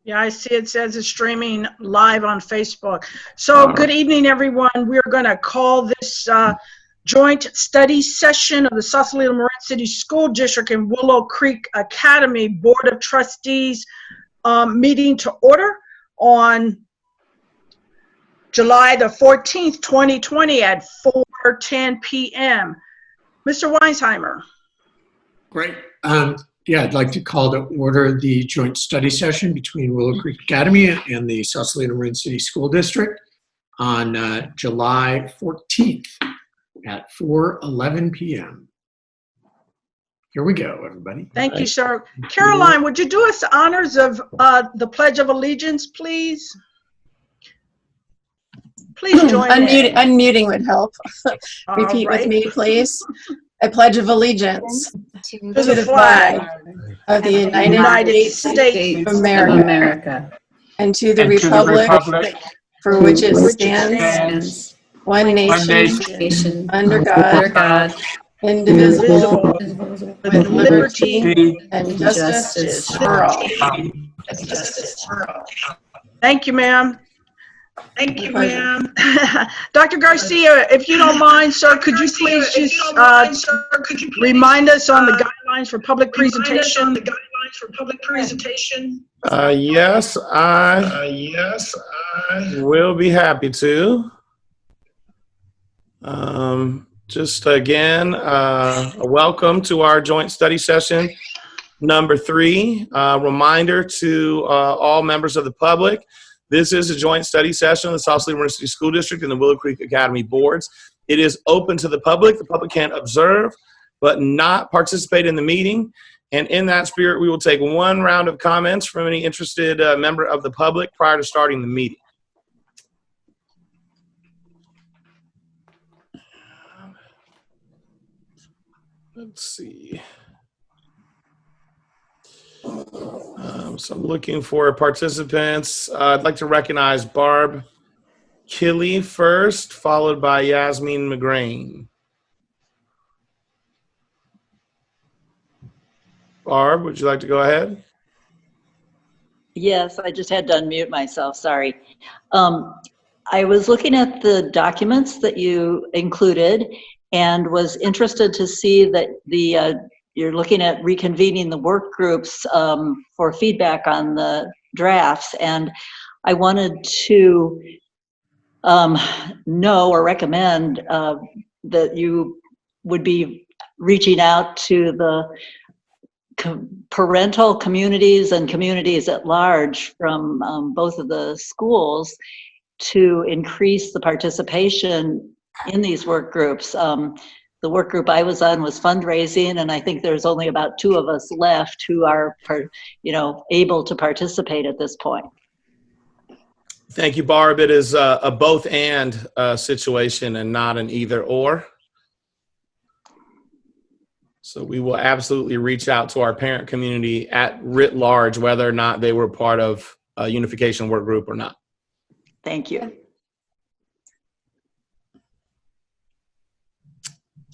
Yeah, I see it says it's streaming live on Facebook. So good evening, everyone. We're going to call this joint study session of the Sausalito Marin City School District and Willow Creek Academy Board of Trustees meeting to order on July the 14th, 2020 at 4:10 p.m. Mr. Weinsheimer. Great. Yeah, I'd like to call to order the joint study session between Willow Creek Academy and the Sausalito Marin City School District on July 14th at 4:11 p.m. Here we go, everybody. Thank you, sir. Caroline, would you do us the honors of the Pledge of Allegiance, please? Please join in. Unmuting would help. Repeat with me, please. I pledge of allegiance to the flag of the United States of America and to the republic for which it stands, one nation, under God, indivisible, with liberty and justice for all. Thank you, ma'am. Thank you, ma'am. Dr. Garcia, if you don't mind, sir, could you please just remind us on the guidelines for public presentation? Yes, I will be happy to. Just again, a welcome to our joint study session number 3. Reminder to all members of the public. This is a joint study session of the Sausalito Marin City School District and the Willow Creek Academy boards. It is open to the public. The public can observe, but not participate in the meeting. And in that spirit, we will take one round of comments from any interested member of the public prior to starting the meeting. Let's see. So I'm looking for participants. I'd like to recognize Barb Killey first, followed by Yasmin McGrain. Barb, would you like to go ahead? Yes, I just had to unmute myself, sorry. I was looking at the documents that you included and was interested to see that you're looking at reconvening the work groups for feedback on the drafts, and I wanted to know or recommend that you would be reaching out to the parental communities and communities at large from both of the schools to increase the participation in these work groups. The work group I was on was fundraising, and I think there's only about 2 of us left who are, able to participate at this point. Thank you, Barb. It is a both and situation and not an either or. So we will absolutely reach out to our parent community at writ large, whether or not they were part of a unification work group or not. Thank you.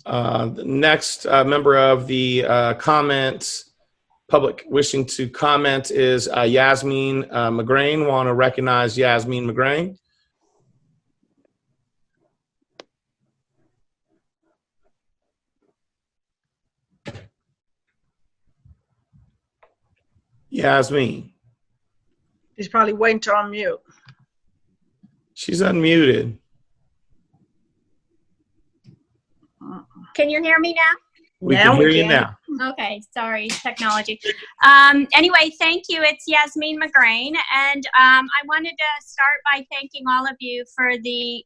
The next member of the public wishing to comment is Yasmin McGrain. Want to recognize Yasmin McGrain. Yasmin. He's probably waiting to unmute. She's unmuted. Can you hear me now? We can hear you now. Okay, sorry, technology. Anyway, thank you. It's Yasmin McGrain, and I wanted to start by thanking all of you for the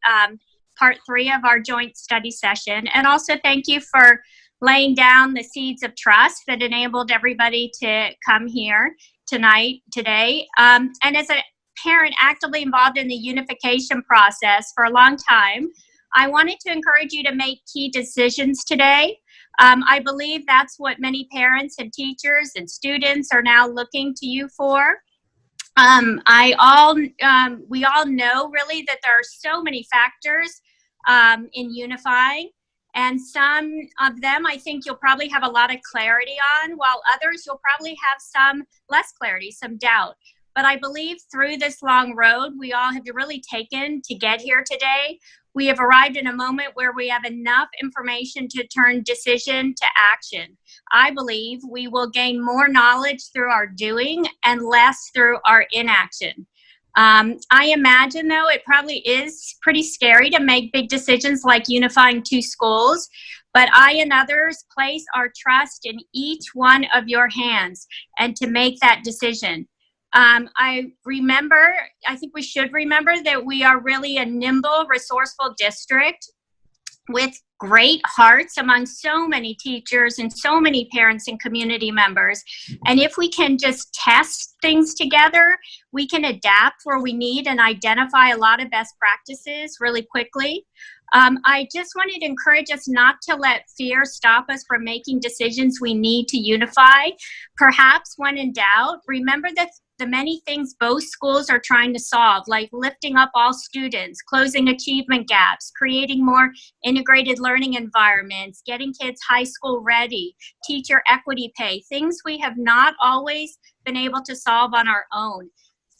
part 3 of our joint study session, and also thank you for laying down the seeds of trust that enabled everybody to come here today. And as a parent actively involved in the unification process for a long time, I wanted to encourage you to make key decisions today. I believe that's what many parents and teachers and students are now looking to you for. We all know really that there are so many factors in unifying, and some of them I think you'll probably have a lot of clarity on, while others you'll probably have some less clarity, some doubt. But I believe through this long road we all have really taken to get here today, we have arrived in a moment where we have enough information to turn decision to action. I believe we will gain more knowledge through our doing and less through our inaction. I imagine, though, it probably is pretty scary to make big decisions like unifying 2 schools, but I and others place our trust in each one of your hands and to make that decision. I think we should remember that we are really a nimble, resourceful district with great hearts among so many teachers and so many parents and community members. And if we can just test things together, we can adapt where we need and identify a lot of best practices really quickly. I just wanted to encourage us not to let fear stop us from making decisions we need to unify. Perhaps when in doubt, remember that the many things both schools are trying to solve, like lifting up all students, closing achievement gaps, creating more integrated learning environments, getting kids high school ready, teacher equity pay, things we have not always been able to solve on our own.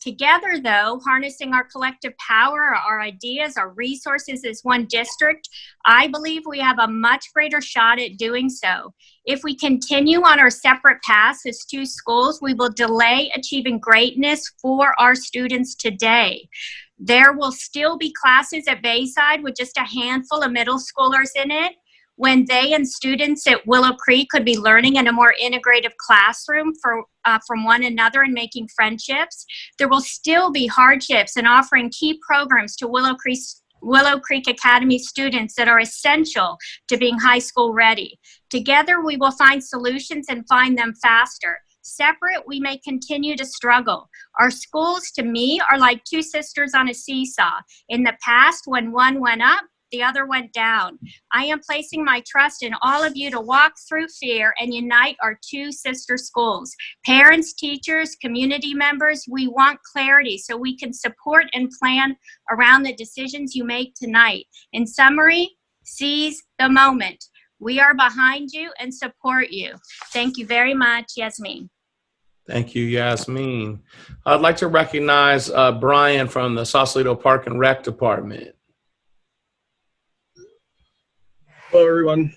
Together, though, harnessing our collective power, our ideas, our resources as one district, I believe we have a much greater shot at doing so. If we continue on our separate paths as 2 schools, we will delay achieving greatness for our students today. There will still be classes at Bayside with just a handful of middle schoolers in it, when they and students at Willow Creek could be learning in a more integrative classroom from one another and making friendships. There will still be hardships in offering key programs to Willow Creek Academy students that are essential to being high school ready. Together, we will find solutions and find them faster. Separate, we may continue to struggle. Our schools, to me, are like 2 sisters on a seesaw. In the past, when one went up, the other went down. I am placing my trust in all of you to walk through fear and unite our 2 sister schools. Parents, teachers, community members, we want clarity so we can support and plan around the decisions you make tonight. In summary, seize the moment. We are behind you and support you. Thank you very much, Yasmin. Thank you, Yasmin. I'd like to recognize Brian from the Sausalito Park and Rec Department. Hello, everyone.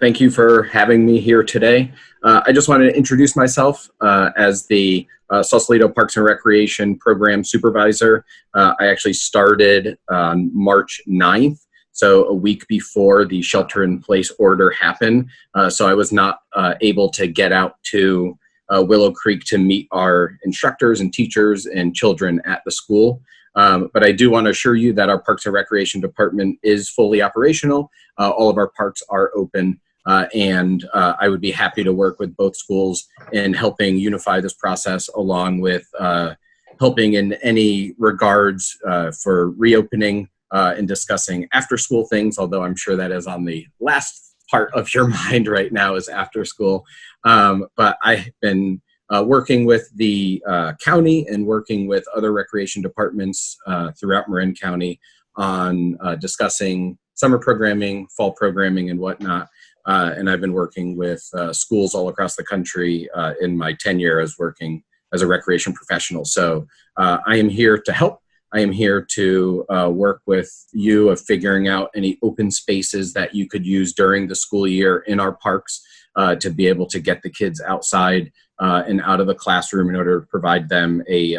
Thank you for having me here today. I just wanted to introduce myself as the Sausalito Parks and Recreation Program Supervisor. I actually started on March 9th, so a week before the shelter-in-place order happened. So I was not able to get out to Willow Creek to meet our instructors and teachers and children at the school. But I do want to assure you that our Parks and Recreation Department is fully operational. All of our parks are open, and I would be happy to work with both schools in helping unify this process, along with helping in any regards for reopening and discussing after school things, although I'm sure that is on the last part of your mind right now is after school. But I've been working with the county and working with other recreation departments throughout Marin County on discussing summer programming, fall programming, and whatnot. And I've been working with schools all across the country in my tenure as working as a recreation professional. So I am here to help. I am here to work with you of figuring out any open spaces that you could use during the school year in our parks to be able to get the kids outside and out of the classroom in order to provide them a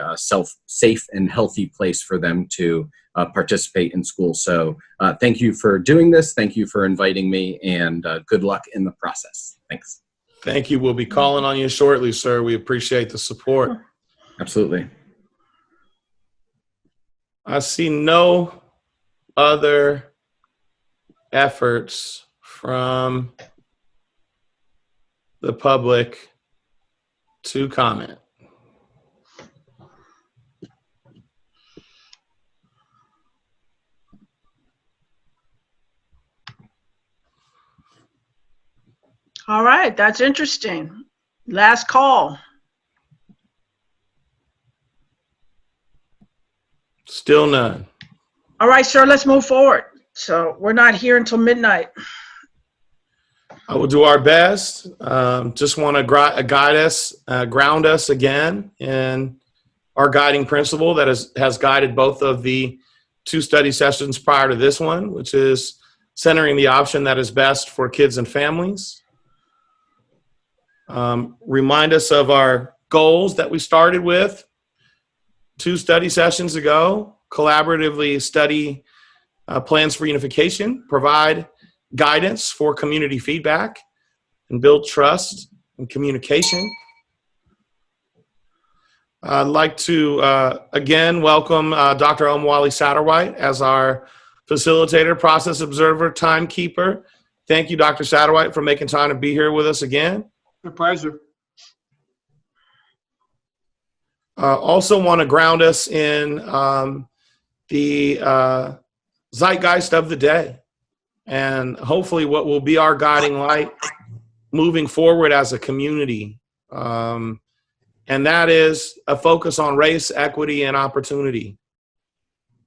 safe and healthy place for them to participate in school. So thank you for doing this. Thank you for inviting me, and good luck in the process. Thanks. Thank you. We'll be calling on you shortly, sir. We appreciate the support. Absolutely. I see no other efforts from the public to comment. All right, that's interesting. Last call. Still none. All right, sir, let's move forward. So we're not here until midnight. I will do our best. Just want to ground us again in our guiding principle that has guided both of the 2 study sessions prior to this one, which is centering the option that is best for kids and families. Remind us of our goals that we started with 2 study sessions ago. Collaboratively study plans for unification, provide guidance for community feedback, and build trust and communication. I'd like to again welcome Dr. Omwali Satterwhite as our facilitator, process observer, timekeeper. Thank you, Dr. Satterwhite, for making time to be here with us again. My pleasure. Also want to ground us in the zeitgeist of the day, and hopefully what will be our guiding light moving forward as a community. And that is a focus on race, equity, and opportunity.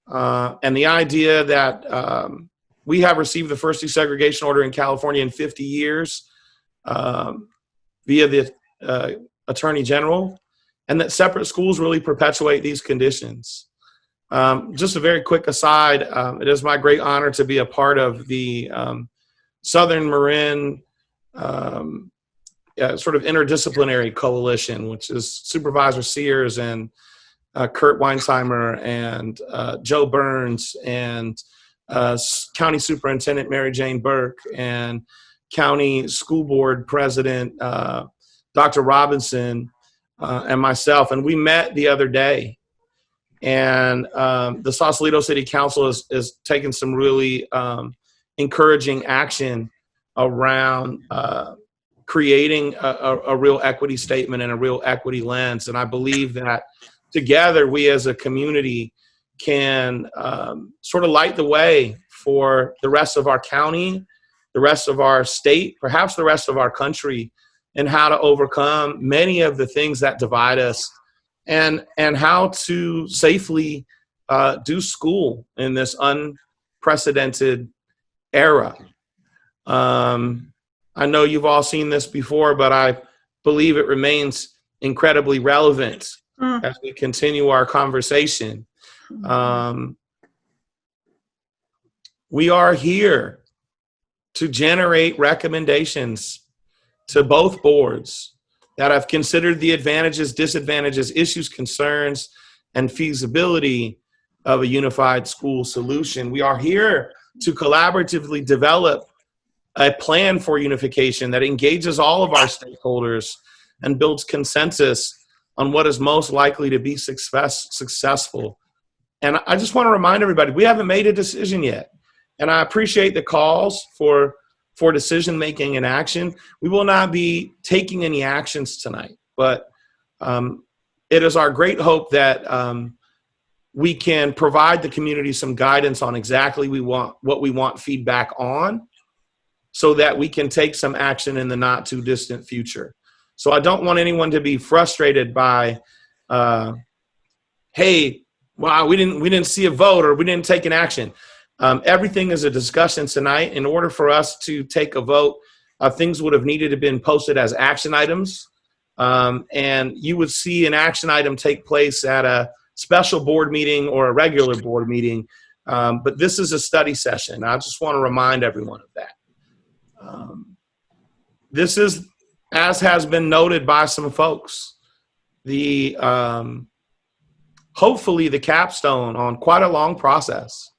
And the idea that we have received the first desegregation order in California in 50 years via the Attorney General, and that separate schools really perpetuate these conditions. Just a very quick aside, it is my great honor to be a part of the Southern Marin sort of interdisciplinary coalition, which is Supervisor Sears and Kurt Weinsheimer and Joe Burns and County Superintendent Mary Jane Burke and County School Board President Dr. Robinson and myself. And we met the other day, and the Sausalito City Council is taking some really encouraging action around creating a real equity statement and a real equity lens. And I believe that together we as a community can sort of light the way for the rest of our county, the rest of our state, perhaps the rest of our country, and how to overcome many of the things that divide us, and how to safely do school in this unprecedented era. I know you've all seen this before, but I believe it remains incredibly relevant as we continue our conversation. We are here to generate recommendations to both boards that have considered the advantages, disadvantages, issues, concerns, and feasibility of a unified school solution. We are here to collaboratively develop a plan for unification that engages all of our stakeholders and builds consensus on what is most likely to be successful. And I just want to remind everybody, we haven't made a decision yet. And I appreciate the calls for decision-making and action. We will not be taking any actions tonight, but it is our great hope that we can provide the community some guidance on exactly what we want feedback on, so that we can take some action in the not too distant future. So I don't want anyone to be frustrated by, hey, wow, we didn't see a vote or we didn't take an action. Everything is a discussion tonight. In order for us to take a vote, things would have needed to have been posted as action items. And you would see an action item take place at a special board meeting or a regular board meeting. But this is a study session. I just want to remind everyone of that. This is, as has been noted by some folks, the hopefully the capstone on quite a long process.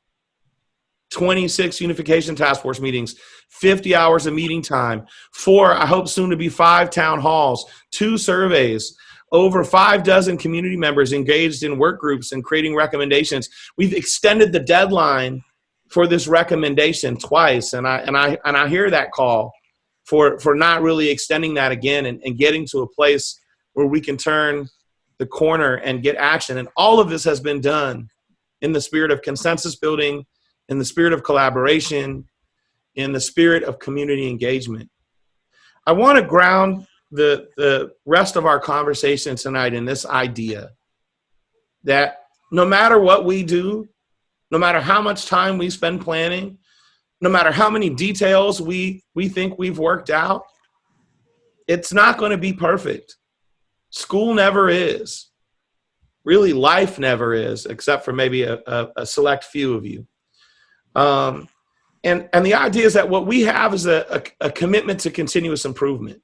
26 unification task force meetings, 50 hours of meeting time, 4, I hope soon to be 5 town halls, 2 surveys, over 5 dozen community members engaged in work groups and creating recommendations. We've extended the deadline for this recommendation twice, and I hear that call for not really extending that again and getting to a place where we can turn the corner and get action. And all of this has been done in the spirit of consensus building, in the spirit of collaboration, in the spirit of community engagement. I want to ground the rest of our conversation tonight in this idea that no matter what we do, no matter how much time we spend planning, no matter how many details we think we've worked out, it's not going to be perfect. School never is. really life never is, except for maybe a select few of you. And the idea is that what we have is a commitment to continuous improvement.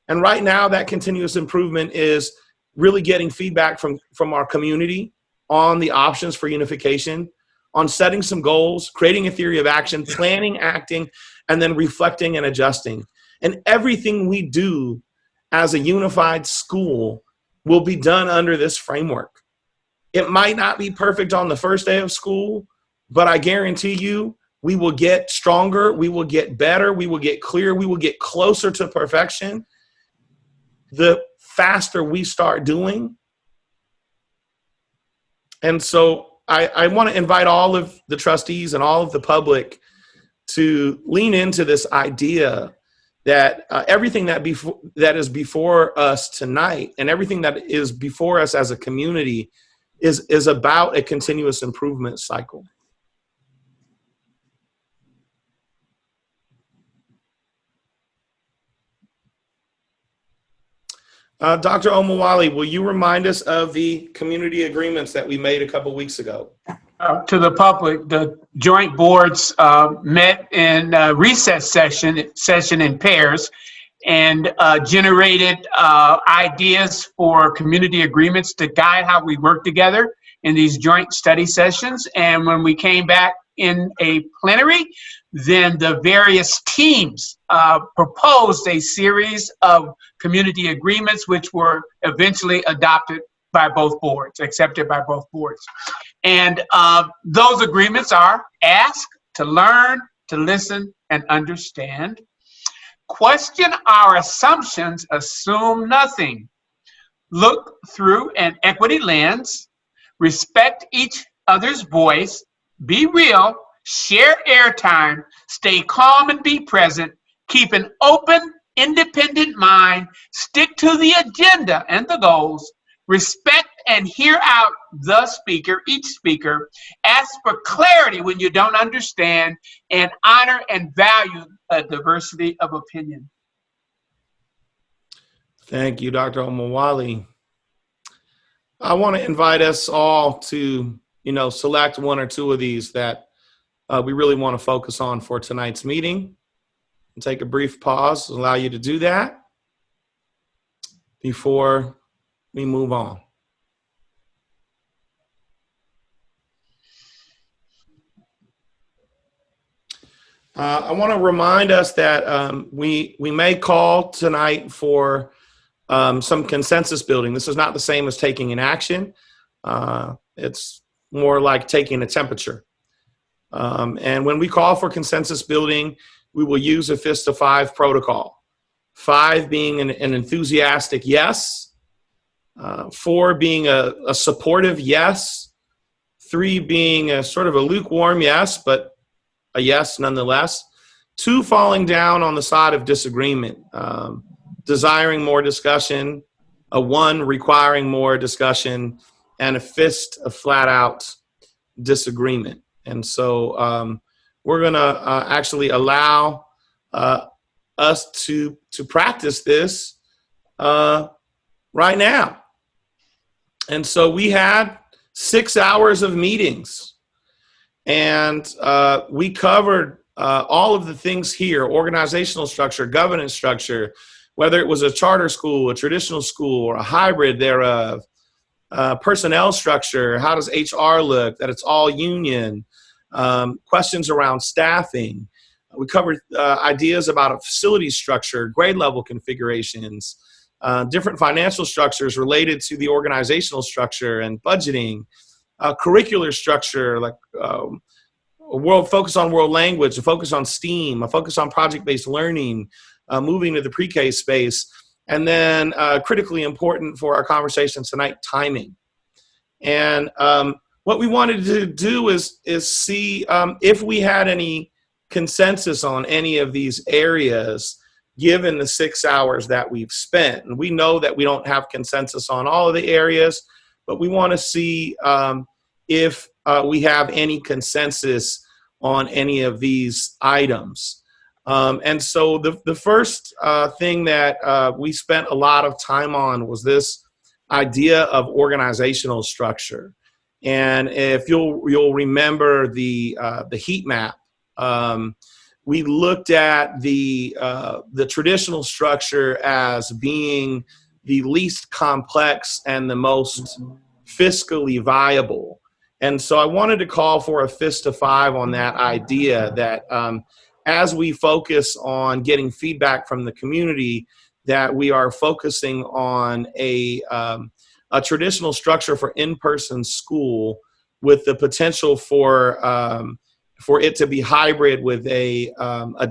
And right now, that continuous improvement is really getting feedback from our community on the options for unification, on setting some goals, creating a theory of action, planning, acting, and then reflecting and adjusting. And everything we do as a unified school will be done under this framework. It might not be perfect on the first day of school, but I guarantee you, we will get stronger, we will get better, we will get clearer, we will get closer to perfection the faster we start doing. And so I want to invite all of the trustees and all of the public to lean into this idea that everything that is before us tonight and everything that is before us as a community is about a continuous improvement cycle. Dr. Omawale, will you remind us of the community agreements that we made a couple weeks ago? To the public, the joint boards met in recess session in pairs and generated ideas for community agreements to guide how we work together in these joint study sessions. And when we came back in a plenary, then the various teams proposed a series of community agreements, which were eventually adopted by both boards, accepted by both boards. And those agreements are ask, to learn, to listen, and understand. Question our assumptions, assume nothing. Look through an equity lens, respect each other's voice, be real, share airtime, stay calm and be present, keep an open, independent mind, stick to the agenda and the goals, respect and hear out the speaker, each speaker, ask for clarity when you don't understand, and honor and value a diversity of opinion. Thank you, Dr. Omawale. I want to invite us all to, select one or two of these that we really want to focus on for tonight's meeting. And take a brief pause, allow you to do that before we move on. I want to remind us that we may call tonight for some consensus building. This is not the same as taking an action. It's more like taking a temperature. And when we call for consensus building, we will use a fist of 5 protocol. 5 being an enthusiastic yes, 4 being a supportive yes, 3 being a sort of a lukewarm yes, but a yes nonetheless, 2 falling down on the side of disagreement, desiring more discussion, a 1 requiring more discussion, and a fist of flat out disagreement. And so we're going to actually allow us to practice this right now. And so we had 6 hours of meetings, and we covered all of the things here: organizational structure, governance structure, whether it was a charter school, a traditional school, or a hybrid thereof, personnel structure, how does HR look, that it's all union, questions around staffing. We covered ideas about a facility structure, grade level configurations, different financial structures related to the organizational structure and budgeting, curricular structure, like a focus on world language, a focus on STEAM, a focus on project-based learning, moving to the pre-K space, and then critically important for our conversation tonight, timing. And what we wanted to do is see if we had any consensus on any of these areas given the 6 hours that we've spent. And we know that we don't have consensus on all of the areas, but we want to see if we have any consensus on any of these items. And so the first thing that we spent a lot of time on was this idea of organizational structure. And if you'll remember the heat map, we looked at the traditional structure as being the least complex and the most fiscally viable. And so I wanted to call for a fist of 5 on that idea that as we focus on getting feedback from the community, that we are focusing on a traditional structure for in-person school with the potential for it to be hybrid with a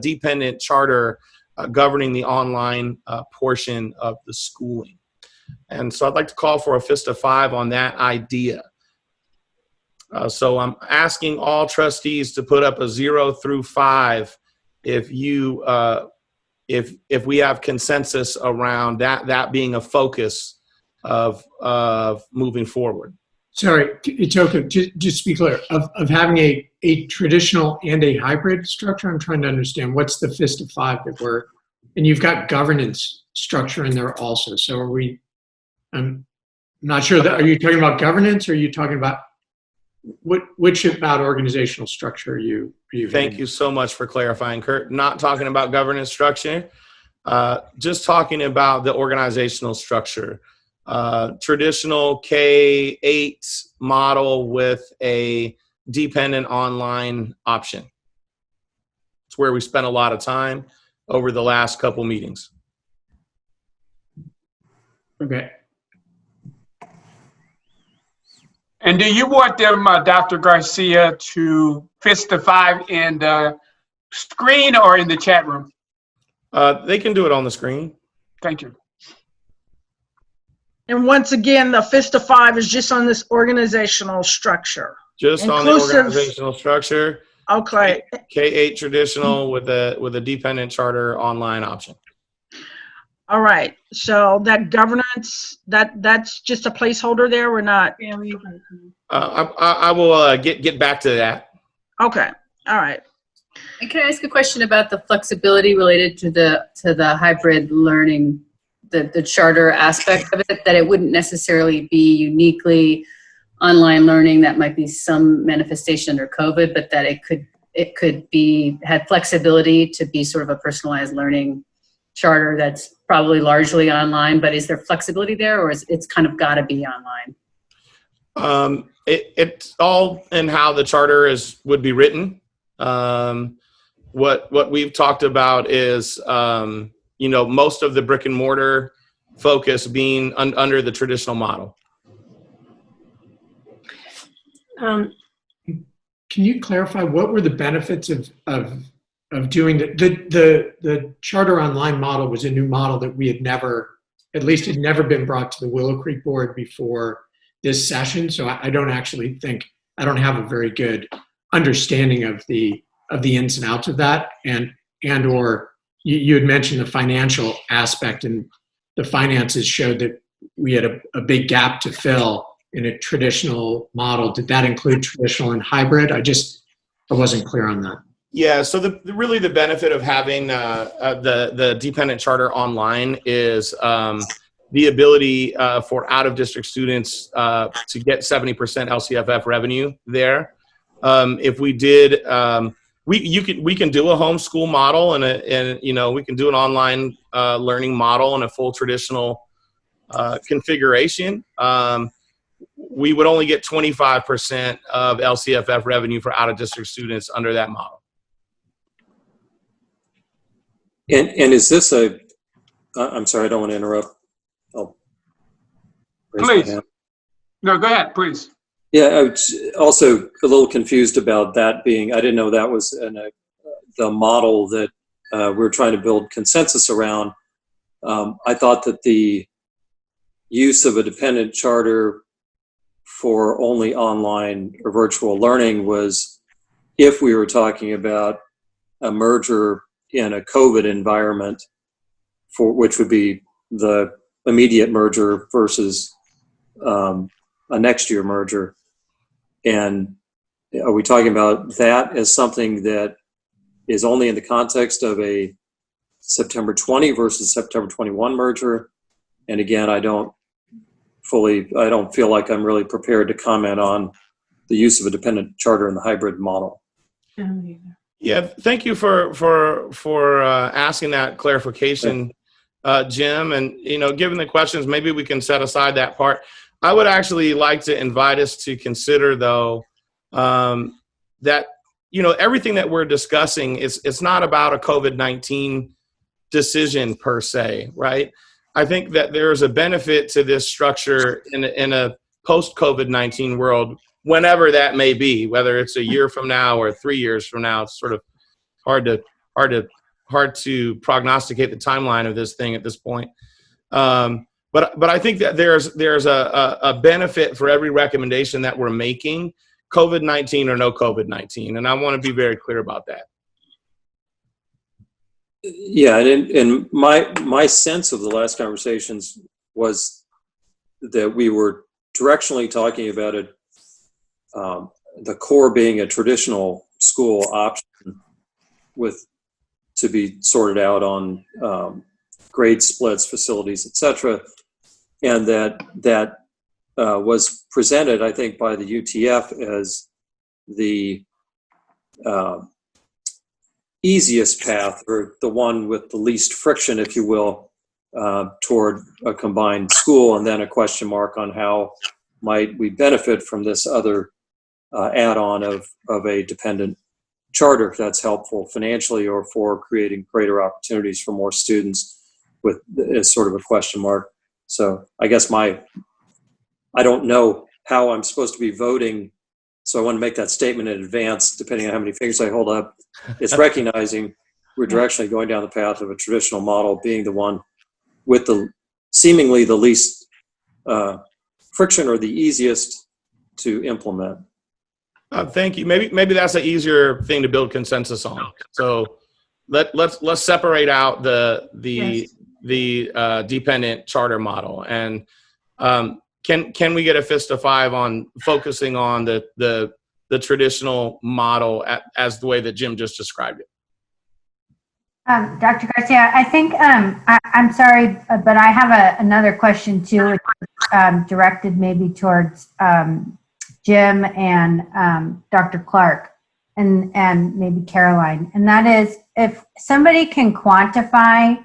dependent charter governing the online portion of the schooling. And so I'd like to call for a fist of 5 on that idea. So I'm asking all trustees to put up a 0 through 5 if you if we have consensus around that being a focus of moving forward. Sorry, Itoka, just to be clear, of having a traditional and a hybrid structure, I'm trying to understand what's the fist of 5 that we're, and you've got governance structure in there also. So are we, I'm not sure that, are you talking about governance or are you talking about, which about organizational structure are you Thank you so much for clarifying, Kurt. Not talking about governance structure, just talking about the organizational structure. Traditional K-8 model with a dependent online option. It's where we spent a lot of time over the last couple meetings. Okay. And do you want them, Dr. Garcia, to fist the 5 in the screen or in the chat room? They can do it on the screen. Thank you. And once again, the fist of 5 is just on this organizational structure. Just on the organizational structure. Okay. K-8 traditional with a dependent charter online option. All right. So that governance, that's just a placeholder there. We're not. I will get back to that. Okay. All right. And can I ask a question about the flexibility related to the hybrid learning, the charter aspect of it, that it wouldn't necessarily be uniquely online learning, that might be some manifestation under COVID, but that it could be, had flexibility to be sort of a personalized learning charter that's probably largely online, but is there flexibility there, or is it's kind of got to be online? It's all in how the charter would be written. What we've talked about is most of the brick and mortar focus being under the traditional model. Can you clarify what were the benefits of doing the charter online model? Was a new model that we had never, at least had never been brought to the Willow Creek board before this session. So I don't actually think, I don't have a very good understanding of the ins and outs of that. And or you had mentioned the financial aspect, and the finances showed that we had a big gap to fill in a traditional model. Did that include traditional and hybrid? I wasn't clear on that. Yeah, so really the benefit of having the dependent charter online is the ability for out-of-district students to get 70% LCFF revenue there. If we did, we can do a homeschool model and we can do an online learning model and a full traditional configuration. We would only get 25% of LCFF revenue for out-of-district students under that model. And is this I'm sorry, I don't want to interrupt. Please. No, go ahead, please. Yeah, I was also a little confused about that being, I didn't know that was the model that we're trying to build consensus around. I thought that the use of a dependent charter for only online or virtual learning was if we were talking about a merger in a COVID environment, for which would be the immediate merger versus a next year merger. And are we talking about that as something that is only in the context of a September 20 versus September 21 merger? And again, I don't I don't feel like I'm really prepared to comment on the use of a dependent charter in the hybrid model. Yeah, thank you for asking that clarification, Jim. And given the questions, maybe we can set aside that part. I would actually like to invite us to consider, though, that everything that we're discussing it's not about a COVID-19 decision per se, right? I think that there is a benefit to this structure in a post-COVID-19 world, whenever that may be, whether it's a year from now or 3 years from now. It's sort of hard to prognosticate the timeline of this thing at this point. But I think that there's a benefit for every recommendation that we're making, COVID-19 or no COVID-19, and I want to be very clear about that. Yeah, and my sense of the last conversations was that we were directionally talking about it, the core being a traditional school option to be sorted out on grade splits, facilities, etc., and that was presented, I think, by the UTF as the easiest path, or the one with the least friction, if you will, toward a combined school, and then a question mark on how might we benefit from this other add-on of a dependent charter, if that's helpful financially or for creating greater opportunities for more students, with as sort of a question mark. So I guess I don't know how I'm supposed to be voting, so I want to make that statement in advance, depending on how many fingers I hold up. It's recognizing we're directionally going down the path of a traditional model being the one with the seemingly the least friction or the easiest to implement. Thank you. Maybe that's an easier thing to build consensus on. So let's separate out the dependent charter model, and can we get a fist of five on focusing on the traditional model as the way that Jim just described it? Dr. Garcia, I think I'm sorry, but I have another question too, directed maybe towards Jim and Dr. Clark and maybe Caroline, and that is, if somebody can quantify,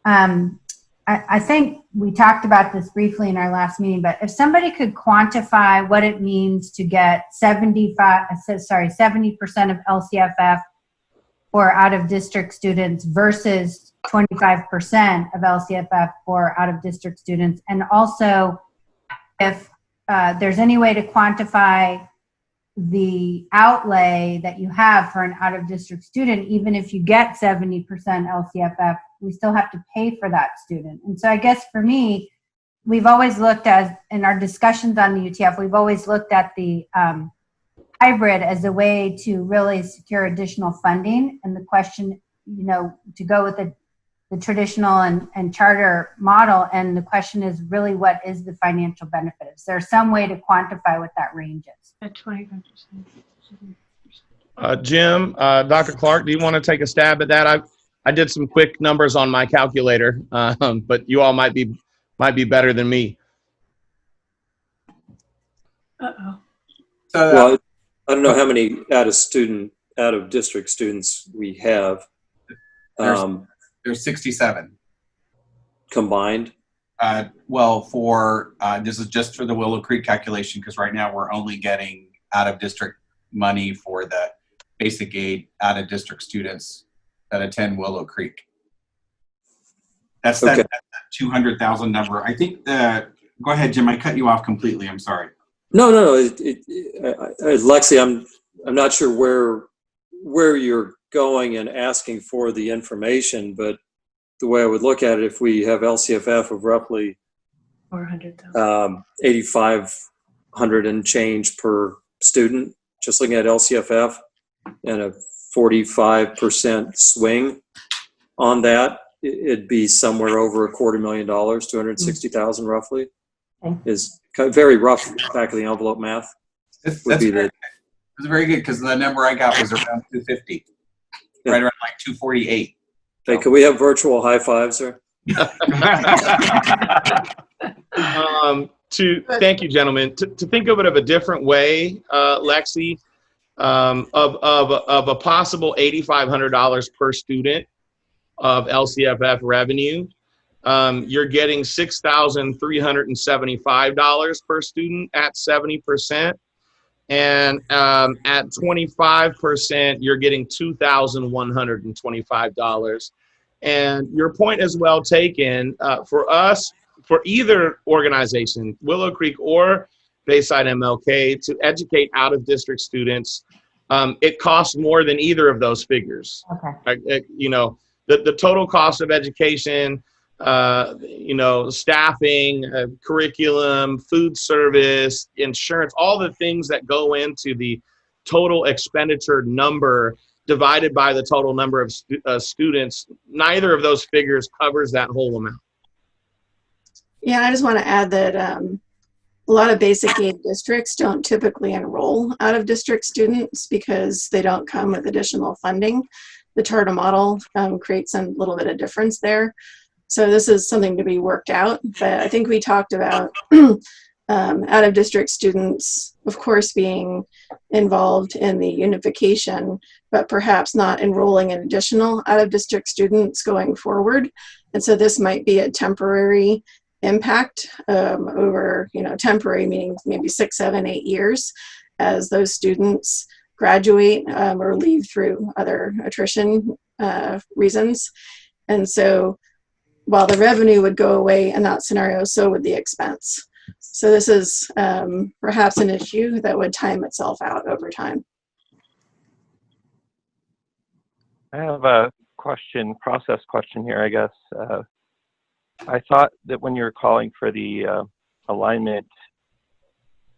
I think we talked about this briefly in our last meeting, but if somebody could quantify what it means to get 70% of LCFF for out-of-district students versus 25% of LCFF for out-of-district students, and also if there's any way to quantify the outlay that you have for an out-of-district student, even if you get 70% LCFF, we still have to pay for that student. And so I guess for me, we've always looked at, in our discussions on the UTF, we've always looked at the hybrid as a way to really secure additional funding. And the question, to go with the traditional and charter model. And the question is really, what is the financial benefit? Is there some way to quantify what that range is? At 25%. Jim, Dr. Clark, do you want to take a stab at that? I did some quick numbers on my calculator, but you all might be better than me. Uh-oh. Well, I don't know how many out-of-district students we have. There's 67. Combined? This is just for the Willow Creek calculation, because right now we're only getting out-of-district money for the basic aid out-of-district students that attend Willow Creek. That's that 200,000 number. I think go ahead, Jim. I cut you off completely. I'm sorry. No. Lexi, I'm not sure where you're going and asking for the information, but the way I would look at it, if we have LCFF of roughly 8,500 and change per student, just looking at LCFF, and a 45% swing on that, it'd be somewhere over $250,000, $260,000 roughly. Is kind of very rough back of the envelope math. That's very good, because the number I got was around 250, right around like 248. Hey, could we have virtual high fives there? Thank you, gentlemen. To think of it of a different way, Lexi, of a possible $8,500 per student of LCFF revenue, you're getting $6,375 per student at 70%. And at 25%, you're getting $2,125. And your point is well taken. For us, for either organization, Willow Creek or Bayside MLK, to educate out-of-district students, it costs more than either of those figures. Okay. The total cost of education, staffing, curriculum, food service, insurance, all the things that go into the total expenditure number divided by the total number of students, neither of those figures covers that whole amount. Yeah, I just want to add that a lot of basic aid districts don't typically enroll out of district students because they don't come with additional funding. The charter model creates a little bit of difference there. So this is something to be worked out, but I think we talked about out-of-district students, of course, being involved in the unification, but perhaps not enrolling in additional out-of-district students going forward. And so this might be a temporary impact over, temporary meaning maybe 6, 7, 8 years as those students graduate or leave through other attrition reasons. And so while the revenue would go away in that scenario, so would the expense. So this is perhaps an issue that would time itself out over time. I have a process question here, I guess. I thought that when you were calling for the alignment,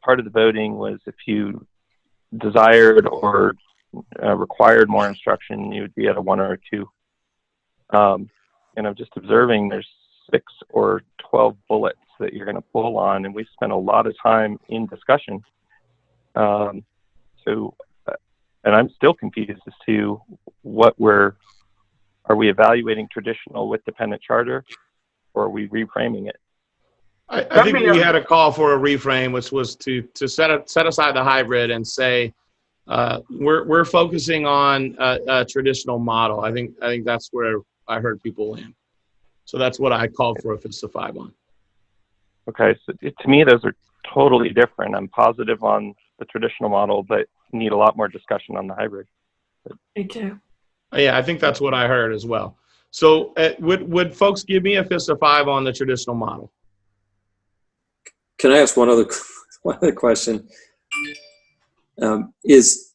part of the voting was if you desired or required more instruction, you would be at a 1 or a 2. And I'm just observing there's 6 or 12 bullets that you're going to pull on, and we spent a lot of time in discussion. And I'm still confused as to are we evaluating traditional with dependent charter, or are we reframing it? I think we had a call for a reframe, which was to set aside the hybrid and say we're focusing on a traditional model. I think that's where I heard people land. So that's what I called for a 5 on. Okay, so to me, those are totally different. I'm positive on the traditional model, but need a lot more discussion on the hybrid. Me too. Yeah, I think that's what I heard as well. So would folks give me a 5 on the traditional model? Can I ask one other question? Is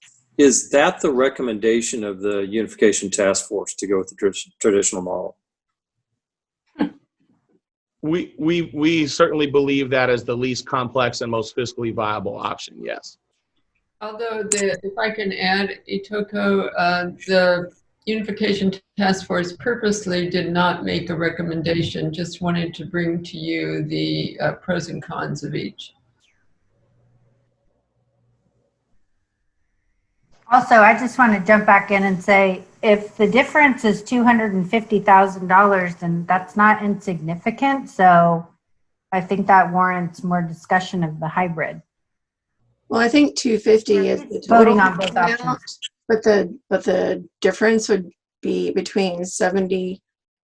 that the recommendation of the Unification Task Force to go with the traditional model? We certainly believe that is the least complex and most fiscally viable option, yes. Although, if I can add, Itoko, the Unification Task Force purposely did not make a recommendation, just wanted to bring to you the pros and cons of each. Also, I just want to jump back in and say, if the difference is $250,000, then that's not insignificant. So I think that warrants more discussion of the hybrid. Well, I think 250 is the total Voting on both amount, options. but the difference would be between 70%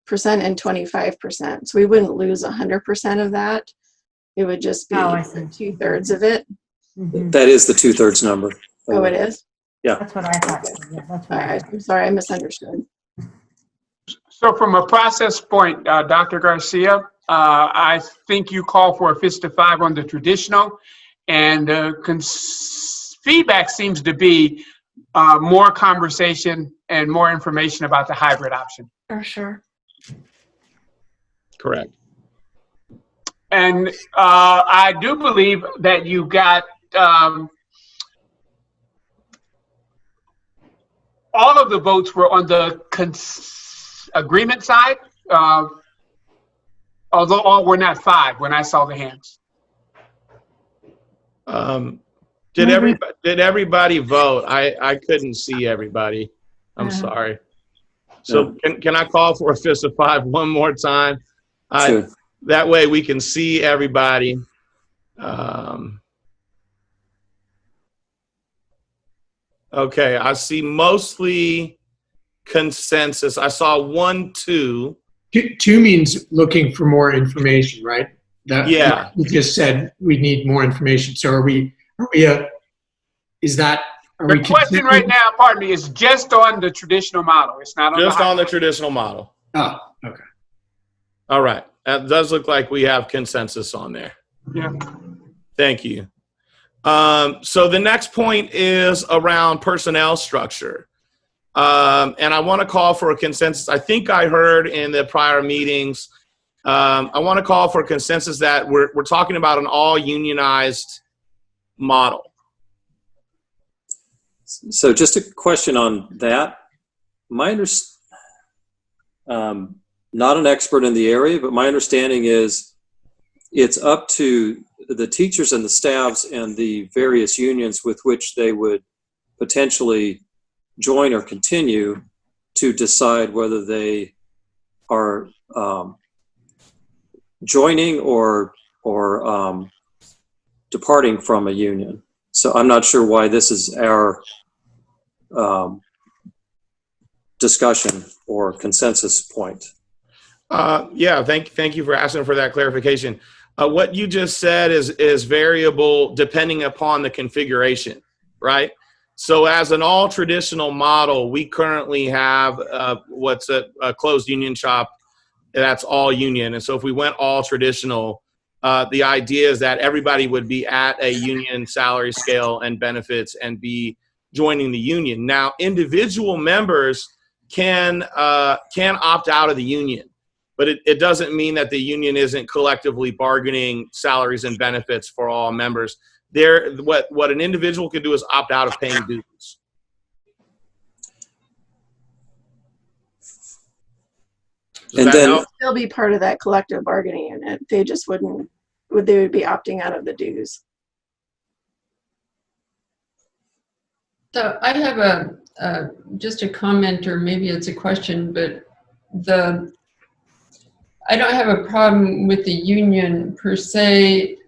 and 25%. So we wouldn't lose 100% of that. It would just be 2/3 of it. Mm-hmm. That is the 2/3 number. Oh, it is? Yeah. That's what I thought. Yeah, that's what All right. I'm sorry, I misunderstood. So from a process point, Dr. Garcia, I think you call for a 5 on the traditional, and feedback seems to be more conversation and more information about the hybrid option. For sure. Correct. And I do believe that you got all of the votes were on the agreement side, although all were not 5 when I saw the hands. Did everybody vote? I couldn't see everybody. I'm sorry. So can I call for a 5 one more time? Sure. That way we can see everybody. Okay, I see mostly consensus. I saw 1, 2. Two means looking for more information, right? Yeah. You just said we need more information. So are we is that, are The we question right now, pardon me, is just on the traditional model. It's not on Just the on the traditional model. Oh, okay. All right. That does look like we have consensus on there. Yeah. Thank you. So the next point is around personnel structure. And I want to call for a consensus. I think I heard in the prior meetings, I want to call for consensus that we're talking about an all unionized model. So just a question on that. Not an expert in the area, but my understanding is it's up to the teachers and the staffs and the various unions with which they would potentially join or continue to decide whether they are joining or departing from a union. So I'm not sure why this is our discussion or consensus point. Yeah, thank you for asking for that clarification. What you just said is variable depending upon the configuration, right? So as an all traditional model, we currently have what's a closed union shop that's all union. And so if we went all traditional, the idea is that everybody would be at a union salary scale and benefits and be joining the union. Now, individual members can opt out of the union, but it doesn't mean that the union isn't collectively bargaining salaries and benefits for all members. What an individual could do is opt out of paying dues. And then Still be part of that collective bargaining unit. They just they would be opting out of the dues. So I have just a comment, or maybe it's a question, but I don't have a problem with the union per se,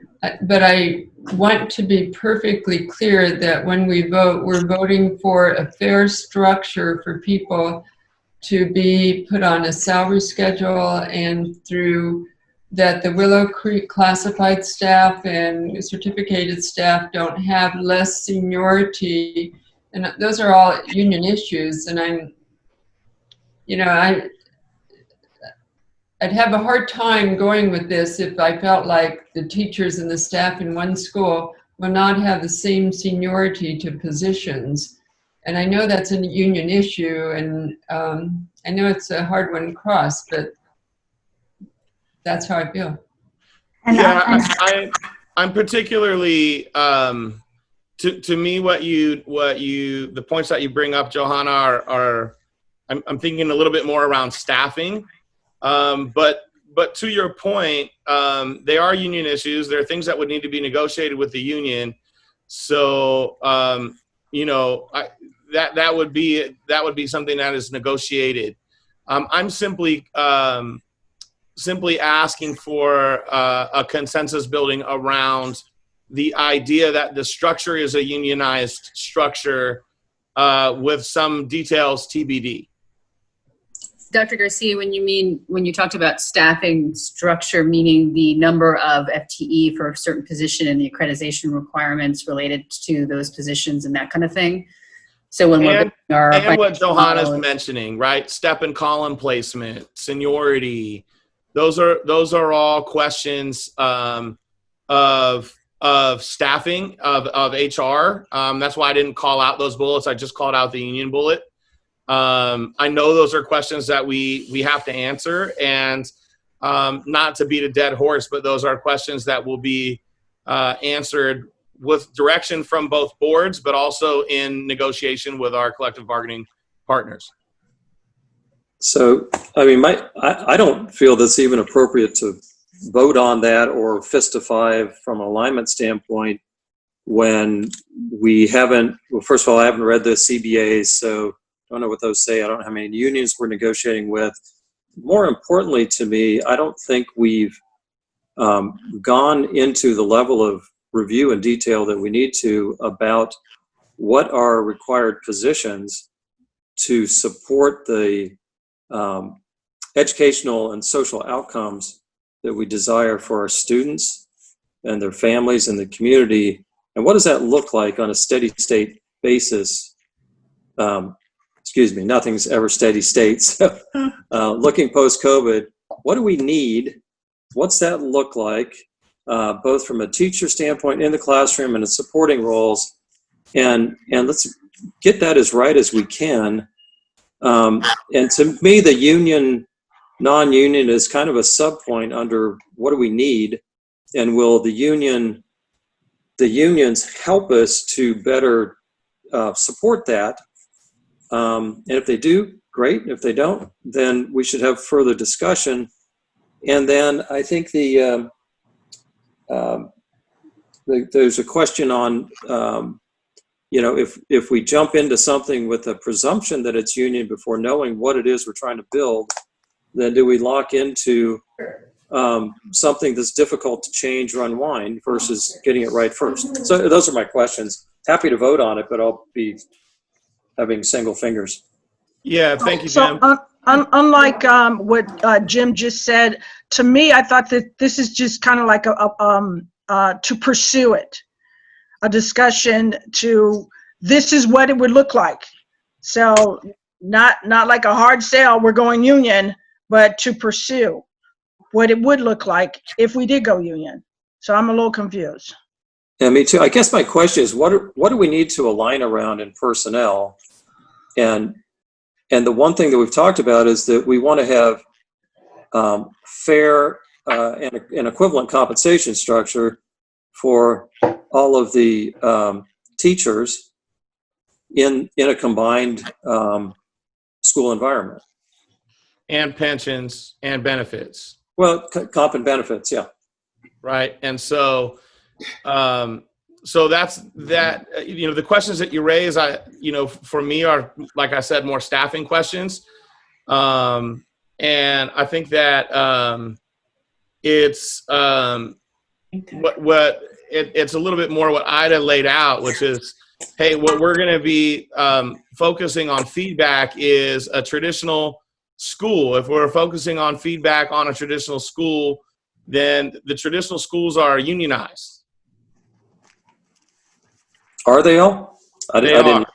but I want to be perfectly clear that when we vote, we're voting for a fair structure for people to be put on a salary schedule, and through that the Willow Creek classified staff and certificated staff don't have less seniority. And those are all union issues. And I'd have a hard time going with this if I felt like the teachers and the staff in one school will not have the same seniority to positions. And I know that's a union issue, and I know it's a hard one to cross, but that's how I feel. I'm particularly to me the points that you bring up, Johanna, are I'm thinking a little bit more around staffing. But to your point, they are union issues. There are things that would need to be negotiated with the union. So, that would be something that is negotiated. I'm simply asking for a consensus building around the idea that the structure is a unionized structure with some details TBD. Dr. Garcia, when you talked about staffing structure, meaning the number of FTE for a certain position and the accreditation requirements related to those positions and that kind of thing. So when and what Johanna's mentioning, right? Step and column placement, seniority, those are all questions of staffing of HR. That's why I didn't call out those bullets. I just called out the union bullet. I know those are questions that we have to answer, and not to beat a dead horse, but those are questions that will be answered with direction from both boards, but also in negotiation with our collective bargaining partners. So, I mean, I don't feel that's even appropriate to vote on that or fist to five from an alignment standpoint when we haven't, well, first of all, I haven't read the CBAs, so I don't know what those say. I don't know how many unions we're negotiating with. More importantly to me, I don't think we've gone into the level of review and detail that we need to about what are required positions to support the educational and social outcomes that we desire for our students and their families and the community. And what does that look like on a steady state basis? Excuse me, nothing's ever steady state. So looking post-COVID, what do we need? What's that look like, both from a teacher standpoint in the classroom and in supporting roles? And let's get that as right as we can. And to me, the union, non-union is kind of a sub-point under what do we need, and will the unions help us to better support that? And if they do, great. If they don't, then we should have further discussion. And then I think there's a question on, if we jump into something with a presumption that it's union before knowing what it is we're trying to build, then do we lock into something that's difficult to change or unwind versus getting it right first? So those are my questions. Happy to vote on it, but I'll be having single fingers. Yeah, thank you, Jim. So unlike what Jim just said, to me, I thought that this is just kind of like to pursue it, a discussion to this is what it would look like. So not like a hard sell, we're going union, but to pursue what it would look like if we did go union. So I'm a little confused. Yeah, me too. I guess my question is, what do we need to align around in personnel? And the one thing that we've talked about is that we want to have fair and equivalent compensation structure for all of the teachers in a combined school environment. And pensions and benefits. Well, comp and benefits, yeah. Right. And so that's that. The questions that you raise, for me are, like I said, more staffing questions. And I think that it's it's a little bit more what Ida laid out, which is, hey, what we're going to be focusing on feedback is a traditional school. If we're focusing on feedback on a traditional school, then the traditional schools are unionized. Are they all? I didn't.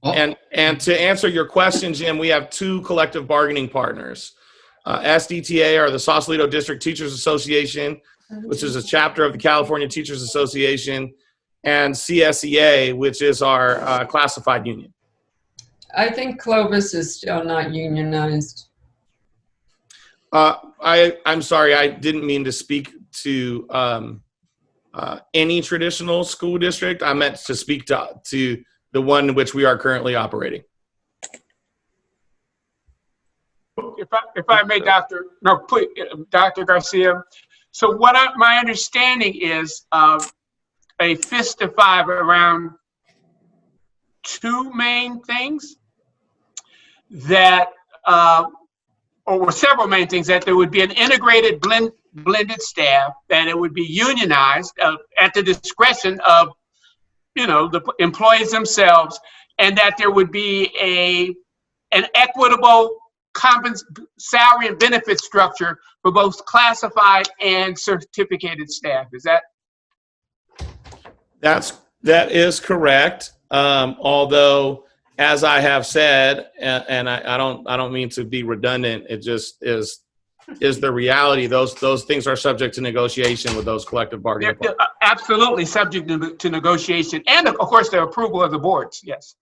And to answer your question, Jim, we have two collective bargaining partners. SDTA, or the Sausalito District Teachers Association, which is a chapter of the California Teachers Association, and CSEA, which is our classified union. I think Clovis is still not unionized. I'm sorry, I didn't mean to speak to any traditional school district. I meant to speak to the one in which we are currently operating. If I may, Dr. Garcia. So my understanding is a fist of five around two main things that, or several main things, that there would be an integrated blended staff, that it would be unionized at the discretion of, the employees themselves, and that there would be an equitable salary and benefit structure for both classified and certificated staff. Is that? That is correct. Although, as I have said, and I don't mean to be redundant, it just is the reality. Those things are subject to negotiation with those collective bargaining partners. Absolutely subject to negotiation, and of course the approval of the boards. Yes.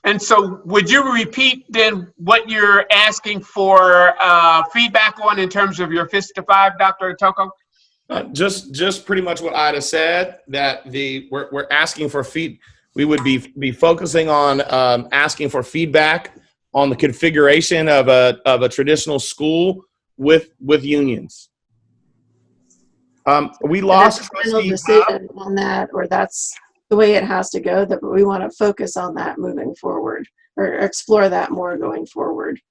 And so, would you repeat then what you're asking for feedback on in terms of your fist to five, Dr. Toko? Just pretty much what Ida said, that we're asking for we would be focusing on asking for feedback on the configuration of a traditional school with unions. We lost a final decision on that, or that's the way it has to go, that we want to focus on that moving forward, or explore that more going forward.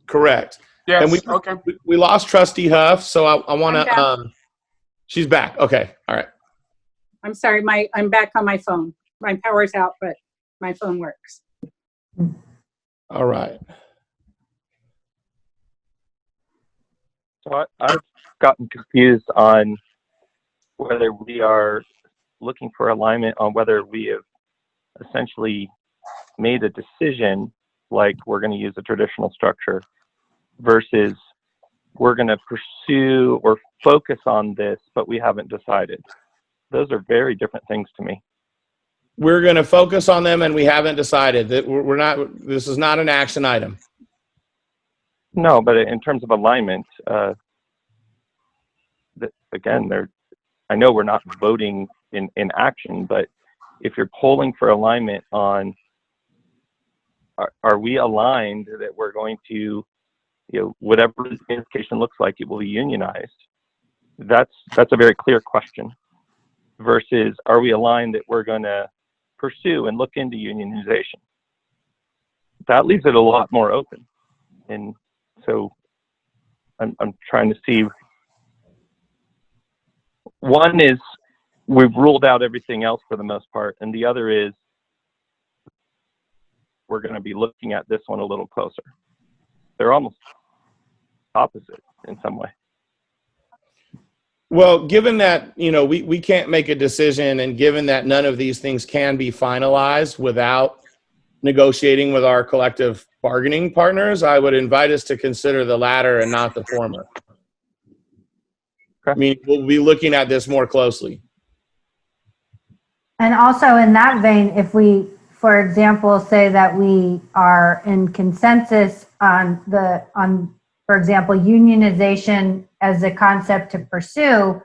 Correct. Yes, And okay. we lost Trustee Huff, so I want I'm back. to. She's back. Okay, all right. I'm sorry, I'm back on my phone. My power's out, but my phone works. All right. So I've gotten confused on whether we are looking for alignment on whether we have essentially made a decision, like we're going to use a traditional structure, versus we're going to pursue or focus on this, but we haven't decided. Those are very different things to me. We're going to focus on them, and we haven't decided that we're not. This is not an action item. No, but in terms of alignment, again, I know we're not voting in action, but if you're polling for alignment on, are we aligned that we're going to, whatever the education looks like, it will be unionized? That's a very clear question. Versus, are we aligned that we're going to pursue and look into unionization? That leaves it a lot more open. And so I'm trying to see. One is we've ruled out everything else for the most part, and the other is we're going to be looking at this one a little closer. They're almost opposite in some way. Well, given that, we can't make a decision, and given that none of these things can be finalized without negotiating with our collective bargaining partners, I would invite us to consider the latter and not the former. Okay. I mean, we'll be looking at this more closely. And also in that vein, if we, for example, say that we are in consensus on for example, unionization as a concept to pursue,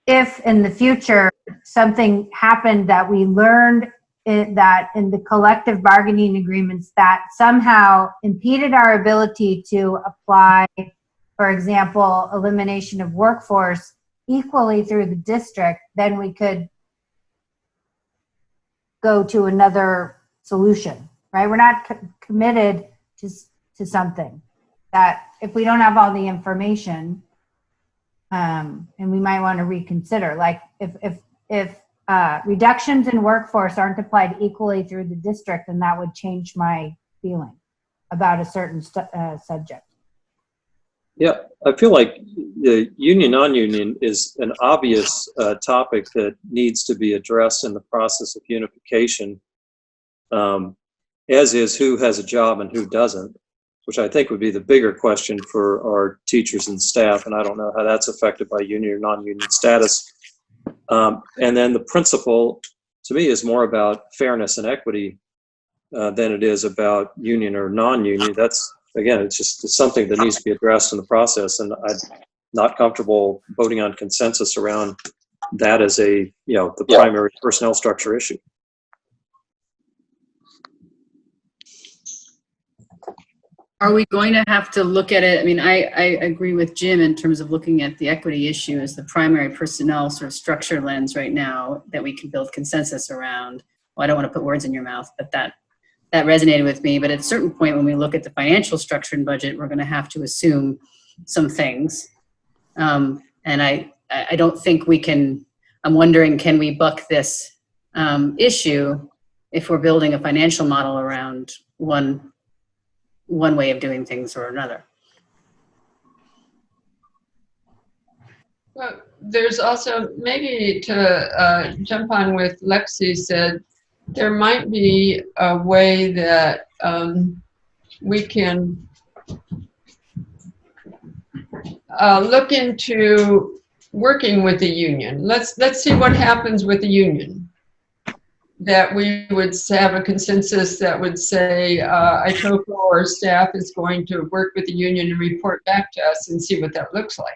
if in the future something happened that we learned that in the collective bargaining agreements that somehow impeded our ability to apply, for example, elimination of workforce equally through the district, then we could go to another solution, right? We're not committed to something that if we don't have all the information, and we might want to reconsider, like if reductions in workforce aren't applied equally through the district, then that would change my feeling about a certain subject. Yeah, I feel like the union non-union is an obvious topic that needs to be addressed in the process of unification, as is who has a job and who doesn't, which I think would be the bigger question for our teachers and staff, and I don't know how that's affected by union or non-union status. And then the principle, to me, is more about fairness and equity than it is about union or non-union. That's, again, it's something that needs to be addressed in the process, and I'm not comfortable voting on consensus around that as the primary personnel structure issue. Are we going to have to look at it? I mean, I agree with Jim in terms of looking at the equity issue as the primary personnel sort of structure lens right now that we can build consensus around. Well, I don't want to put words in your mouth, but that resonated with me. But at a certain point, when we look at the financial structure and budget, we're going to have to assume some things. And I don't think we can. I'm wondering, can we buck this issue if we're building a financial model around one way of doing things or another? Well, there's also, maybe to jump on with Lexi said, there might be a way that we can look into working with the union. Let's see what happens with the union. That we would have a consensus that would say ITOCO or staff is going to work with the union and report back to us and see what that looks like.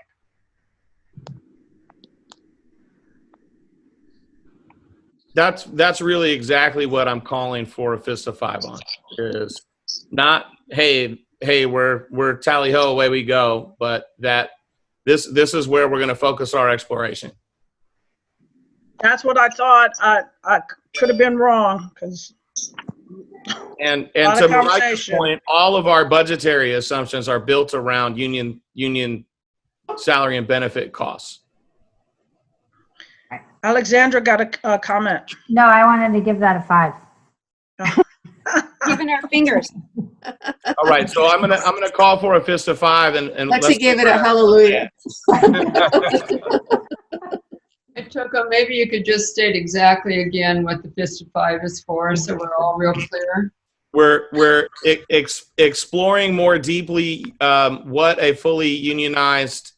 That's really exactly what I'm calling for a fist of five on. Is not hey we're tally ho, away we go, but that this is where we're going to focus our exploration. That's what I thought. I could have been wrong, because And Lot to of Mike's conversation. point, all of our budgetary assumptions are built around union salary and benefit costs. Alexandra got a comment. No, I wanted to give that a 5. Giving our fingers. All right, so I'm gonna call for a fist of 5 and Lexi gave it a hallelujah. Hey, Toko, maybe you could just state exactly again what the fist of 5 is for, so we're all real clear. We're exploring more deeply what a fully unionized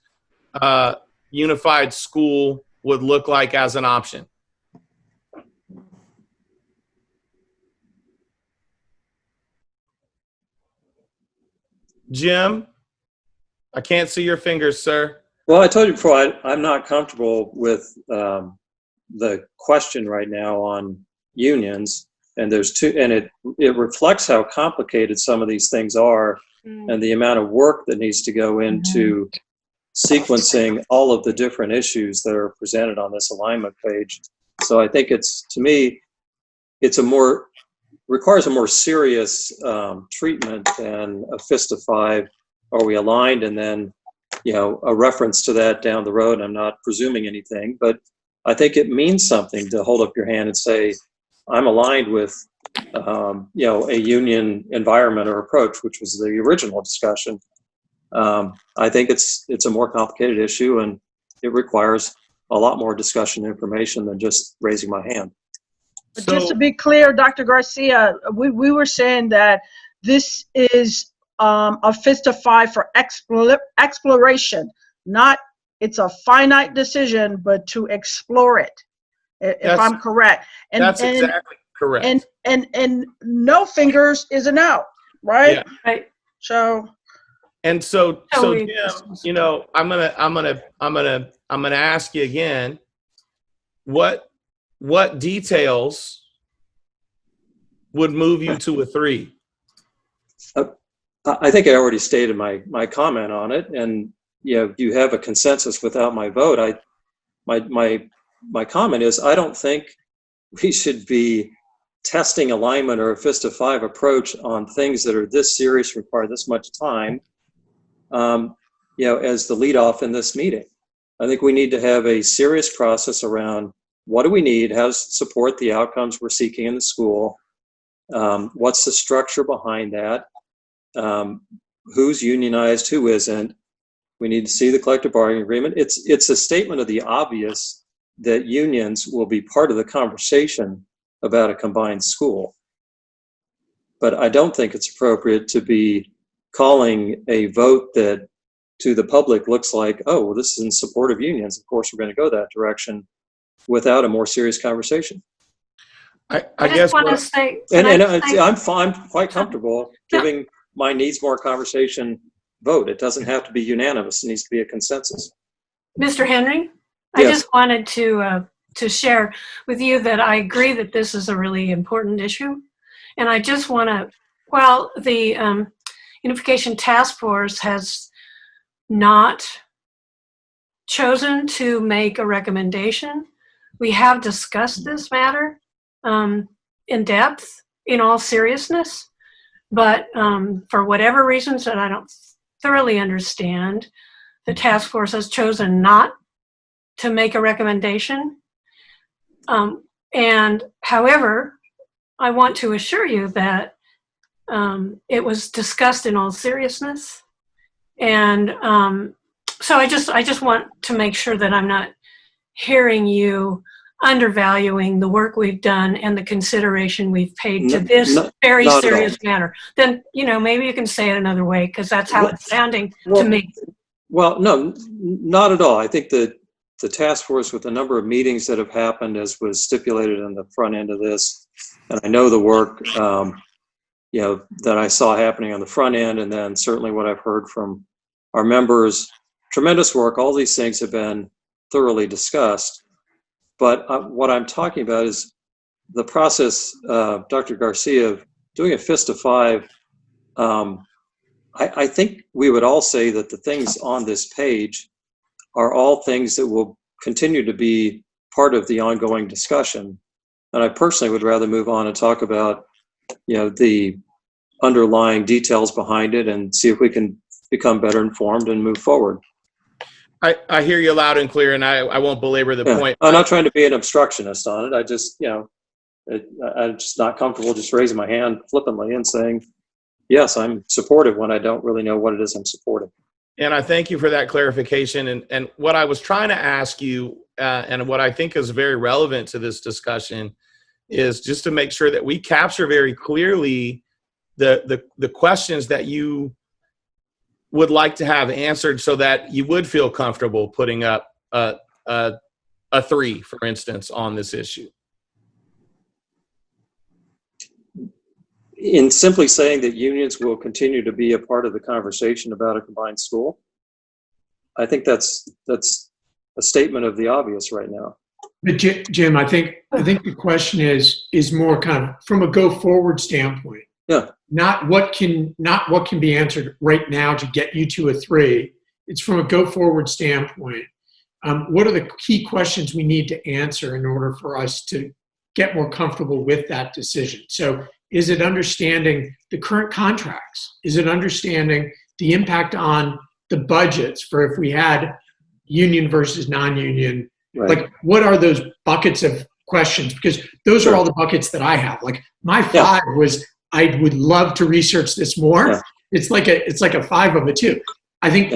unified school would look like as an option. Jim, I can't see your fingers, sir. Well, I told you before, I'm not comfortable with the question right now on unions, and there's two, and it reflects how complicated some of these things are, and the amount of work that needs to go into sequencing all of the different issues that are presented on this alignment page. So I think to me, it's requires a more serious treatment than a fist of 5. Are we aligned? And then, a reference to that down the road. I'm not presuming anything, but I think it means something to hold up your hand and say, I'm aligned with, a union environment or approach, which was the original discussion. I think it's a more complicated issue, and it requires a lot more discussion and information than just raising my hand. But just to be clear, Dr. Garcia, we were saying that this is a fist of 5 for exploration, not it's a finite decision, but to explore it, if I'm correct. And that's exactly correct. And no fingers is a no, right? Yeah. Right. So Jim, I'm gonna ask you again, what details would move you to a 3? I think I already stated my comment on it, and you have a consensus without my vote. My comment is I don't think we should be testing alignment or a fist of 5 approach on things that are this serious, require this much time, as the lead off in this meeting. I think we need to have a serious process around what do we need, how to support the outcomes we're seeking in the school, what's the structure behind that, who's unionized, who isn't. We need to see the collective bargaining agreement. It's a statement of the obvious that unions will be part of the conversation about a combined school. But I don't think it's appropriate to be calling a vote that to the public looks like, oh, well, this is in support of unions. Of course, we're going to go that direction without a more serious conversation. I guess want to say, I'm quite comfortable giving my needs more conversation vote. It doesn't have to be unanimous. It needs to be a consensus. Mr. Henry, Yes. I just wanted to share with you that I agree that this is a really important issue. And I just want to, while the Unification Task Force has not chosen to make a recommendation, we have discussed this matter in depth, in all seriousness, but for whatever reasons that I don't thoroughly understand, the task force has chosen not to make a recommendation. And however, I want to assure you that it was discussed in all seriousness. And so I just want to make sure that I'm not hearing you undervaluing the work we've done and the consideration we've paid to this very serious matter. Then, maybe you can say it another way, because that's how it's sounding to me. Well, no, not at all. I think that the task force, with the number of meetings that have happened, as was stipulated in the front end of this, and I know the work, that I saw happening on the front end, and then certainly what I've heard from our members, tremendous work. All these things have been thoroughly discussed. But what I'm talking about is the process, Dr. Garcia, of doing a fist of 5. I think we would all say that the things on this page are all things that will continue to be part of the ongoing discussion. And I personally would rather move on and talk about the underlying details behind it and see if we can become better informed and move forward. I hear you loud and clear, and I won't belabor the point. I'm not trying to be an obstructionist on it. I just, I'm just not comfortable just raising my hand flippantly and saying, yes, I'm supportive when I don't really know what it is I'm supporting. And I thank you for that clarification. And what I was trying to ask you, and what I think is very relevant to this discussion, is just to make sure that we capture very clearly the questions that you would like to have answered, so that you would feel comfortable putting up a 3, for instance, on this issue. In simply saying that unions will continue to be a part of the conversation about a combined school, I think that's a statement of the obvious right now. But Jim, I think the question is more kind of from a go forward standpoint. Yeah. Not what can be answered right now to get you to a 3. It's from a go forward standpoint. What are the key questions we need to answer in order for us to get more comfortable with that decision? So is it understanding the current contracts? Is it understanding the impact on the budgets for if we had union versus non-union? Right. Like, what are those buckets of questions? Because those are all the buckets that I have. Like, my 5 was, I would love to research this more. Yeah. It's like a 5 of a 2. I think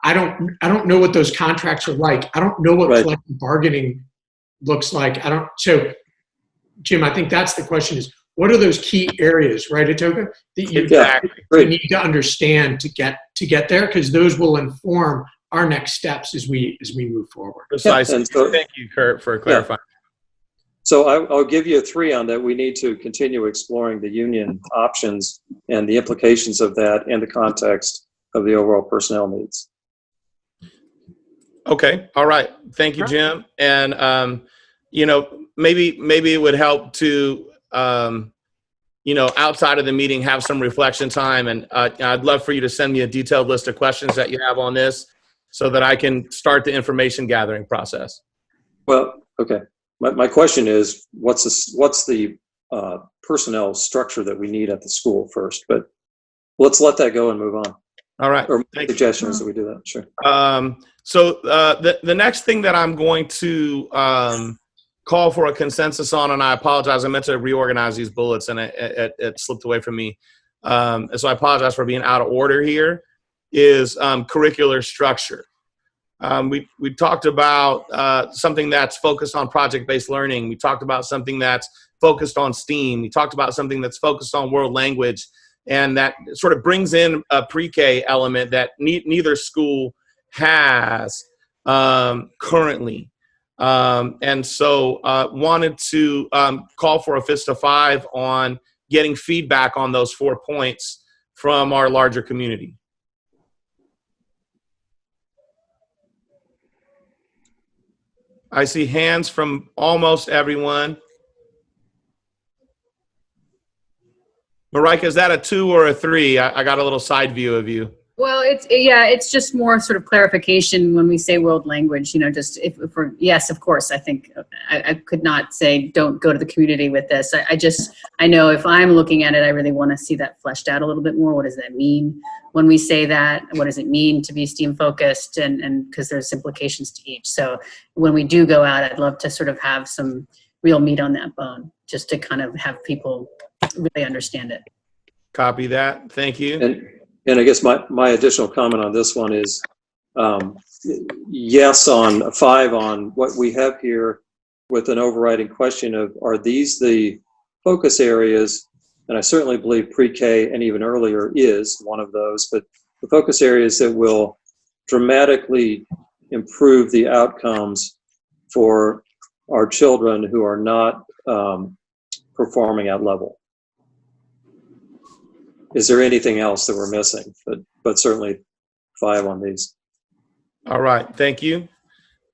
I don't know what those contracts are like. I don't know what collective bargaining looks like. So Jim, I think that's the question, is what are those key areas, right, Atoka, that you need to understand to get there? Because those will inform our next steps as we move forward. Precisely. So, thank you, Kurt, for clarifying. So I'll give you a 3 on that. We need to continue exploring the union options and the implications of that in the context of the overall personnel needs. Okay. All right. Thank you, Jim. And, maybe it would help to, outside of the meeting, have some reflection time. And I'd love for you to send me a detailed list of questions that you have on this, so that I can start the information gathering process. Well, okay. My question is, what's the personnel structure that we need at the school first? But let's let that go and move on. All right. Or suggestions that we do that. Sure. So the next thing that I'm going to call for a consensus on, and I apologize, I meant to reorganize these bullets and it slipped away from me. And so I apologize for being out of order here, is curricular structure. We talked about something that's focused on project-based learning. We talked about something that's focused on STEAM. We talked about something that's focused on world language, and that sort of brings in a pre-K element that neither school has currently. And so wanted to call for a fist of 5 on getting feedback on those 4 points from our larger community. I see hands from almost everyone. Marika, is that a 2 or a 3? I got a little side view of you. Well, it's just more sort of clarification when we say world language, just if we're, yes, of course, I think I could not say don't go to the community with this. I know if I'm looking at it, I really want to see that fleshed out a little bit more. What does that mean when we say that? What does it mean to be STEAM focused? And because there's implications to each. So when we do go out, I'd love to sort of have some real meat on that bone, just to kind of have people really understand it. Copy that. Thank you. And I guess my additional comment on this one is, yes, on 5 on what we have here, with an overriding question of, are these the focus areas? And I certainly believe pre-K and even earlier is one of those, but the focus areas that will dramatically improve the outcomes for our children who are not performing at level. Is there anything else that we're missing? But certainly 5 on these. All right, thank you.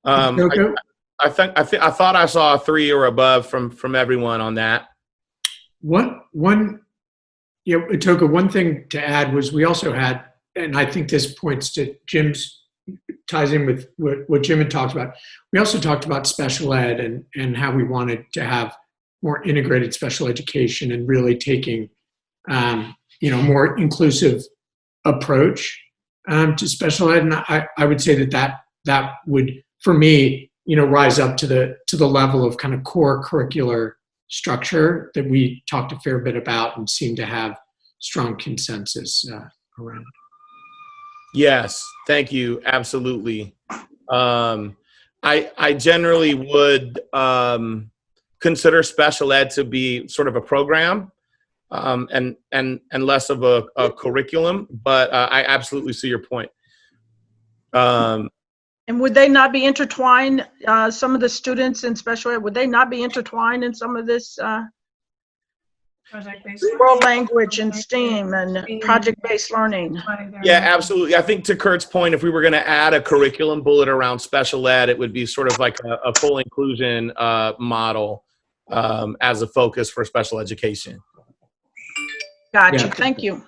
I thought I saw a 3 or above from everyone on that. Atoka, one thing to add was we also had, and I think this points to ties in with what Jim had talked about. We also talked about special ed and how we wanted to have more integrated special education and really taking, more inclusive approach to special ed. And I would say that would, for me, rise up to the level of kind of core curricular structure that we talked a fair bit about and seem to have strong consensus around. Yes, thank you. Absolutely. I generally would consider special ed to be sort of a program and less of a curriculum, but I absolutely see your point. And would they not be intertwined, some of the students in special ed, would they not be intertwined in some of this world language and STEAM and project-based learning? Yeah, absolutely. I think to Kurt's point, if we were going to add a curriculum bullet around special ed, it would be sort of like a full inclusion model as a focus for special education. Gotcha. Yeah. Thank you.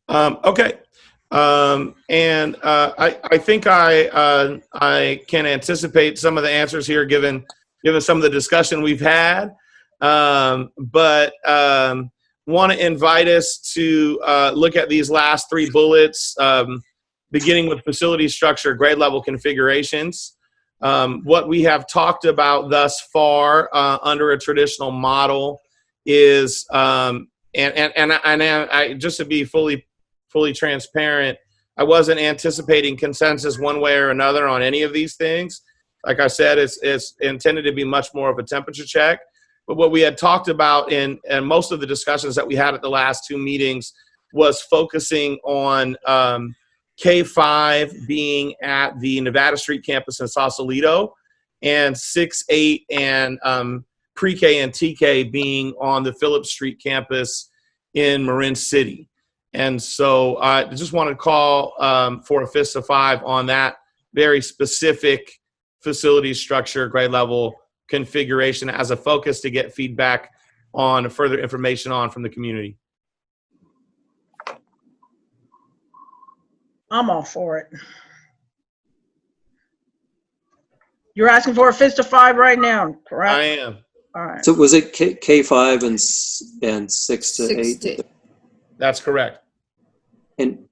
Okay. And I think I can anticipate some of the answers here given some of the discussion we've had. But want to invite us to look at these last three bullets, beginning with facility structure, grade level configurations. What we have talked about thus far under a traditional model is, and I just to be fully transparent, I wasn't anticipating consensus one way or another on any of these things. Like I said, it's intended to be much more of a temperature check. But what we had talked about in most of the discussions that we had at the last two meetings was focusing on K-5 being at the Nevada Street campus in Sausalito, and 6, 8, and pre-K and TK being on the Phillips Street campus in Marin City. And so I just want to call for a fist of 5 on that very specific facility structure, grade level configuration as a focus to get feedback on further information on from the community. I'm all for it. You're asking for a fist of 5 right now, correct? I am. All right. So was it K5 and 6 to 8? That's correct. And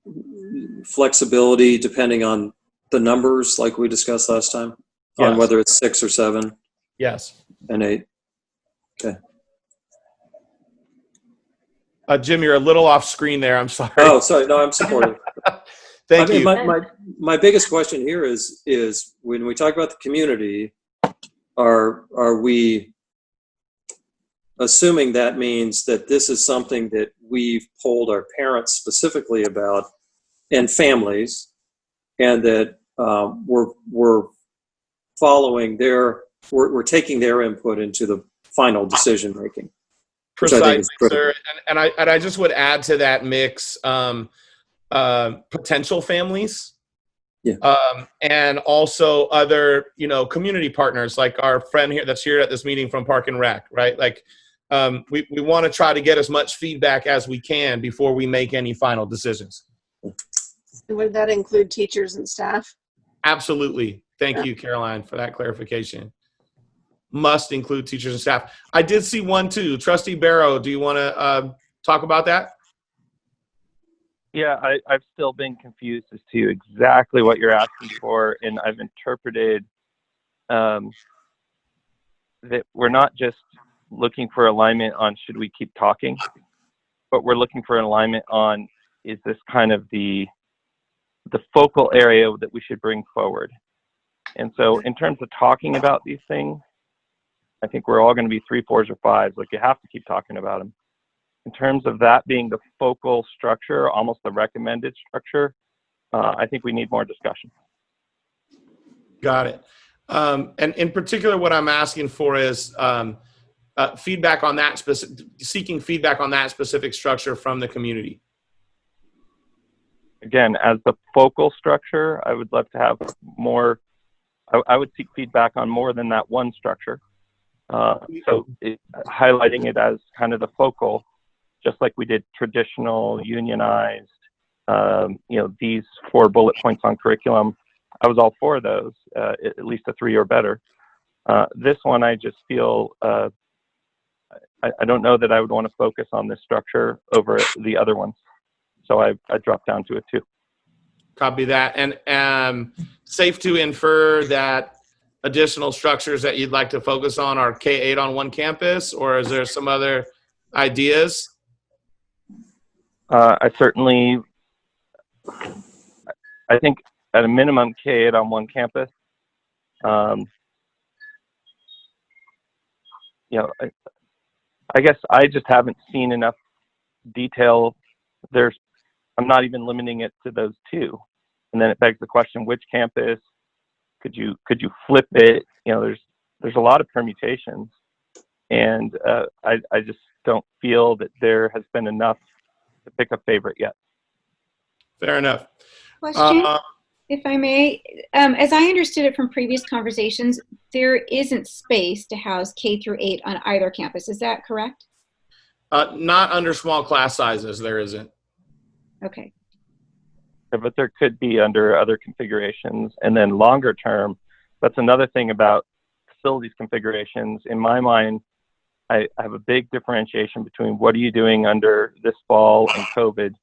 flexibility depending on the numbers, like we discussed last time, on Yes. whether it's 6 or 7 Yes. and 8. Okay. Jim, you're a little off screen there. I'm sorry. Oh, sorry. No, I'm supportive. Thank you. My biggest question here is when we talk about the community, are we assuming that means that this is something that we've polled our parents specifically about and families, and that we're following we're taking their input into the final decision making? Precisely, sir. And I just would add to that mix potential families, and also other community partners like our friend here that's here at this meeting from Park and Rec, right? Like we want to try to get as much feedback as we can before we make any final decisions. Would that include teachers and staff? Absolutely. Thank you, Caroline, for that clarification. Must include teachers and staff. I did see one too. Trustee Barrow, do you want to talk about that? Yeah, I've still been confused as to exactly what you're asking for, and I've interpreted that we're not just looking for alignment on should we keep talking, but we're looking for an alignment on is this kind of the focal area that we should bring forward. And so in terms of talking about these things, I think we're all going to be 3, 4s, or 5s. Like, you have to keep talking about them. In terms of that being the focal structure, almost the recommended structure, I think we need more discussion. Got it. And in particular, what I'm asking for is feedback on that seeking feedback on that specific structure from the community. Again, as the focal structure, I would love to have more. I would seek feedback on more than that one structure. So highlighting it as kind of the focal, just like we did traditional, unionized, these 4 bullet points on curriculum. I was all for those, at least a 3 or better. This one, I just feel, I don't know that I would want to focus on this structure over the other ones. So I dropped down to a 2. Copy that. And safe to infer that additional structures that you'd like to focus on are K-8 on one campus, or is there some other ideas? I certainly, I think at a minimum K-8 on one campus. You know, I guess I just haven't seen enough detail. I'm not even limiting it to those 2. And then it begs the question, which campus could you flip it? You know, there's a lot of permutations, and I just don't feel that there has been enough to pick a favorite yet. Fair enough. Question, if I may. As I understood it from previous conversations, there isn't space to house K through 8 on either campus. Is that correct? Not under small class sizes, there isn't. Okay. Yeah, but there could be under other configurations. And then longer term, that's another thing about facilities configurations. In my mind, I have a big differentiation between what are you doing under this fall and COVID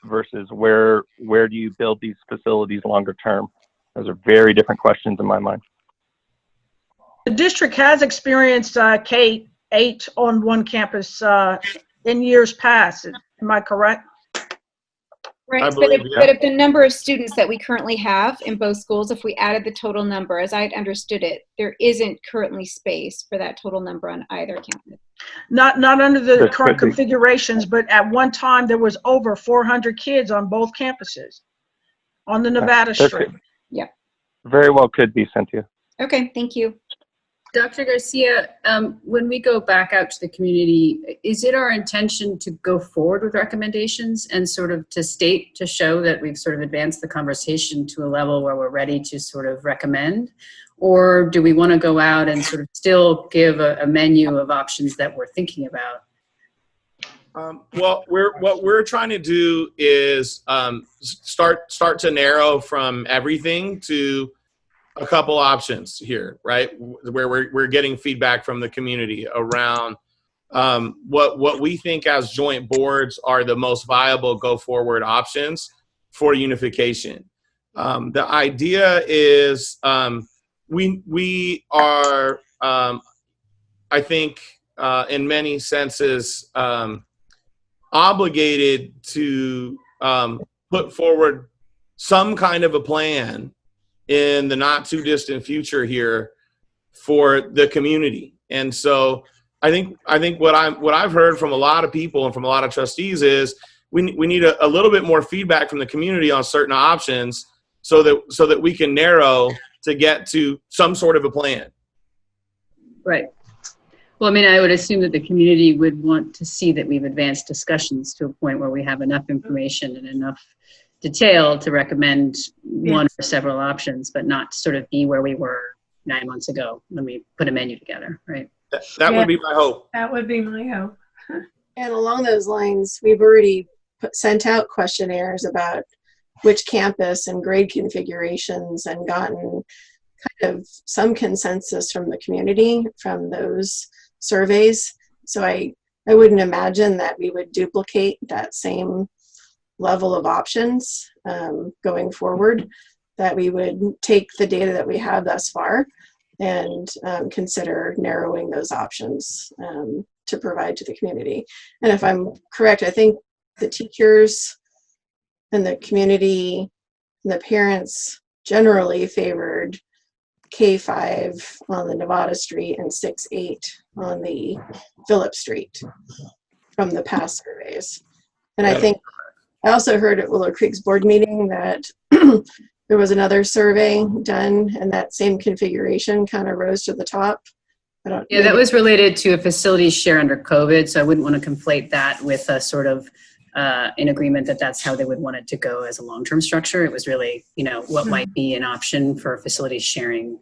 versus where do you build these facilities longer term? Those are very different questions in my mind. The district has experienced K-8 on one campus in years past. Am I correct? Right, believe, but if the number of students that we currently have in both schools, if we added the total number, as I understood it, there isn't currently space for that total number on either campus. Not under the current configurations, but at one time there was over 400 kids on both campuses on the Nevada stream. Yeah. Very well could be, Cynthia. Okay, thank you. Dr. Garcia, when we go back out to the community, is it our intention to go forward with recommendations and sort of to show that we've sort of advanced the conversation to a level where we're ready to sort of recommend? Or do we want to go out and sort of still give a menu of options that we're thinking about? Well, what we're trying to do is start to narrow from everything to a couple options here, right? Where we're getting feedback from the community around what we think as joint boards are the most viable go forward options for unification. The idea is we are, I think, in many senses, obligated to put forward some kind of a plan in the not too distant future here for the community. And so I think what I've heard from a lot of people and from a lot of trustees is we need a little bit more feedback from the community on certain options so that we can narrow to get to some sort of a plan. Right. Well, I mean, I would assume that the community would want to see that we've advanced discussions to a point where we have enough information and enough detail to recommend one or several options, but not sort of be where we were 9 months ago when we put a menu together, right? That would be my hope. That would be my hope. And along those lines, we've already sent out questionnaires about which campus and grade configurations and gotten kind of some consensus from the community from those surveys. So I wouldn't imagine that we would duplicate that same level of options going forward, that we would take the data that we have thus far and consider narrowing those options to provide to the community. And if I'm correct, I think the teachers and the community and the parents generally favored K-5 on the Nevada Street and 6-8 on the Phillip Street from the past surveys. And I think I also heard at Willow Creek's board meeting that there was another survey done and that same configuration kind of rose to the top. Yeah, that was related to a facility share under COVID, so I wouldn't want to conflate that with a sort of in agreement that that's how they would want it to go as a long-term structure. It was really, you know, what might be an option for facility sharing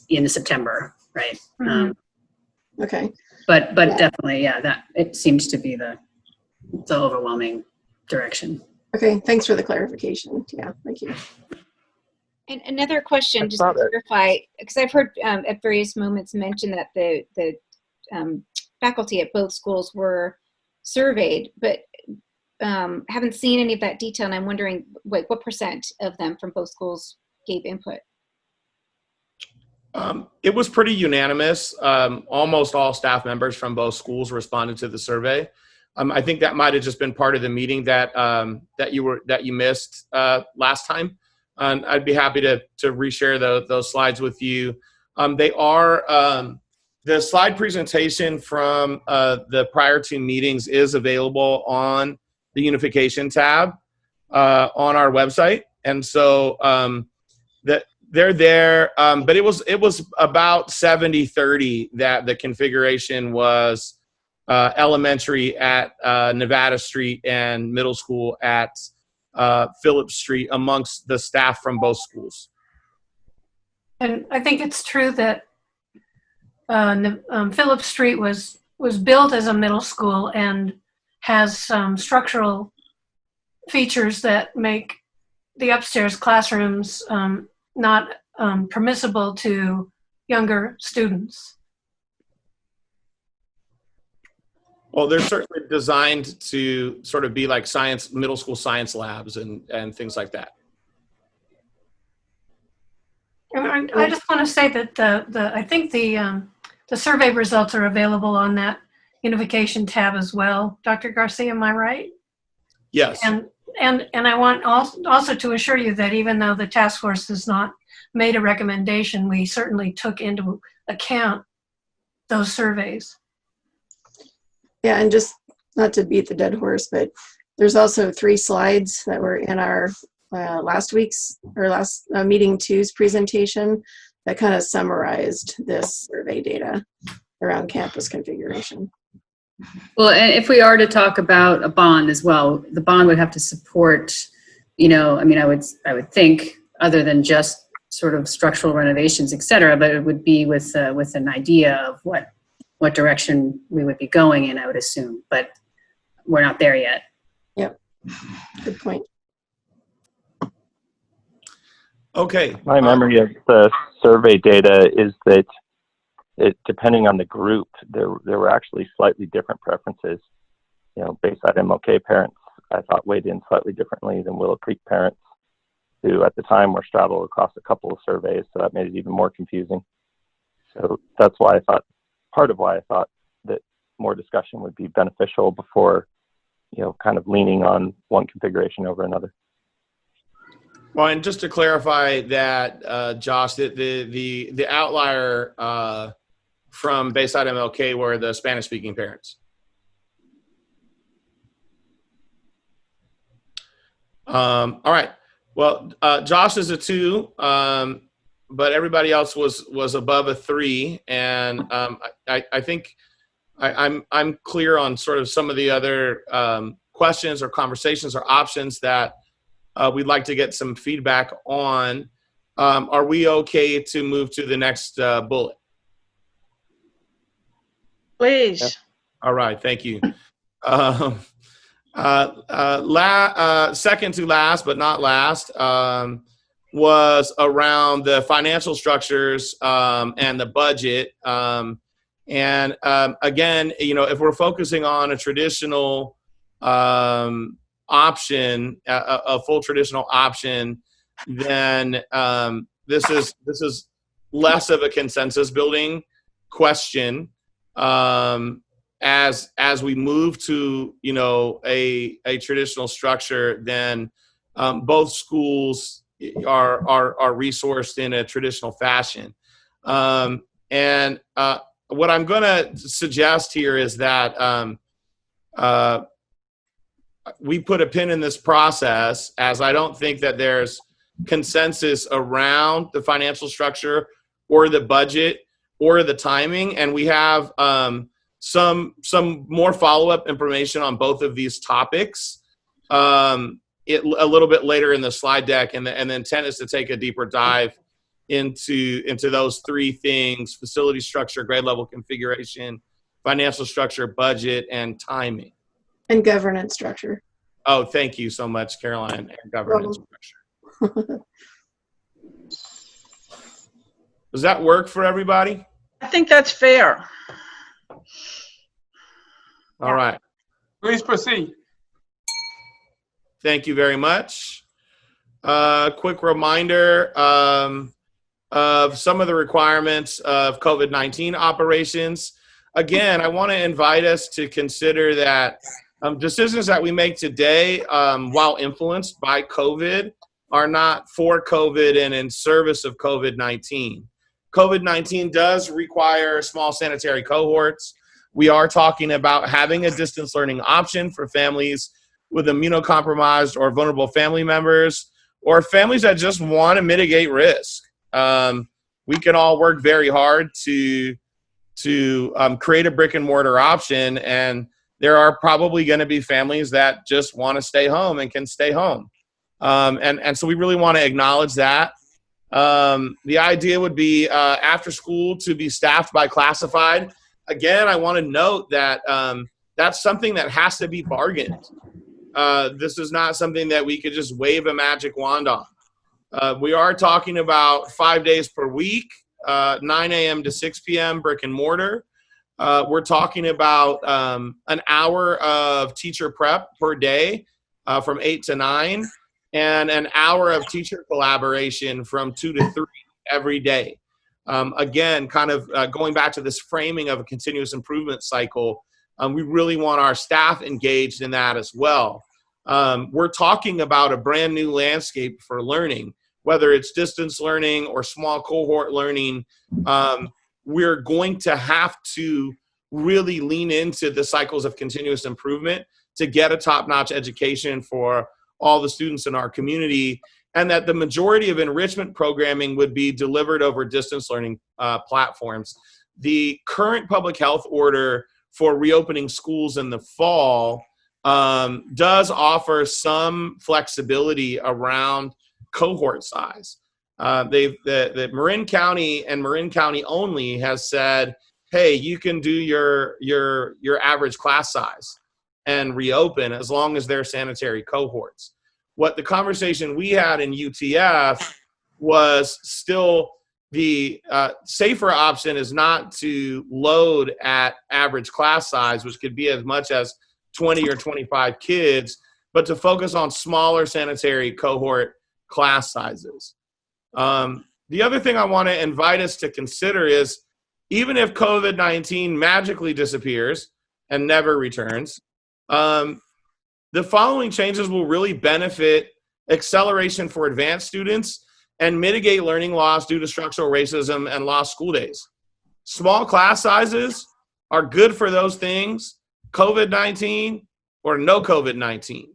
in September, right? Okay. But definitely, yeah, that it seems to be the overwhelming direction. Okay, thanks for the clarification. Yeah, thank you. And another question, I just to thought it. clarify, because I've heard at various moments mention that the faculty at both schools were surveyed, but haven't seen any of that detail, and I'm wondering what percent of them from both schools gave input? It was pretty unanimous. Almost all staff members from both schools responded to the survey. I think that might have just been part of the meeting that you missed last time. And I'd be happy to reshare those slides with you. They are the slide presentation from the prior two meetings is available on the unification tab on our website, and so they're there. But it was about 70-30 that the configuration was elementary at Nevada Street and middle school at Phillips Street amongst the staff from both schools. And I think it's true that Phillips Street was built as a middle school and has some structural features that make the upstairs classrooms not permissible to younger students. Well, they're certainly designed to sort of be like middle school science labs and things like that. I just want to say that I think the survey results are available on that unification tab as well. Dr. Garcia, am I right? Yes. And I want also to assure you that even though the task force has not made a recommendation, we certainly took into account those surveys. Yeah, and just not to beat the dead horse, but there's also 3 slides that were in our last meeting two's presentation that kind of summarized this survey data around campus configuration. Well, and if we are to talk about a bond as well, the bond would have to support, I would think, other than just sort of structural renovations, et cetera, but it would be with an idea of what direction we would be going in, I would assume, but we're not there yet. Yep, good point. Okay. My memory of the survey data is that depending on the group, there were actually slightly different preferences. Bayside MLK parents, I thought, weighed in slightly differently than Willow Creek parents, who at the time were straddled across a couple of surveys, so that made it even more confusing. So that's why part of why I thought that more discussion would be beneficial before, kind of leaning on one configuration over another. Well, and just to clarify that, Josh, the outlier from Bayside MLK were the Spanish-speaking parents. All right. Well, Josh is a 2, but everybody else was above a 3, and I think I'm clear on sort of some of the other questions or conversations or options that we'd like to get some feedback on. Are we okay to move to the next bullet? Please. Yeah. All right, thank you. Second to last, but not last, was around the financial structures and the budget. Again, if we're focusing on a traditional option, a full traditional option, then this is less of a consensus building question. As we move to a traditional structure, then both schools are resourced in a traditional fashion. What I'm going to suggest here is that we put a pin in this process, as I don't think that there's consensus around the financial structure or the budget or the timing, and we have some more follow-up information on both of these topics a little bit later in the slide deck, and the intent is to take a deeper dive into those 3 things: facility structure, grade level configuration, financial structure, budget, and timing. And governance structure. Oh, thank you so much, Caroline. And governance structure. Does that work for everybody? I think that's fair. All right. Please proceed. Thank you very much. Quick reminder of some of the requirements of COVID-19 operations. Again, I want to invite us to consider that decisions that we make today, while influenced by COVID, are not for COVID and in service of COVID-19. COVID-19 does require small sanitary cohorts. We are talking about having a distance learning option for families with immunocompromised or vulnerable family members, or families that just want to mitigate risk. We can all work very hard to create a brick and mortar option, and there are probably going to be families that just want to stay home and can stay home. And so we really want to acknowledge that. The idea would be after school to be staffed by classified. Again, I want to note that that's something that has to be bargained. This is not something that we could just wave a magic wand on. We are talking about 5 days per week, 9 a.m. to 6 p.m. brick and mortar. We're talking about an hour of teacher prep per day from 8 to 9, and an hour of teacher collaboration from 2 to 3 every day. Again, kind of going back to this framing of a continuous improvement cycle, we really want our staff engaged in that as well. We're talking about a brand new landscape for learning, whether it's distance learning or small cohort learning. We're going to have to really lean into the cycles of continuous improvement to get a top-notch education for all the students in our community, and that the majority of enrichment programming would be delivered over distance learning platforms. The current public health order for reopening schools in the fall does offer some flexibility around cohort size. The Marin County and Marin County only has said, hey, you can do your average class size and reopen as long as they're sanitary cohorts. What the conversation we had in UTF was still the safer option is not to load at average class size, which could be as much as 20 or 25 kids, but to focus on smaller sanitary cohort class sizes. The other thing I want to invite us to consider is, even if COVID-19 magically disappears and never returns, the following changes will really benefit acceleration for advanced students and mitigate learning loss due to structural racism and lost school days. Small class sizes are good for those things, COVID-19 or no COVID-19.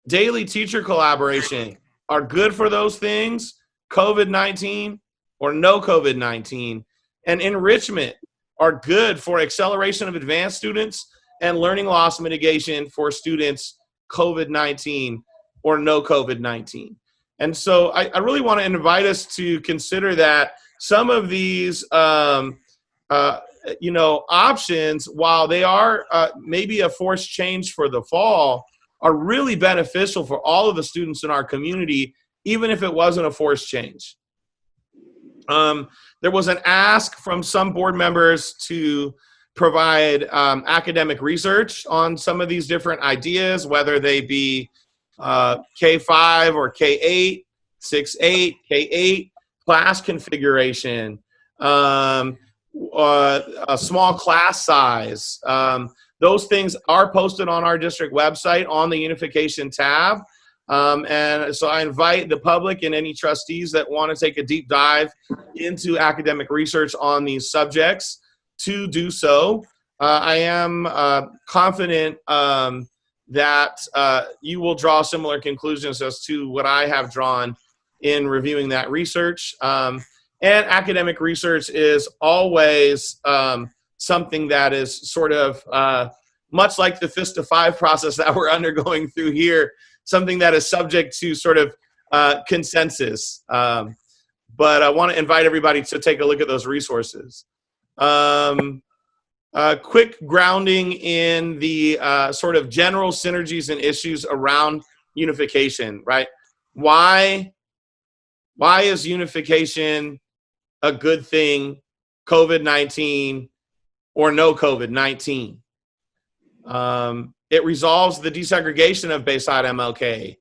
Daily teacher collaboration are good for those things, COVID-19 or no COVID-19. And enrichment are good for acceleration of advanced students and learning loss mitigation for students, COVID-19 or no COVID-19. And so I really want to invite us to consider that some of these options, while they are maybe a forced change for the fall, are really beneficial for all of the students in our community, even if it wasn't a forced change. There was an ask from some board members to provide academic research on some of these different ideas, whether they be K5 or K8, 6-8, K8, class configuration, a small class size. Those things are posted on our district website on the unification tab. And so I invite the public and any trustees that want to take a deep dive into academic research on these subjects to do so. I am confident that you will draw similar conclusions as to what I have drawn in reviewing that research. And academic research is always something that is sort of much like the Fist of Five process that we're undergoing through here, something that is subject to sort of consensus. But I want to invite everybody to take a look at those resources. Quick grounding in the sort of general synergies and issues around unification, right? Why is unification a good thing, COVID-19 or no COVID-19. It resolves the desegregation of Bayside MLK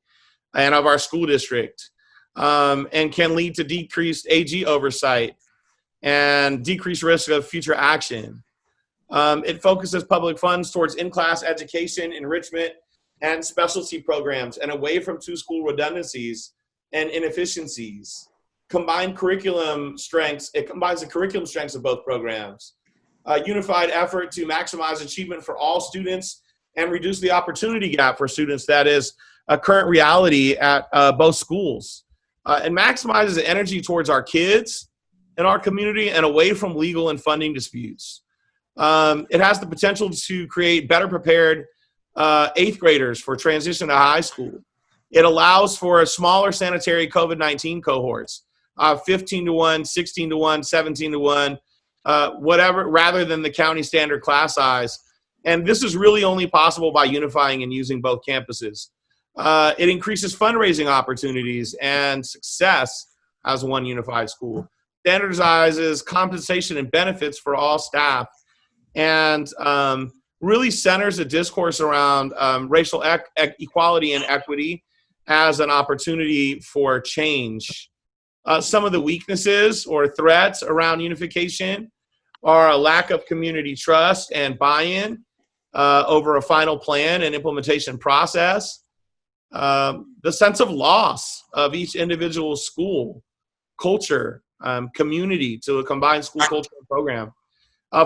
and of our school district, and can lead to decreased AG oversight and decreased risk of future action. It focuses public funds towards in-class education, enrichment, and specialty programs, and away from two-school redundancies and inefficiencies. Combined curriculum strengths, it combines the curriculum strengths of both programs. A unified effort to maximize achievement for all students and reduce the opportunity gap for students that is a current reality at both schools. And maximizes the energy towards our kids in our community and away from legal and funding disputes. It has the potential to create better prepared 8th graders for transition to high school. It allows for a smaller sanitary COVID-19 cohorts, 15 to 1, 16 to 1, 17 to 1, whatever, rather than the county standard class size. And this is really only possible by unifying and using both campuses. It increases fundraising opportunities and success as one unified school. Standardizes compensation and benefits for all staff, and really centers the discourse around racial equality and equity as an opportunity for change. Some of the weaknesses or threats around unification are a lack of community trust and buy-in over a final plan and implementation process, the sense of loss of each individual school, culture, community to a combined school culture program,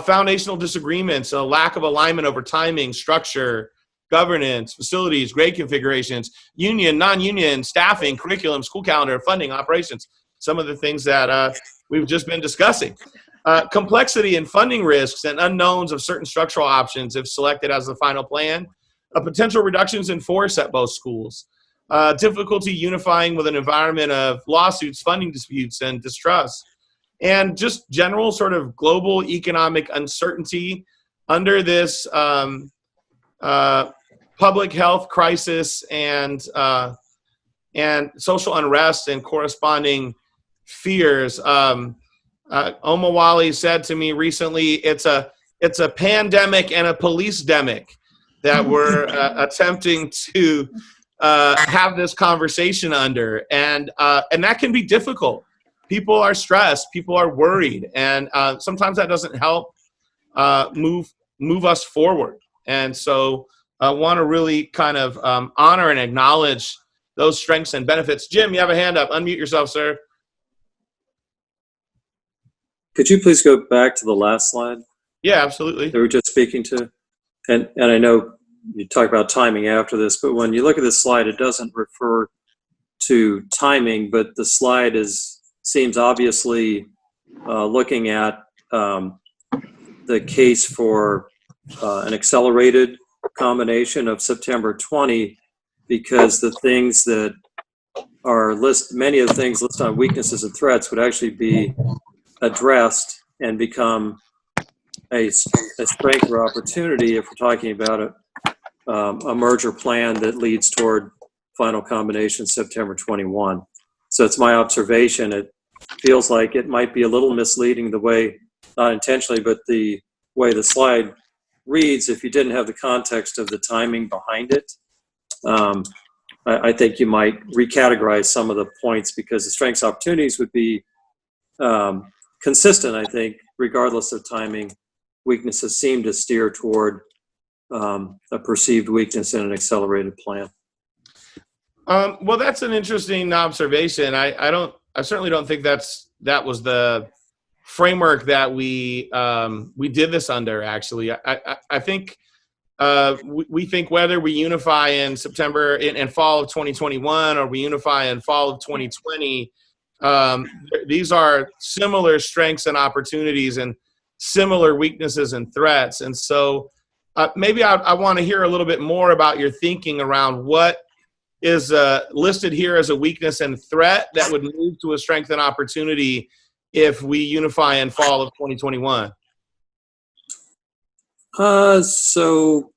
foundational disagreements, a lack of alignment over timing, structure, governance, facilities, grade configurations, union, non-union, staffing, curriculum, school calendar, funding, operations, some of the things that we've just been discussing. Complexity and funding risks and unknowns of certain structural options if selected as the final plan, potential reductions in force at both schools, difficulty unifying with an environment of lawsuits, funding disputes, and distrust, and just general sort of global economic uncertainty under this public health crisis and social unrest and corresponding fears. Omawali said to me recently, it's a pandemic and a police-demic that we're attempting to have this conversation under, and that can be difficult. People are stressed, people are worried, and sometimes that doesn't help move us forward. And so I want to really kind of honor and acknowledge those strengths and benefits. Jim, you have a hand up. Unmute yourself, sir. Could you please go back to the last slide? Yeah, absolutely. That we were just speaking to. And I know you talk about timing after this, but when you look at this slide, it doesn't refer to timing, but the slide seems obviously looking at the case for an accelerated combination of September 20, because the things that are many of the things listed on weaknesses and threats would actually be addressed and become a strength or opportunity if we're talking about a merger plan that leads toward final combination September 21. So it's my observation. It feels like it might be a little misleading the way, not intentionally, but the way the slide reads if you didn't have the context of the timing behind it. I think you might recategorize some of the points because the strengths opportunities would be consistent, I think, regardless of timing. Weaknesses seem to steer toward a perceived weakness in an accelerated plan. Well, that's an interesting observation. I certainly don't think that was the framework that we did this under. Actually, I think we think whether we unify in September in fall of 2021 or we unify in fall of 2020, these are similar strengths and opportunities and similar weaknesses and threats. And so maybe I want to hear a little bit more about your thinking around what is listed here as a weakness and threat that would move to a strength and opportunity if we unify in fall of 2021. So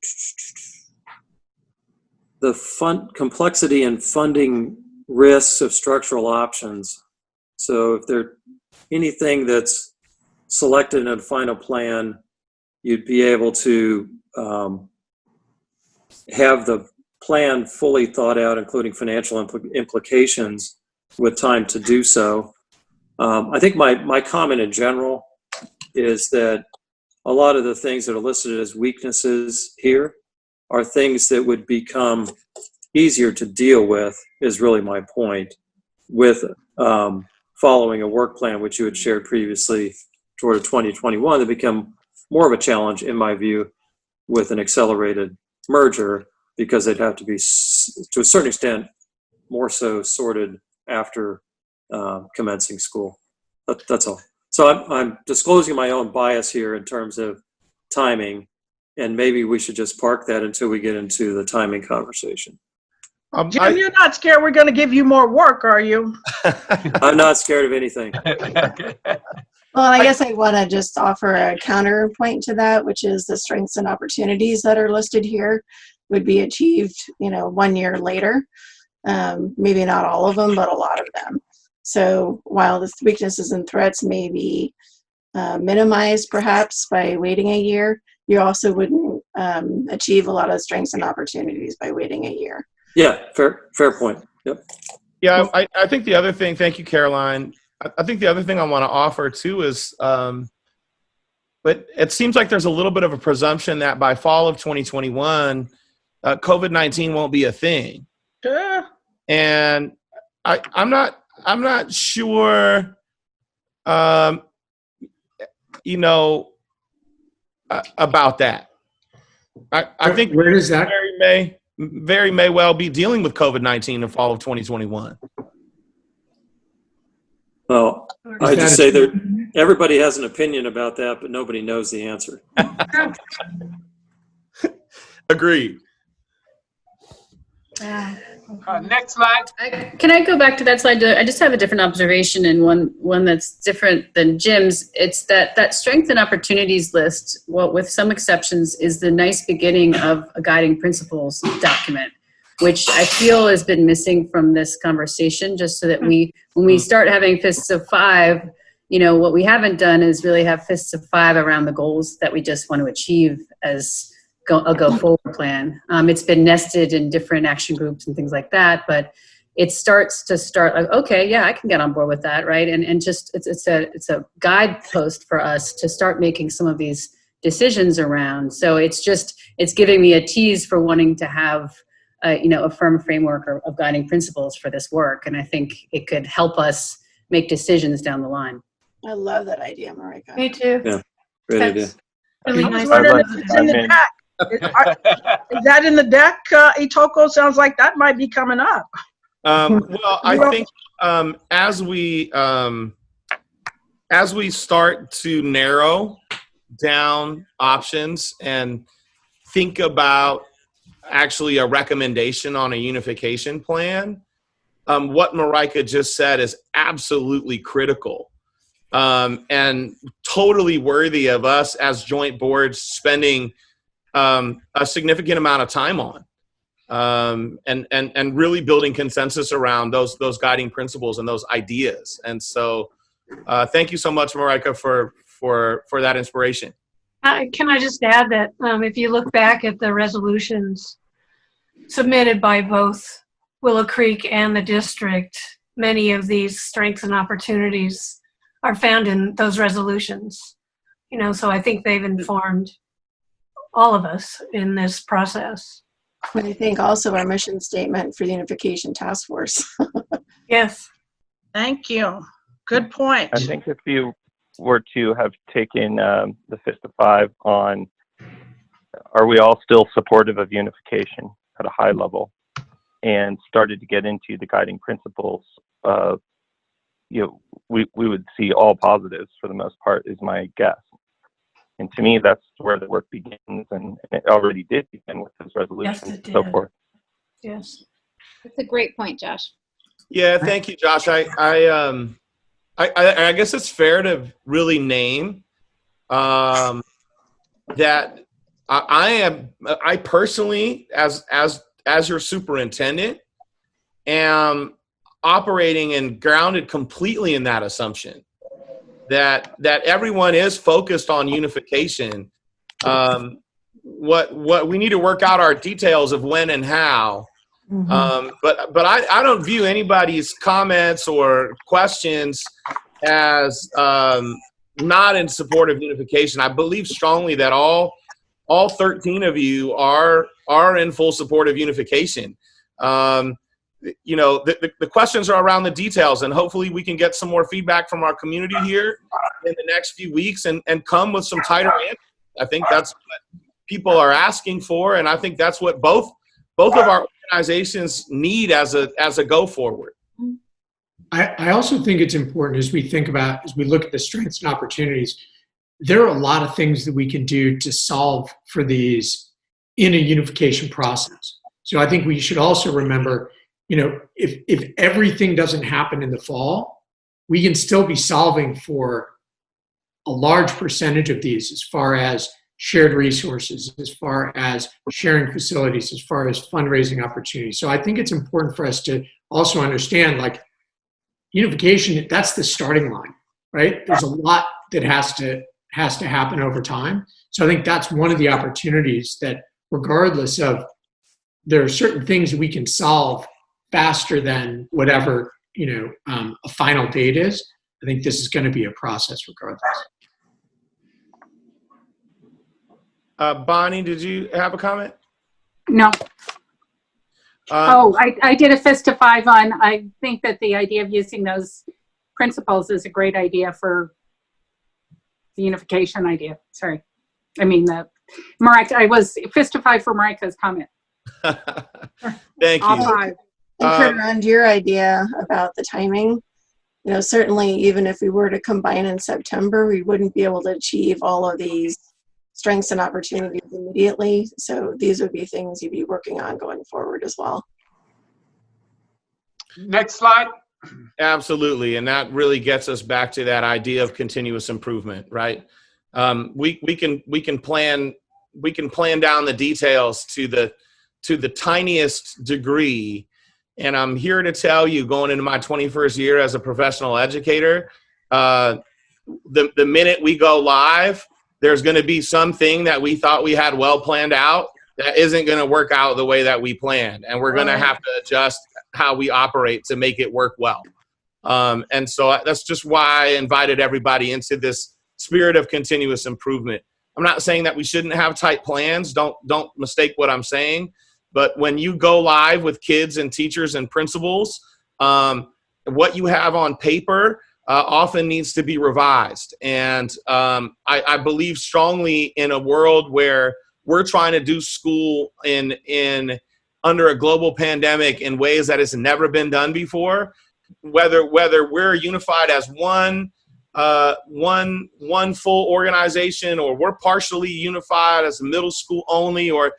the complexity and funding risks of structural options. So if they're anything that's selected in a final plan, you'd be able to have the plan fully thought out, including financial implications, with time to do so. I think my comment in general is that a lot of the things that are listed as weaknesses here are things that would become easier to deal with, is really my point, with following a work plan, which you had shared previously toward 2021, that become more of a challenge, in my view, with an accelerated merger, because they'd have to be, to a certain extent, more so sorted after commencing school. That's all. So I'm disclosing my own bias here in terms of timing, and maybe we should just park that until we get into the timing conversation. Jim, you're not scared we're going to give you more work, are you? I'm not scared of anything. Well, I guess I want to just offer a counterpoint to that, which is the strengths and opportunities that are listed here would be achieved, 1 year later. Maybe not all of them, but a lot of them. So while the weaknesses and threats may be minimized perhaps by waiting a year, you also wouldn't achieve a lot of strengths and opportunities by waiting a year. Yeah, fair point. Yep. Yeah, I think the other thing, thank you, Caroline. I think the other thing I want to offer too is, but it seems like there's a little bit of a presumption that by fall of 2021, COVID-19 won't be a thing. Sure. And I'm not sure, about that. I think where does that very may well be dealing with COVID-19 in fall of 2021. Well, I just say that everybody has an opinion about that, but nobody knows the answer. Agreed. Next slide. Can I go back to that slide? I just have a different observation, and one that's different than Jim's. It's that strength and opportunities list, well, with some exceptions, is the nice beginning of a guiding principles document, which I feel has been missing from this conversation, just so that when we start having fists of five, what we haven't done is really have fists of five around the goals that we just want to achieve as a go forward plan. It's been nested in different action groups and things like that, but it starts like, okay, yeah, I can get on board with that, right? And just it's a guidepost for us to start making some of these decisions around. So it's giving me a tease for wanting to have a firm framework of guiding principles for this work, and I think it could help us make decisions down the line. I love that idea, Marika. Me too. Yeah, great idea. Really I was nice. wondering if it's in the deck. Is that in the deck, Itoko? Sounds like that might be coming up. Well, I think as we start to narrow down options and think about actually a recommendation on a unification plan, what Marika just said is absolutely critical, and totally worthy of us as joint boards spending a significant amount of time on, and really building consensus around those guiding principles and those ideas. And so thank you so much, Marika, for that inspiration. Can I just add that if you look back at the resolutions submitted by both Willow Creek and the district, many of these strengths and opportunities are found in those resolutions. So I think they've informed all of us in this process. And I think also our mission statement for the Unification Task Force. Yes. Thank you. Good point. I think if you were to have taken the fist of five on, are we all still supportive of unification at a high level, and started to get into the guiding principles, we would see all positives for the most part, is my guess. And to me, that's where the work begins, and it already did begin with those resolutions and so forth. Yes. That's a great point, Josh. Yeah, thank you, Josh. I guess it's fair to really name that I personally, as your superintendent, am operating and grounded completely in that assumption. that everyone is focused on unification. What we need to work out our details of when and how. But I don't view anybody's comments or questions as not in support of unification. I believe strongly that all 13 of you are in full support of unification. You know, the questions are around the details, and hopefully we can get some more feedback from our community here in the next few weeks and come with some tighter answers. I think that's what people are asking for, and I think that's what both of our organizations need as a go forward. I also think it's important as we look at the strengths and opportunities, there are a lot of things that we can do to solve for these in a unification process. So I think we should also remember, you know, if everything doesn't happen in the fall, we can still be solving for a large percentage of these as far as shared resources, as far as sharing facilities, as far as fundraising opportunities. So I think it's important for us to also understand, like, unification, that's the starting line, right? There's a lot that has to happen over time. So I think that's one of the opportunities that, regardless of, there are certain things that we can solve faster than whatever, you know, a final date is. I think this is going to be a process regardless. Bonnie, did you have a comment? No. I did a fist of 5 on, I think that the idea of using those principles is a great idea for the unification idea. Sorry. I mean, I was fist of 5 for Marika's comment. Thank you. All 5. And around your idea about the timing, you know, certainly even if we were to combine in September, we wouldn't be able to achieve all of these strengths and opportunities immediately. So these would be things you'd be working on going forward as well. Next slide. Absolutely, and that really gets us back to that idea of continuous improvement, right? We can plan down the details to the tiniest degree, and I'm here to tell you, going into my 21st year as a professional educator, the minute we go live, there's going to be something that we thought we had well planned out that isn't going to work out the way that we planned, and we're going to have to adjust how we operate to make it work well. And so that's just why I invited everybody into this spirit of continuous improvement. I'm not saying that we shouldn't have tight plans. Don't mistake what I'm saying. But when you go live with kids and teachers and principals, what you have on paper often needs to be revised. And I believe strongly in a world where we're trying to do school in under a global pandemic in ways that has never been done before, whether we're unified as one full organization, or we're partially unified as middle school only, or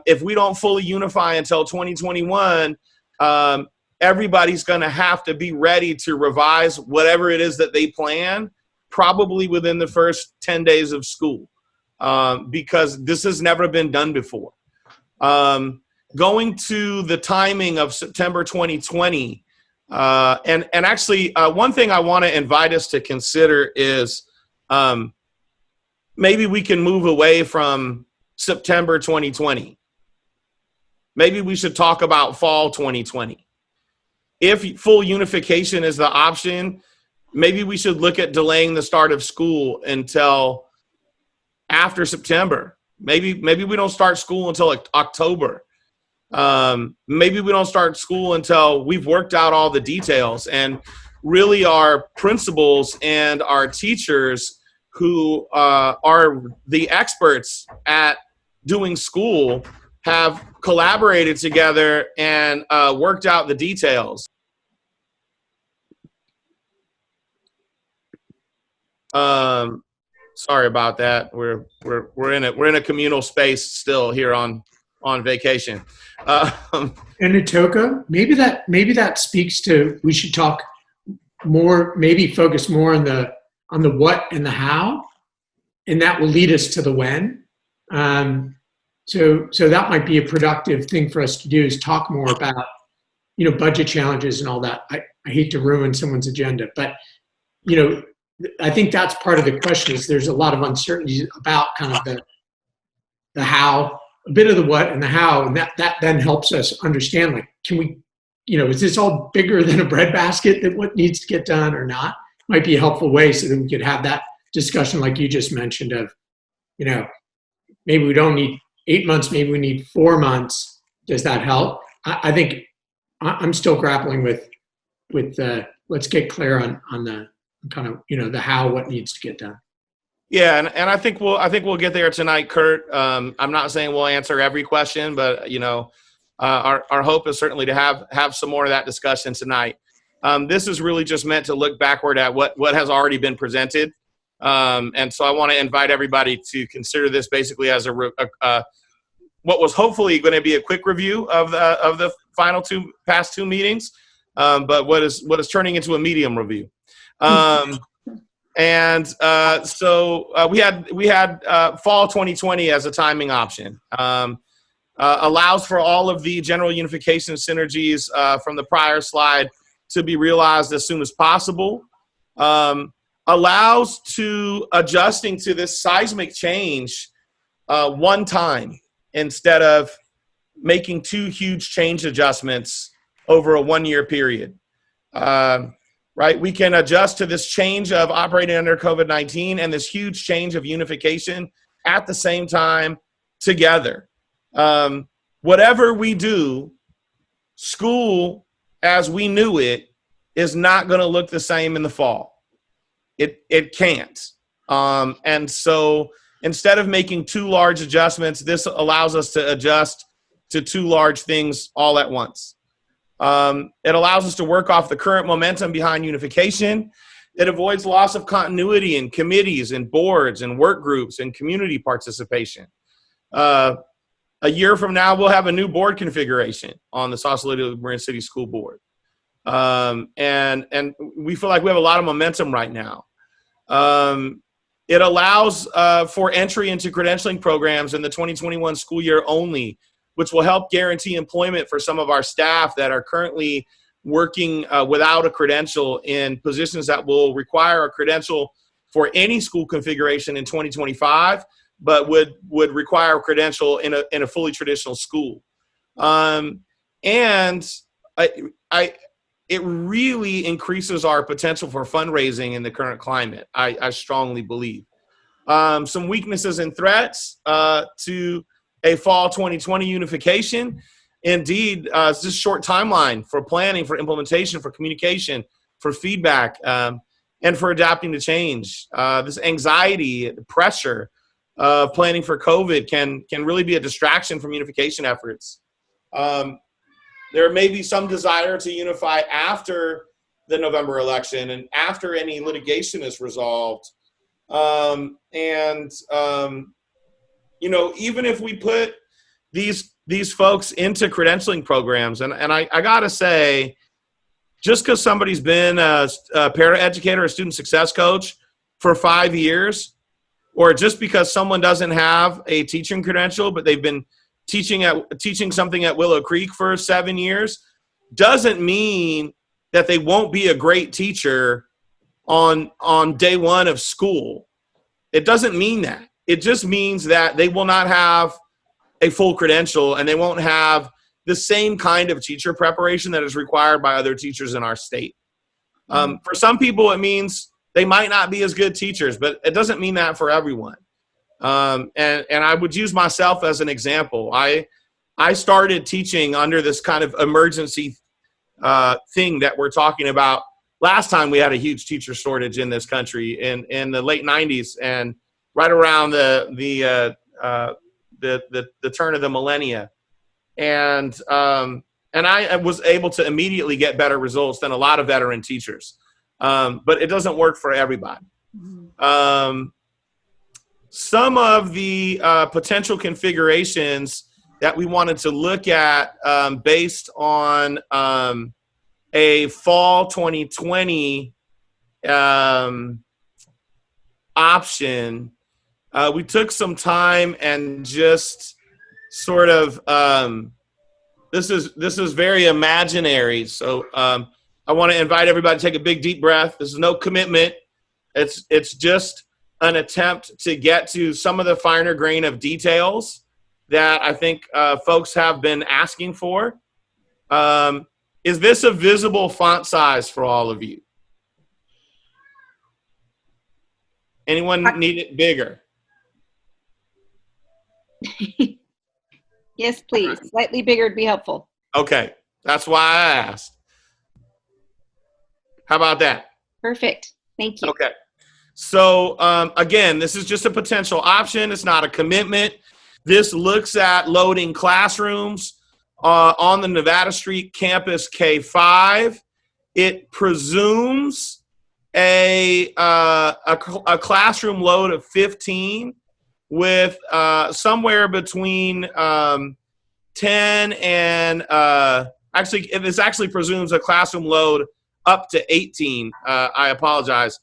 if we don't fully unify until 2021, everybody's going to have to be ready to revise whatever it is that they plan, probably within the first 10 days of school, because this has never been done before. Going to the timing of September 2020, and actually one thing I want to invite us to consider is maybe we can move away from September 2020. Maybe we should talk about fall 2020. If full unification is the option, maybe we should look at delaying the start of school until after September. Maybe we don't start school until October. Maybe we don't start school until we've worked out all the details, and really our principals and our teachers, who are the experts at doing school, have collaborated together and worked out the details. Sorry about that. We're in a communal space still here on vacation. And Itoka, maybe that speaks to, we should talk more, maybe focus more on the what and the how, and that will lead us to the when. So that might be a productive thing for us to do, is talk more about, budget challenges and all that. I hate to ruin someone's agenda, but, I think that's part of the question is there's a lot of uncertainty about kind of the how, a bit of the what and the how, and that then helps us understand, like, can we, is this all bigger than a breadbasket that what needs to get done or not? Might be a helpful way so that we could have that discussion like you just mentioned of, maybe we don't need 8 months, maybe we need 4 months. Does that help? I think I'm still grappling with let's get clear on the kind of, the how, what needs to get done. Yeah, and I think we'll get there tonight, Kurt. I'm not saying we'll answer every question, but our hope is certainly to have some more of that discussion tonight. This is really just meant to look backward at what has already been presented, and so I want to invite everybody to consider this basically as what was hopefully going to be a quick review of the final past two meetings, but what is turning into a medium review. And so we had fall 2020 as a timing option. Allows for all of the general unification synergies from the prior slide to be realized as soon as possible. Allows to adjusting to this seismic change one time instead of making two huge change adjustments over a 1-year period. Right, we can adjust to this change of operating under COVID-19 and this huge change of unification at the same time together. Whatever we do, school as we knew it is not going to look the same in the fall. It can't. And so instead of making two large adjustments, this allows us to adjust to two large things all at once. It allows us to work off the current momentum behind unification. It avoids loss of continuity in committees and boards and work groups and community participation. A year from now, we'll have a new board configuration on the Sausalito Marin City School Board. And we feel like we have a lot of momentum right now. It allows for entry into credentialing programs in the 2021 school year only, which will help guarantee employment for some of our staff that are currently working without a credential in positions that will require a credential for any school configuration in 2025, but would require a credential in a fully traditional school. And it really increases our potential for fundraising in the current climate, I strongly believe. Some weaknesses and threats to a fall 2020 unification. Indeed, it's just short timeline for planning, for implementation, for communication, for feedback, and for adapting to change. This anxiety, the pressure of planning for COVID can really be a distraction from unification efforts. There may be some desire to unify after the November election and after any litigation is resolved. Even if we put these folks into credentialing programs, and I gotta say, just because somebody's been a paraeducator, a student success coach for 5 years, or just because someone doesn't have a teaching credential, but they've been teaching something at Willow Creek for 7 years, doesn't mean that they won't be a great teacher on day one of school. It doesn't mean that. It just means that they will not have a full credential and they won't have the same kind of teacher preparation that is required by other teachers in our state. For some people, it means they might not be as good teachers, but it doesn't mean that for everyone. And I would use myself as an example. I started teaching under this kind of emergency thing that we're talking about. Last time we had a huge teacher shortage in this country in the late 90s and right around the turn of the millennia. And I was able to immediately get better results than a lot of veteran teachers. But it doesn't work for everybody. Some of the potential configurations that we wanted to look at based on a fall 2020 option, we took some time and just sort of this is very imaginary. So I want to invite everybody to take a big deep breath. This is no commitment. It's just an attempt to get to some of the finer grain of details that I think folks have been asking for. Is this a visible font size for all of you? Anyone need it bigger? Yes, please. Slightly bigger would be helpful. Okay, that's why I asked. How about that? Perfect. Thank you. Okay. So again, this is just a potential option. It's not a commitment. This looks at loading classrooms on the Nevada Street campus K5. It presumes a classroom load of 15 with somewhere between 10 and actually, this actually presumes a classroom load up to 18. I apologize.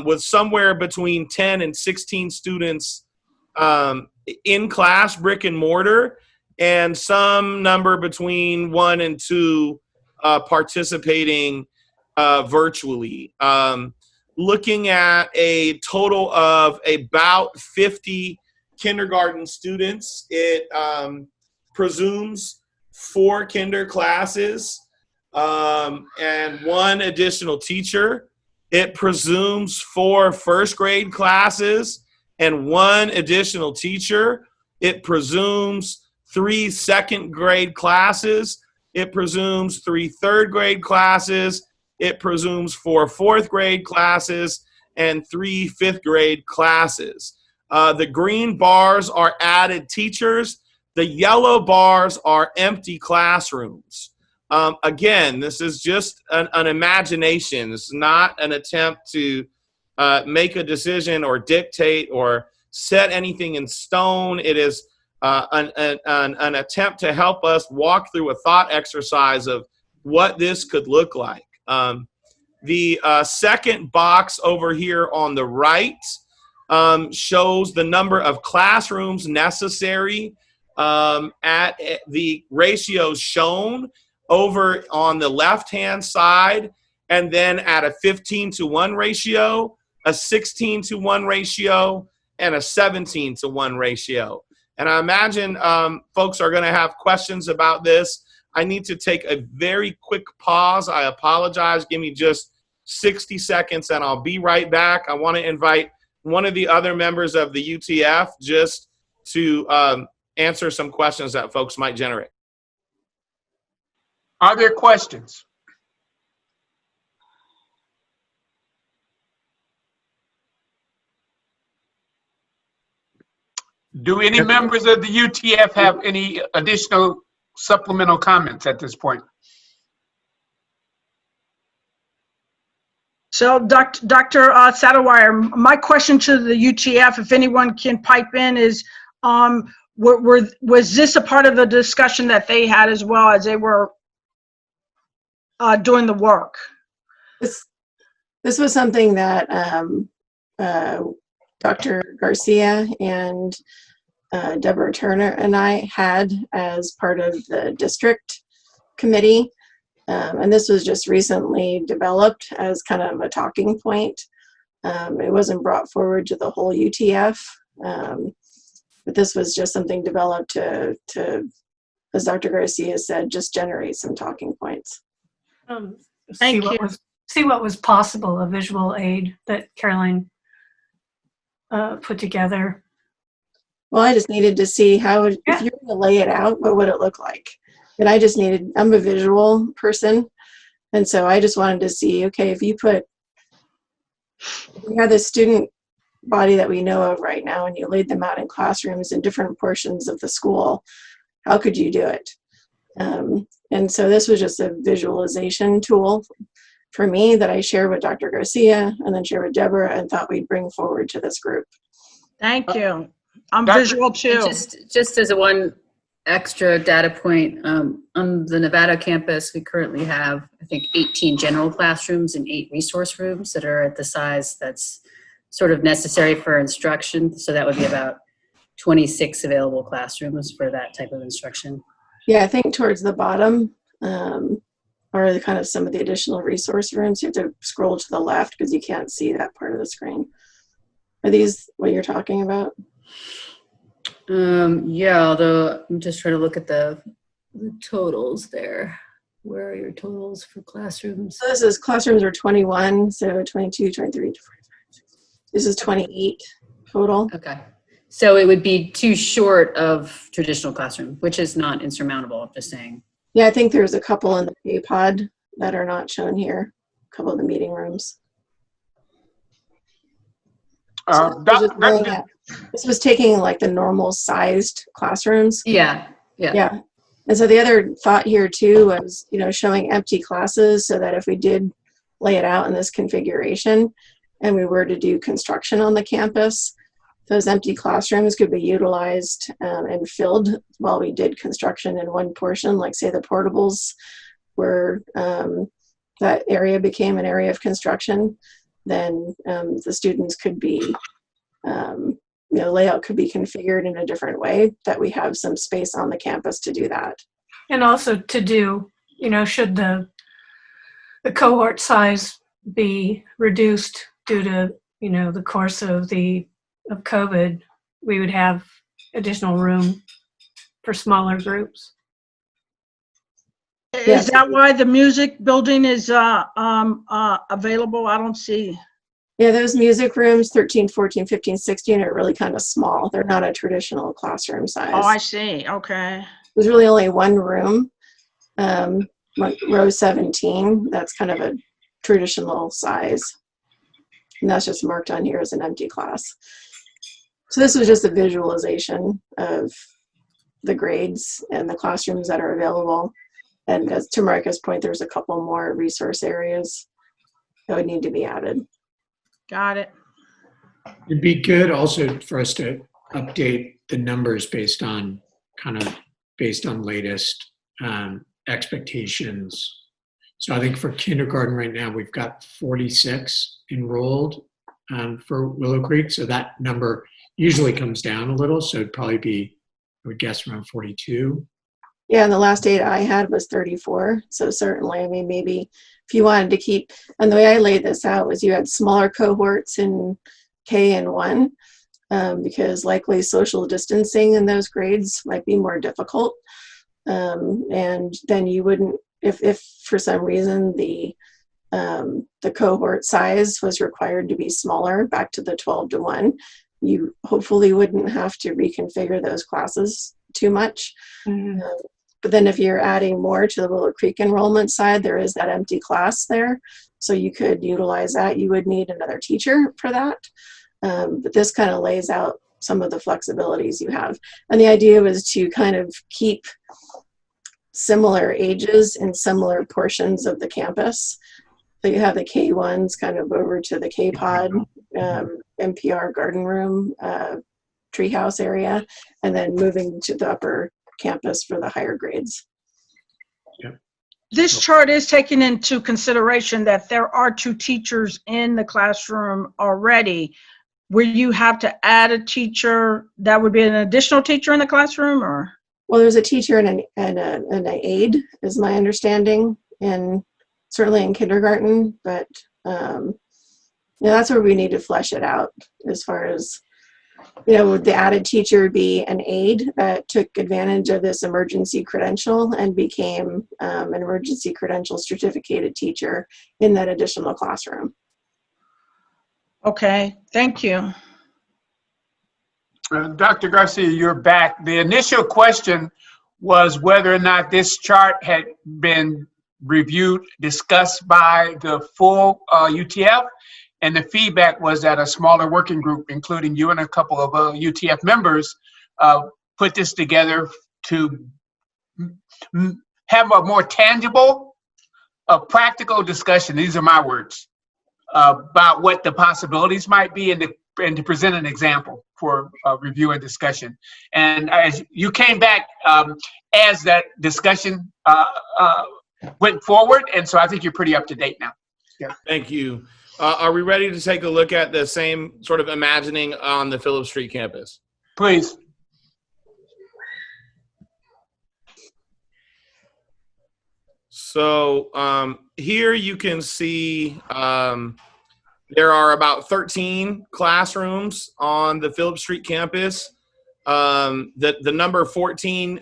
With somewhere between 10 and 16 students in class, brick and mortar, and some number between 1 and 2 participating virtually. Looking at a total of about 50 kindergarten students, it presumes 4 kinder classes and 1 additional teacher. It presumes 4 first grade classes and 1 additional teacher. It presumes 3 second grade classes. It presumes 3 third grade classes. It presumes 4 fourth grade classes and 3 fifth grade classes. The green bars are added teachers. The yellow bars are empty classrooms. Again, this is just an imagination. It's not an attempt to make a decision or dictate or set anything in stone. It is an attempt to help us walk through a thought exercise of what this could look like. The second box over here on the right shows the number of classrooms necessary at the ratios shown over on the left-hand side, and then at a 15-to-1 ratio, a 16-to-1 ratio, and a 17-to-1 ratio. And I imagine folks are going to have questions about this. I need to take a very quick pause. I apologize. Give me just 60 seconds, and I'll be right back. I want to invite one of the other members of the UTF just to answer some questions that folks might generate. Are there questions? Do any members of the UTF have any additional supplemental comments at this point? So, Dr. Satterwire, my question to the UTF, if anyone can pipe in, is was this a part of the discussion that they had as well as they were doing the work? This was something that Dr. Garcia and Deborah Turner and I had as part of the district committee. And this was just recently developed as kind of a talking point. It wasn't brought forward to the whole UTF, but this was just something developed to, as Dr. Garcia said, just generate some talking points. See what was possible, a visual aid that Caroline put together. Well, I just needed to see how, if you were to lay it out, what would it look like? And I'm a visual person. And so I just wanted to see, okay, if you have this student body that we know of right now and you laid them out in classrooms in different portions of the school, how could you do it? And so this was just a visualization tool for me that I shared with Dr. Garcia and then shared with Deborah and thought we'd bring forward to this group. Thank you. I'm visual too. Just as a one extra data point, on the Nevada campus, we currently have, I think, 18 general classrooms and 8 resource rooms that are at the size that's sort of necessary for instruction. So that would be about 26 available classrooms for that type of instruction. Yeah, I think towards the bottom, are the kind of some of the additional resource rooms. You have to scroll to the left because you can't see that part of the screen. Are these what you're talking about? Yeah, although I'm just trying to look at the totals there. Where are your totals for classrooms? So this is classrooms are 21, so 22, 23, 24. This is 28 total. Okay. So it would be too short of traditional classroom, which is not insurmountable, I'm just saying. Yeah, I think there's a couple in the pay pod that are not shown here. A couple of the meeting rooms. This was taking like the normal sized classrooms. Yeah. Yeah. And so the other thought here too was, showing empty classes so that if we did lay it out in this configuration and we were to do construction on the campus, those empty classrooms could be utilized and filled while we did construction in one portion, like say the portables where that area became an area of construction. Then the students could be, layout could be configured in a different way that we have some space on the campus to do that. And also to do, should the cohort size be reduced due to, the course of COVID, we would have additional room for smaller groups. Is that why the music building is available? I don't see. Yeah, those music rooms, 13, 14, 15, 16 are really kind of small. They're not a traditional classroom size. Oh, I see. Okay. There's really only one room, row 17. That's kind of a traditional size. And that's just marked on here as an empty class. So this was just a visualization of the grades and the classrooms that are available. And as to Marika's point, there's a couple more resource areas that would need to be added. Got it. It'd be good also for us to update the numbers based on latest expectations. So I think for kindergarten right now, we've got 46 enrolled for Willow Creek. So that number usually comes down a little. So it'd probably be, I would guess, around 42. Yeah, and the last data I had was 34. So certainly, maybe if you wanted to keep, and the way I laid this out was you had smaller cohorts in K and 1 because likely social distancing in those grades might be more difficult. And then you wouldn't, if for some reason the cohort size was required to be smaller, back to the 12-to-1, you hopefully wouldn't have to reconfigure those classes too much. Mm-hmm. But then if you're adding more to the Willow Creek enrollment side, there is that empty class there. So you could utilize that. You would need another teacher for that. But this kind of lays out some of the flexibilities you have. And the idea was to kind of keep similar ages in similar portions of the campus. So you have the K1s kind of over to the K-Pod, MPR garden room, treehouse area, and then moving to the upper campus for the higher grades. This chart is taking into consideration that there are 2 teachers in the classroom already. Will you have to add a teacher? That would be an additional teacher in the classroom, or? Well, there's a teacher and an aide, is my understanding, and certainly in kindergarten. But that's where we need to flesh it out as far as, would the added teacher be an aide that took advantage of this emergency credential and became an emergency credential certificated teacher in that additional classroom? Okay, thank you. Dr. Garcia, you're back. The initial question was whether or not this chart had been reviewed, discussed by the full UTF. And the feedback was that a smaller working group, including you and a couple of UTF members, put this together to have a more tangible, practical discussion. These are my words about what the possibilities might be, and to present an example for review and discussion. And as you came back as that discussion went forward, and so I think you're pretty up to date now. Yeah. Thank you. Are we ready to take a look at the same sort of imagining on the Phillips Street campus? Please. So here you can see there are about 13 classrooms on the Phillips Street campus. The number 14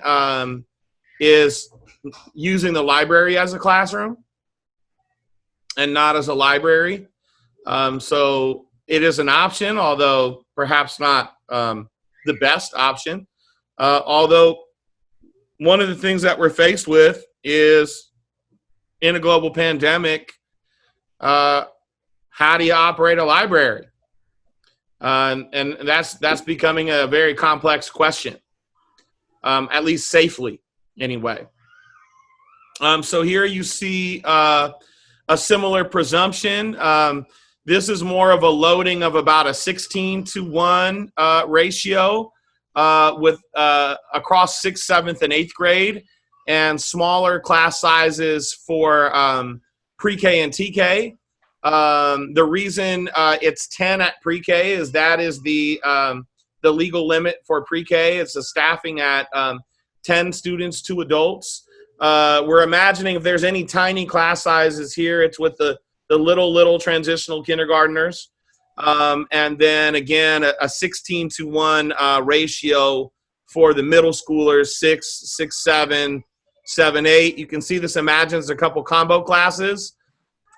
is using the library as a classroom and not as a library. So it is an option, although perhaps not the best option. Although one of the things that we're faced with is in a global pandemic, how do you operate a library? And that's becoming a very complex question, at least safely anyway. So here you see a similar presumption. This is more of a loading of about a 16:1 ratio with across 6th, 7th, and 8th grade, and smaller class sizes for pre-K and TK. The reason it's 10 at pre-K is that is the legal limit for pre-K. It's a staffing at 10 students, 2 adults. We're imagining if there's any tiny class sizes here, it's with the little transitional kindergartners. And then again, a 16:1 ratio for the middle schoolers, 6, 7, 7, 8. You can see this imagines a couple combo classes.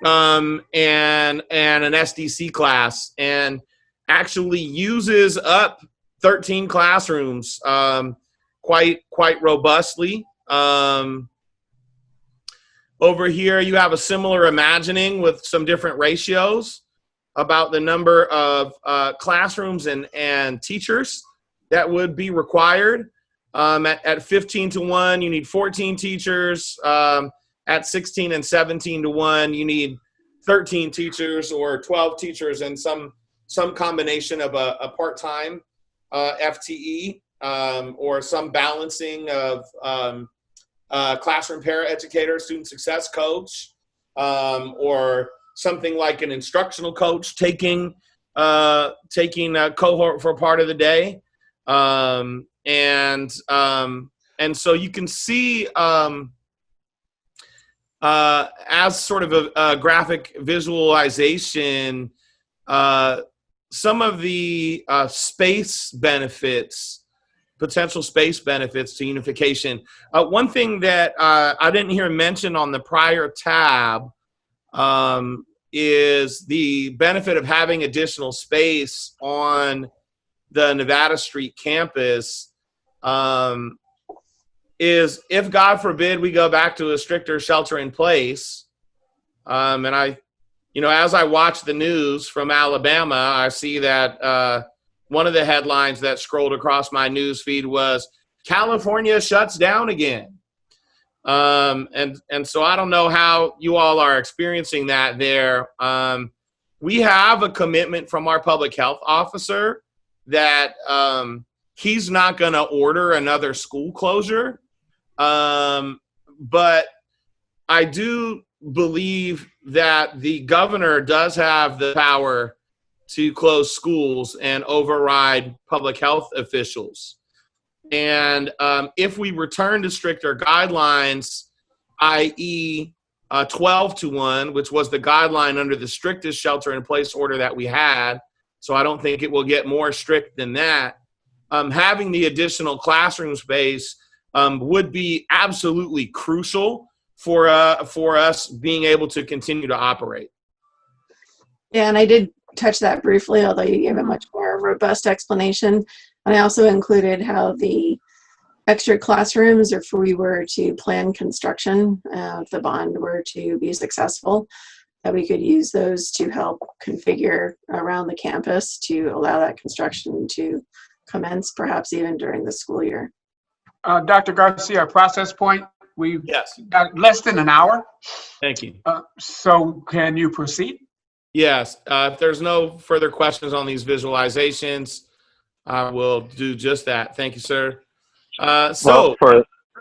And an SDC class, and actually uses up 13 classrooms quite robustly. Over here, you have a similar imagining with some different ratios about the number of classrooms and teachers that would be required. At 15:1, you need 14 teachers. At 16 and 17:1, you need 13 teachers or 12 teachers and some combination of a part-time FTE or some balancing of classroom paraeducator, student success coach, or something like an instructional coach taking a cohort for part of the day. And so you can see as sort of a graphic visualization, some of the potential space benefits to unification. One thing that I didn't hear mentioned on the prior tab is the benefit of having additional space on the Nevada Street campus. Is if God forbid we go back to a stricter shelter in place, and as I watch the news from Alabama, I see that one of the headlines that scrolled across my news feed was California shuts down again. And so I don't know how you all are experiencing that there. We have a commitment from our public health officer that he's not going to order another school closure. But I do believe that the governor does have the power to close schools and override public health officials. And if we return to stricter guidelines, i.e. 12:1, which was the guideline under the strictest shelter-in-place order that we had, so I don't think it will get more strict than that, having the additional classroom space would be absolutely crucial for us being able to continue to operate. Yeah, and I did touch that briefly, although you gave a much more robust explanation. And I also included how the extra classrooms, if we were to plan construction, if the bond were to be successful, that we could use those to help configure around the campus to allow that construction to commence, perhaps even during the school year. Dr. Garcia, process point, we've Yes. got less than an hour. Thank you. So can you proceed? Yes. If there's no further questions on these visualizations, I will do just that. Thank you, sir. Well,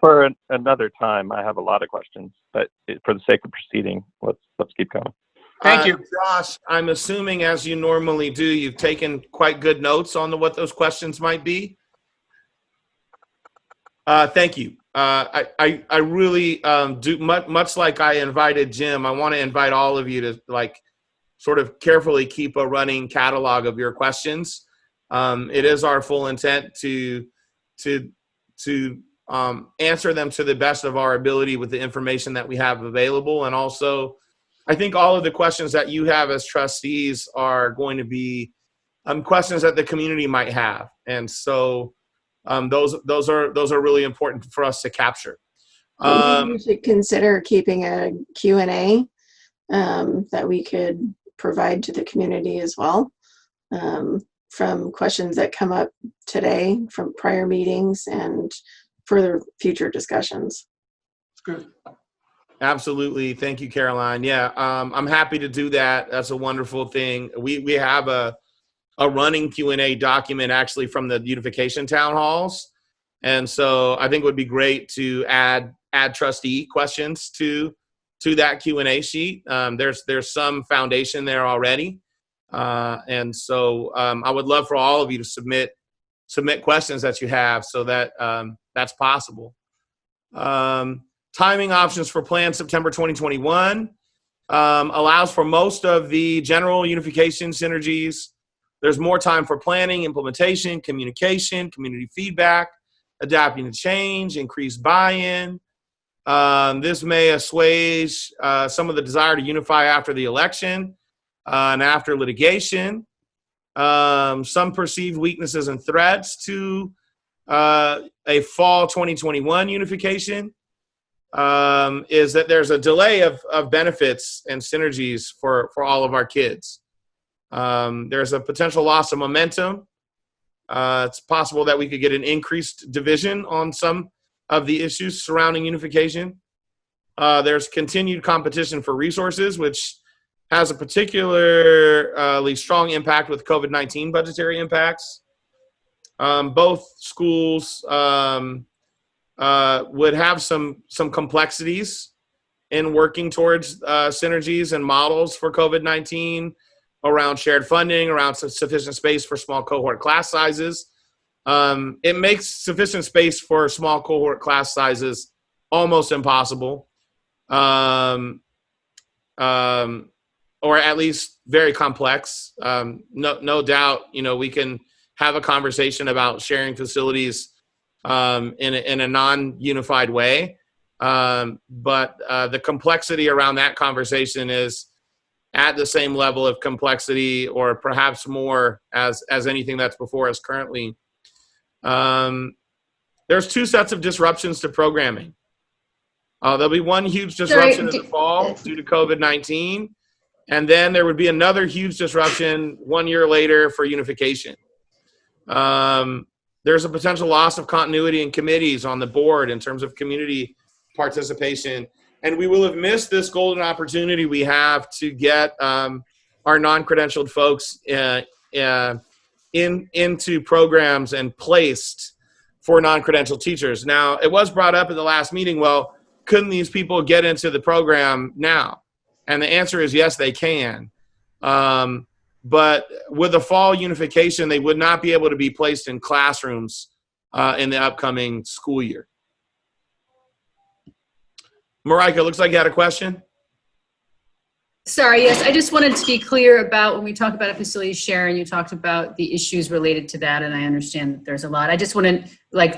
for another time, I have a lot of questions, but for the sake of proceeding, let's keep going. Thank you. Josh, I'm assuming, as you normally do, you've taken quite good notes on what those questions might be. Thank you. I really do much like I invited Jim. I want to invite all of you to like sort of carefully keep a running catalog of your questions. It is our full intent to answer them to the best of our ability with the information that we have available. And also, I think all of the questions that you have as trustees are going to be questions that the community might have. And so those are really important for us to capture. Maybe we should consider keeping a Q&A that we could provide to the community as well, from questions that come up today from prior meetings and further future discussions. That's good. Absolutely. Thank you, Caroline. Yeah, I'm happy to do that. That's a wonderful thing. We have a running Q&A document actually from the unification town halls. And so I think it would be great to add trustee questions to that Q&A sheet. There's some foundation there already. And so I would love for all of you to submit questions that you have so that that's possible. Timing options for planned September 2021 allows for most of the general unification synergies. There's more time for planning, implementation, communication, community feedback, adapting to change, increased buy-in. This may assuage some of the desire to unify after the election and after litigation. Some perceived weaknesses and threats to a fall 2021 unification is that there's a delay of benefits and synergies for all of our kids. There's a potential loss of momentum. It's possible that we could get an increased division on some of the issues surrounding unification. There's continued competition for resources, which has a particularly strong impact with COVID-19 budgetary impacts. Both schools would have some complexities in working towards synergies and models for COVID-19 around shared funding, around sufficient space for small cohort class sizes. It makes sufficient space for small cohort class sizes almost impossible, or at least very complex. No doubt, we can have a conversation about sharing facilities in a non-unified way. But the complexity around that conversation is at the same level of complexity or perhaps more as anything that's before us currently. There's two sets of disruptions to programming. There'll be one huge disruption in the fall due to COVID-19, and then there would be another huge disruption 1 year later for unification. There's a potential loss of continuity in committees on the board in terms of community participation. And we will have missed this golden opportunity we have to get our non-credentialed folks into programs and placed for non-credentialed teachers. Now, it was brought up at the last meeting, well, couldn't these people get into the program now? And the answer is yes, they can. But with the fall unification, they would not be able to be placed in classrooms in the upcoming school year. Marika, looks like you had a question. Sorry, yes, I just wanted to be clear about when we talk about a facility sharing, you talked about the issues related to that, and I understand that there's a lot. I just want to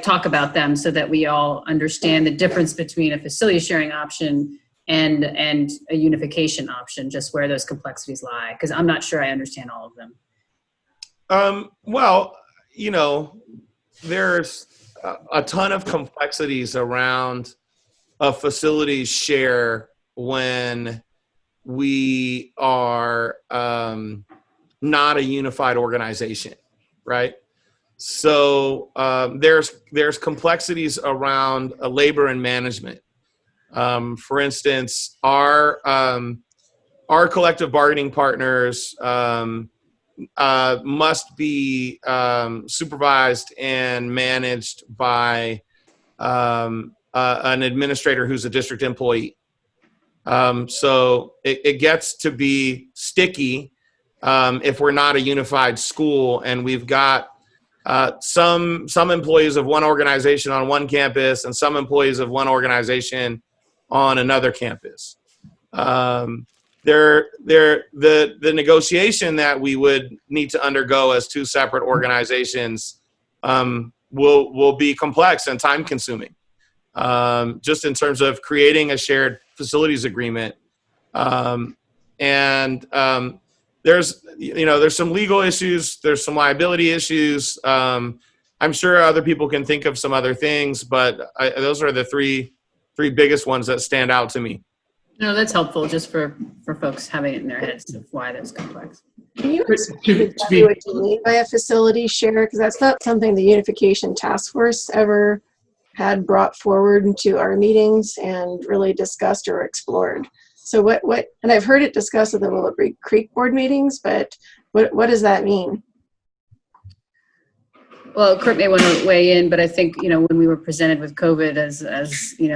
talk about them so that we all understand the difference between a facility sharing option and a unification option, just where those complexities lie, because I'm not sure I understand all of them. Well, there's a ton of complexities around a facility share when we are not a unified organization, right? So there's complexities around labor and management. For instance, our collective bargaining partners must be supervised and managed by an administrator who's a district employee. So it gets to be sticky if we're not a unified school and we've got some employees of one organization on one campus and some employees of one organization on another campus. The negotiation that we would need to undergo as two separate organizations will be complex and time consuming. Just in terms of creating a shared facilities agreement. There's some legal issues, there's some liability issues. I'm sure other people can think of some other things, but those are the three biggest ones that stand out to me. No, that's helpful just for folks having it in their heads of why that's complex. Can you explain exactly what you mean by a facility share? Because that's not something the Unification Task Force ever had brought forward into our meetings and really discussed or explored. So and I've heard it discussed at the Willow Creek board meetings, but what does that mean? Well, Kurt may want to weigh in, but I think, when we were presented with COVID as we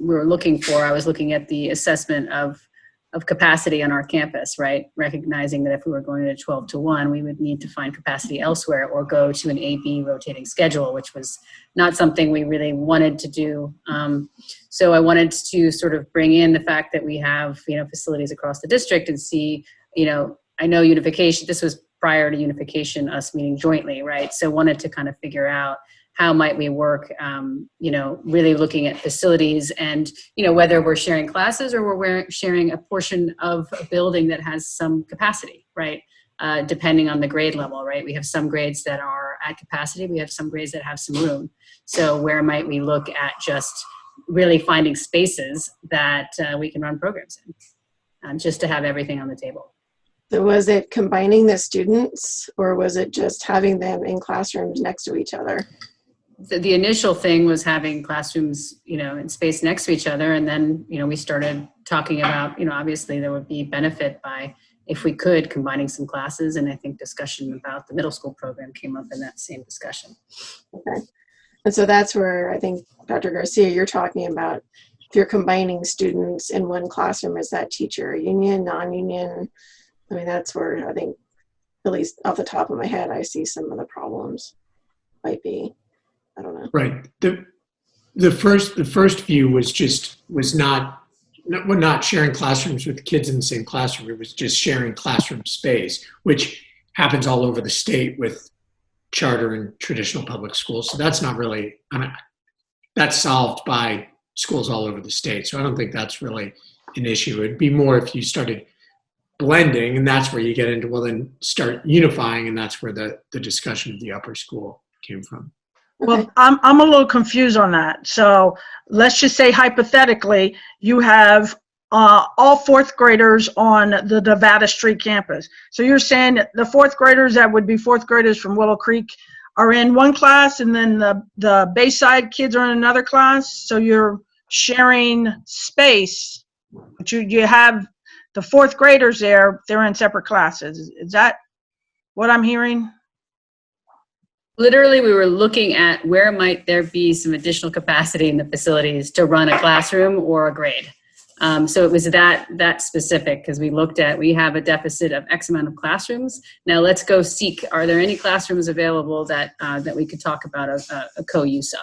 were looking for, I was looking at the assessment of capacity on our campus, right? Recognizing that if we were going to 12-to-1, we would need to find capacity elsewhere or go to an A-B rotating schedule, which was not something we really wanted to do. So I wanted to sort of bring in the fact that we have, facilities across the district and see, I know unification, this was prior to unification, us meeting jointly, right? So wanted to kind of figure out how might we work, really looking at facilities and, whether we're sharing classes or we're sharing a portion of a building that has some capacity, right? Depending on the grade level, right? We have some grades that are at capacity. We have some grades that have some room. So where might we look at just really finding spaces that we can run programs in, just to have everything on the table. So was it combining the students or was it just having them in classrooms next to each other? The initial thing was having classrooms, in space next to each other. And then, we started talking about, obviously there would be benefit by, if we could, combining some classes. And I think discussion about the middle school program came up in that same discussion. Okay. And so that's where I think, Dr. Garcia, you're talking about if you're combining students in one classroom, is that teacher union, non-union? I mean, that's where I think, at least off the top of my head, I see some of the problems might be. I don't know. Right. The first view was not sharing classrooms with kids in the same classroom. It was just sharing classroom space, which happens all over the state with charter and traditional public schools. So that's not really, that's solved by schools all over the state. So I don't think that's really an issue. It'd be more if you started blending, and that's where you get into, well, then start unifying, and that's where the discussion of the upper school came from. Well, I'm a little confused on that. So let's just say hypothetically, you have all fourth graders on the Nevada Street campus. So you're saying the fourth graders that would be fourth graders from Willow Creek are in one class, and then the Bayside kids are in another class. So you're sharing space, but you have the fourth graders there, they're in separate classes. Is that what I'm hearing? Literally, we were looking at where might there be some additional capacity in the facilities to run a classroom or a grade. So it was that specific, because we have a deficit of X amount of classrooms. Now let's go seek, are there any classrooms available that we could talk about a co-use of?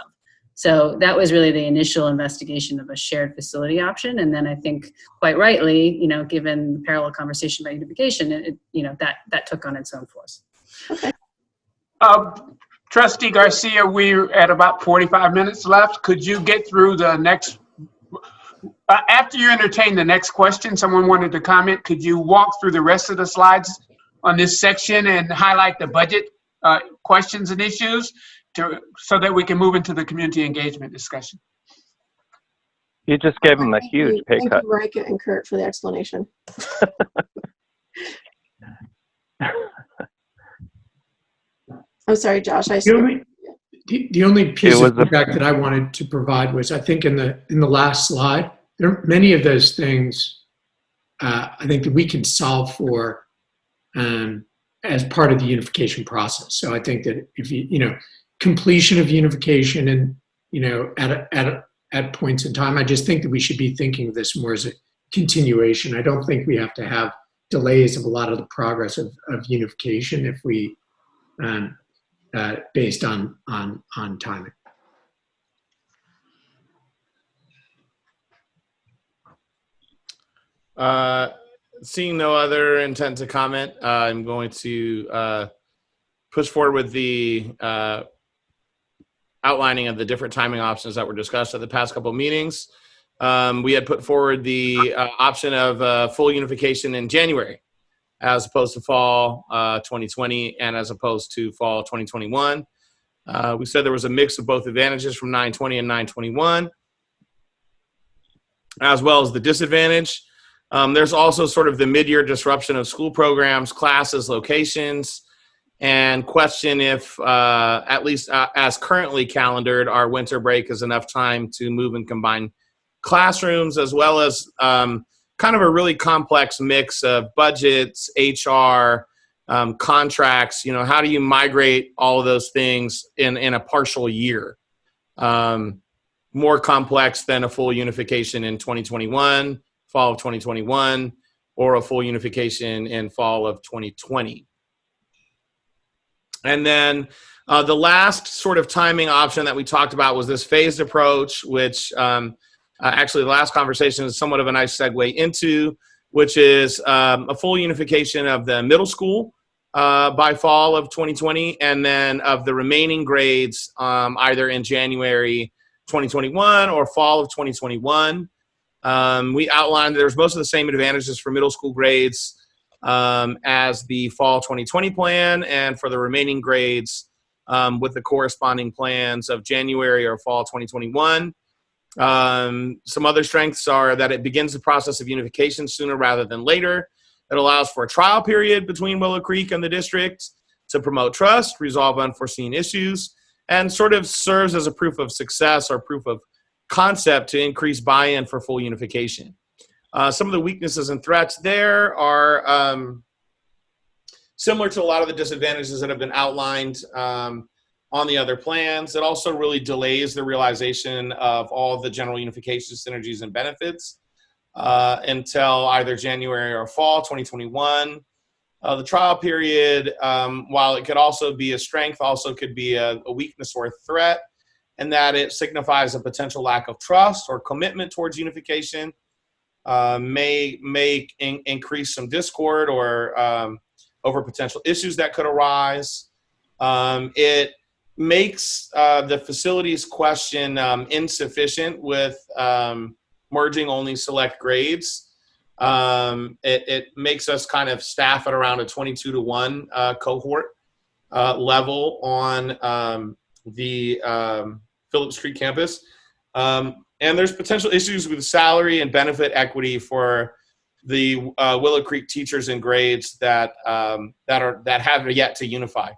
So that was really the initial investigation of a shared facility option. And then I think quite rightly, given the parallel conversation about unification, that took on its own force. Okay. Trustee Garcia, we're at about 45 minutes left. Could you get through the next, after you entertain the next question, someone wanted to comment, could you walk through the rest of the slides on this section and highlight the budget questions and issues so that we can move into the community engagement discussion? You just gave him a huge pay cut. Thank you, Rika and Kurt, for the explanation. I'm sorry, Josh. The only piece of feedback that I wanted to provide was, I think in the last slide, there are many of those things I think that we can solve for as part of the unification process. So I think that if completion of unification and at points in time, I just think that we should be thinking of this more as a continuation. I don't think we have to have delays of a lot of the progress of unification if we based on timing. Seeing no other intent to comment, I'm going to push forward with the outlining of the different timing options that were discussed at the past couple of meetings. We had put forward the option of full unification in January, as opposed to fall 2020 and as opposed to fall 2021. We said there was a mix of both advantages from 920 and 921, as well as the disadvantage. There's also sort of the mid-year disruption of school programs, classes, locations, and question if, at least as currently calendared, our winter break is enough time to move and combine classrooms, as well as kind of a really complex mix of budgets, HR, contracts. You know, how do you migrate all of those things in a partial year? More complex than a full unification in 2021, fall of 2021, or a full unification in fall of 2020. And then the last sort of timing option that we talked about was this phased approach, which actually the last conversation is somewhat of a nice segue into, which is a full unification of the middle school by fall of 2020, and then of the remaining grades either in January 2021 or fall of 2021. We outlined there's most of the same advantages for middle school grades as the fall 2020 plan, and for the remaining grades with the corresponding plans of January or fall 2021. Some other strengths are that it begins the process of unification sooner rather than later. It allows for a trial period between Willow Creek and the district to promote trust, resolve unforeseen issues, and sort of serves as a proof of success or proof of concept to increase buy-in for full unification. Some of the weaknesses and threats there are similar to a lot of the disadvantages that have been outlined on the other plans. It also really delays the realization of all the general unification synergies and benefits until either January or fall 2021. The trial period, while it could also be a strength, also could be a weakness or a threat, in that it signifies a potential lack of trust or commitment towards unification, may increase some discord or over potential issues that could arise. It makes the facilities question insufficient with merging only select grades. It makes us kind of staff at around a 22-to-1 cohort level on the Phillips Creek campus. And there's potential issues with salary and benefit equity for the Willow Creek teachers and grades that have yet to unify.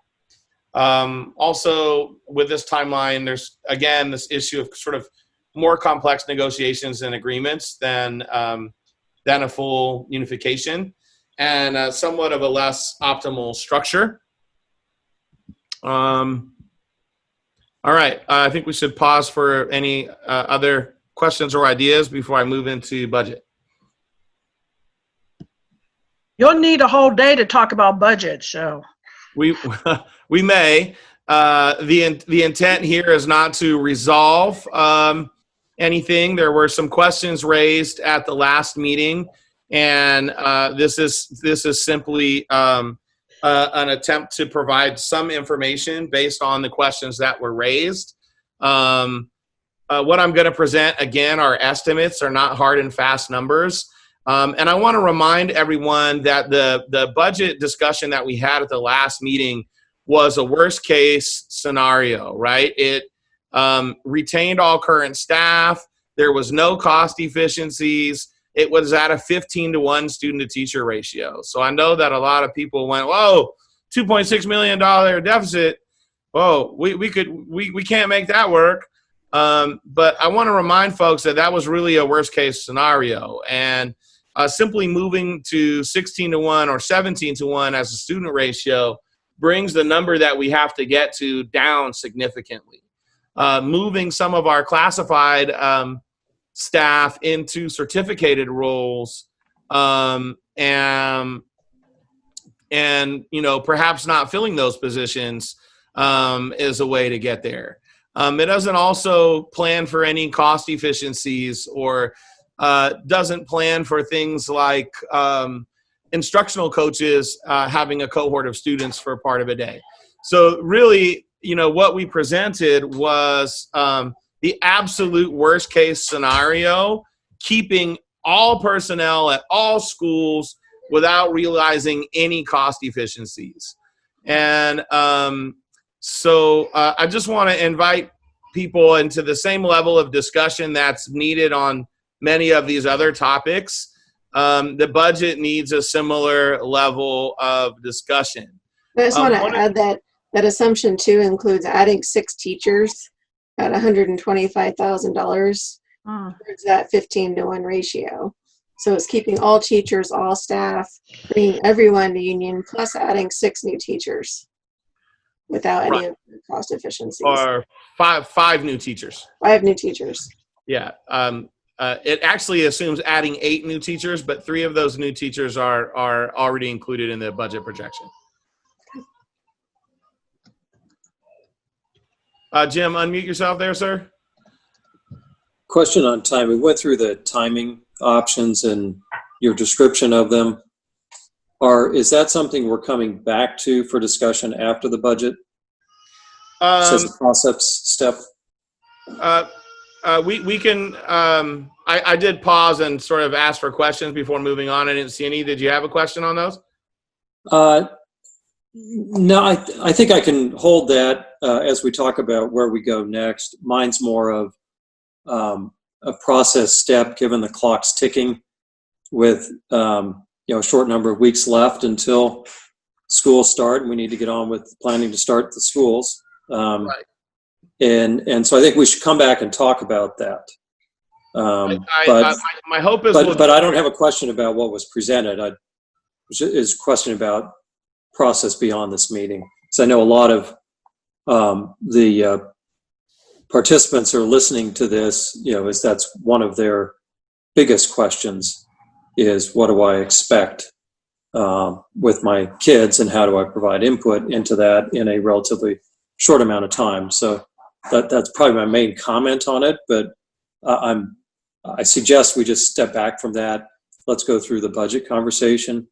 Also, with this timeline, there's again this issue of sort of more complex negotiations and agreements than a full unification, and somewhat of a less optimal structure. All right, I think we should pause for any other questions or ideas before I move into budget. You'll need a whole day to talk about budget, so. We may. The intent here is not to resolve anything. There were some questions raised at the last meeting, and this is simply an attempt to provide some information based on the questions that were raised. What I'm going to present, again, are estimates, are not hard and fast numbers. And I want to remind everyone that the budget discussion that we had at the last meeting was a worst case scenario, right? It retained all current staff. There was no cost efficiencies. It was at a 15-to-1 student to teacher ratio. So I know that a lot of people went, whoa, $2.6 million deficit. Whoa, we can't make that work. But I want to remind folks that that was really a worst case scenario. And simply moving to 16-to-1 or 17-to-1 as a student ratio brings the number that we have to get to down significantly. Moving some of our classified staff into certificated roles and you know, perhaps not filling those positions is a way to get there. It doesn't also plan for any cost efficiencies or doesn't plan for things like instructional coaches having a cohort of students for part of a day. So really, what we presented was the absolute worst case scenario, keeping all personnel at all schools without realizing any cost efficiencies. And so I just want to invite people into the same level of discussion that's needed on many of these other topics. The budget needs a similar level of discussion. I just want to add that assumption too includes adding 6 teachers at $125,000 towards that 15-to-1 ratio. So it's keeping all teachers, all staff, bringing everyone to union, plus adding 6 new teachers without any of the cost efficiencies. Or five new teachers. 5 new teachers. Yeah. It actually assumes adding 8 new teachers, but 3 of those new teachers are already included in the budget projection. Jim, unmute yourself there, sir. Question on time. We went through the timing options and your description of them. Is that something we're coming back to for discussion after the budget? As a process step? We can, I did pause and sort of ask for questions before moving on. I didn't see any. Did you have a question on those? No, I think I can hold that as we talk about where we go next. Mine's more of a process step, given the clock's ticking with a short number of weeks left until schools start, and we need to get on with planning to start the schools. Right. And so I think we should come back and talk about that. My hope is, but I don't have a question about what was presented. Is a question about process beyond this meeting. So I know a lot of the participants are listening to this, as that's one of their biggest questions is, what do I expect with my kids, and how do I provide input into that in a relatively short amount of time? So that's probably my main comment on it, but I suggest we just step back from that. Let's go through the budget conversation.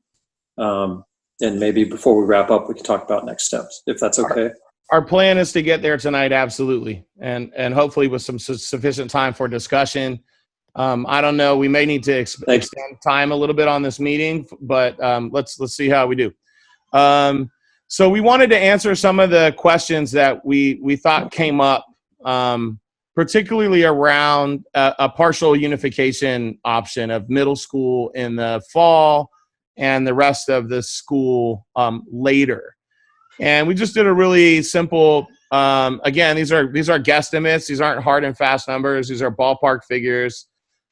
And maybe before we wrap up, we can talk about next steps, if that's okay. Our plan is to get there tonight, absolutely, and hopefully with some sufficient time for discussion. I don't know. We may need to extend time a little bit on this meeting, but let's see how we do. So we wanted to answer some of the questions that we thought came up, particularly around a partial unification option of middle school in the fall and the rest of the school later. And we just did a really simple, again, these are guesstimates. These aren't hard and fast numbers. These are ballpark figures.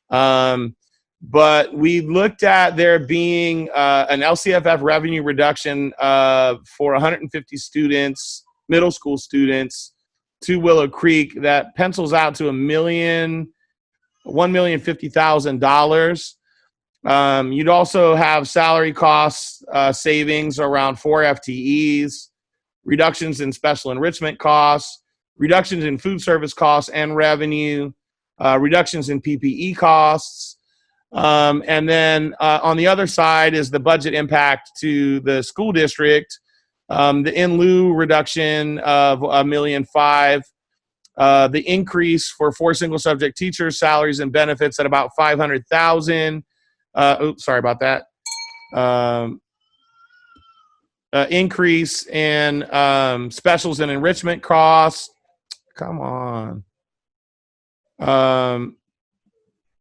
But we looked at there being an LCFF revenue reduction for 150 students, middle school students, to Willow Creek that pencils out to $1,050,000. You'd also have salary costs savings around 4 FTEs, reductions in special enrichment costs, reductions in food service costs and revenue, reductions in PPE costs. And then on the other side is the budget impact to the school district, the in lieu reduction of $1.5 million, the increase for 4 single subject teachers' salaries and benefits at about $500,000. Oops, sorry about that. Increase in specials and enrichment costs. Come on.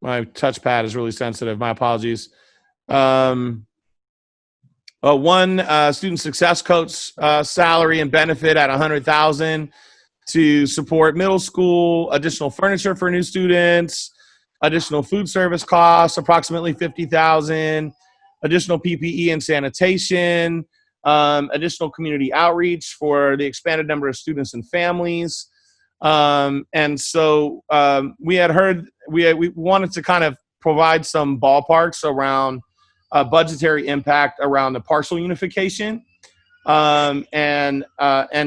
My touchpad is really sensitive. My apologies. One student success coach salary and benefit at $100,000 to support middle school, additional furniture for new students, additional food service costs, approximately $50,000, additional PPE and sanitation, additional community outreach for the expanded number of students and families. And so we had heard, we wanted to kind of provide some ballparks around budgetary impact around the partial unification. and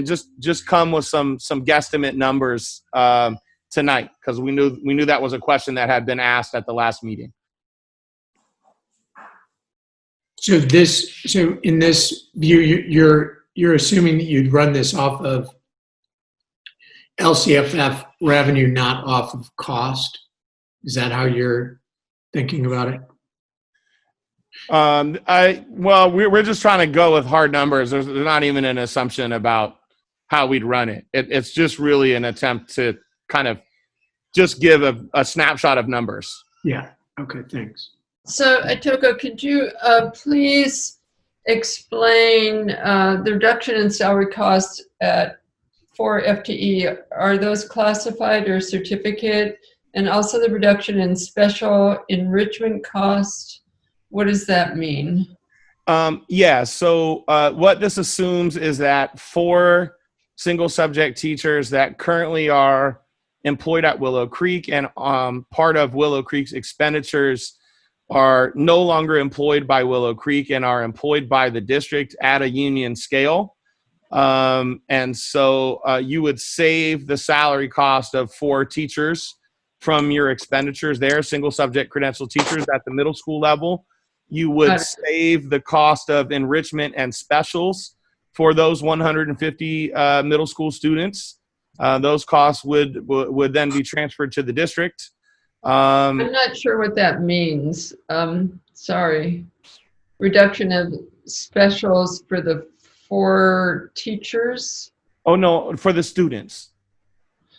just come with some guesstimate numbers tonight, because we knew that was a question that had been asked at the last meeting. So in this view, you're assuming that you'd run this off of LCFF revenue, not off of cost. Is that how you're thinking about it? We're just trying to go with hard numbers. There's not even an assumption about how we'd run it. It's just really an attempt to kind of just give a snapshot of numbers. Yeah. Okay. Thanks. So, Atoko, could you please explain the reduction in salary costs for FTE? Are those classified or certificate? And also the reduction in special enrichment costs? What does that mean? So what this assumes is that 4 single subject teachers that currently are employed at Willow Creek and part of Willow Creek's expenditures are no longer employed by Willow Creek and are employed by the district at a union scale. And so you would save the salary cost of 4 teachers from your expenditures there, single subject credential teachers at the middle school level. You would save the cost of enrichment and specials for those 150 middle school students. Those costs would then be transferred to the district. I'm not sure what that means. Sorry. Reduction of specials for the 4 teachers? Oh, no, for the students.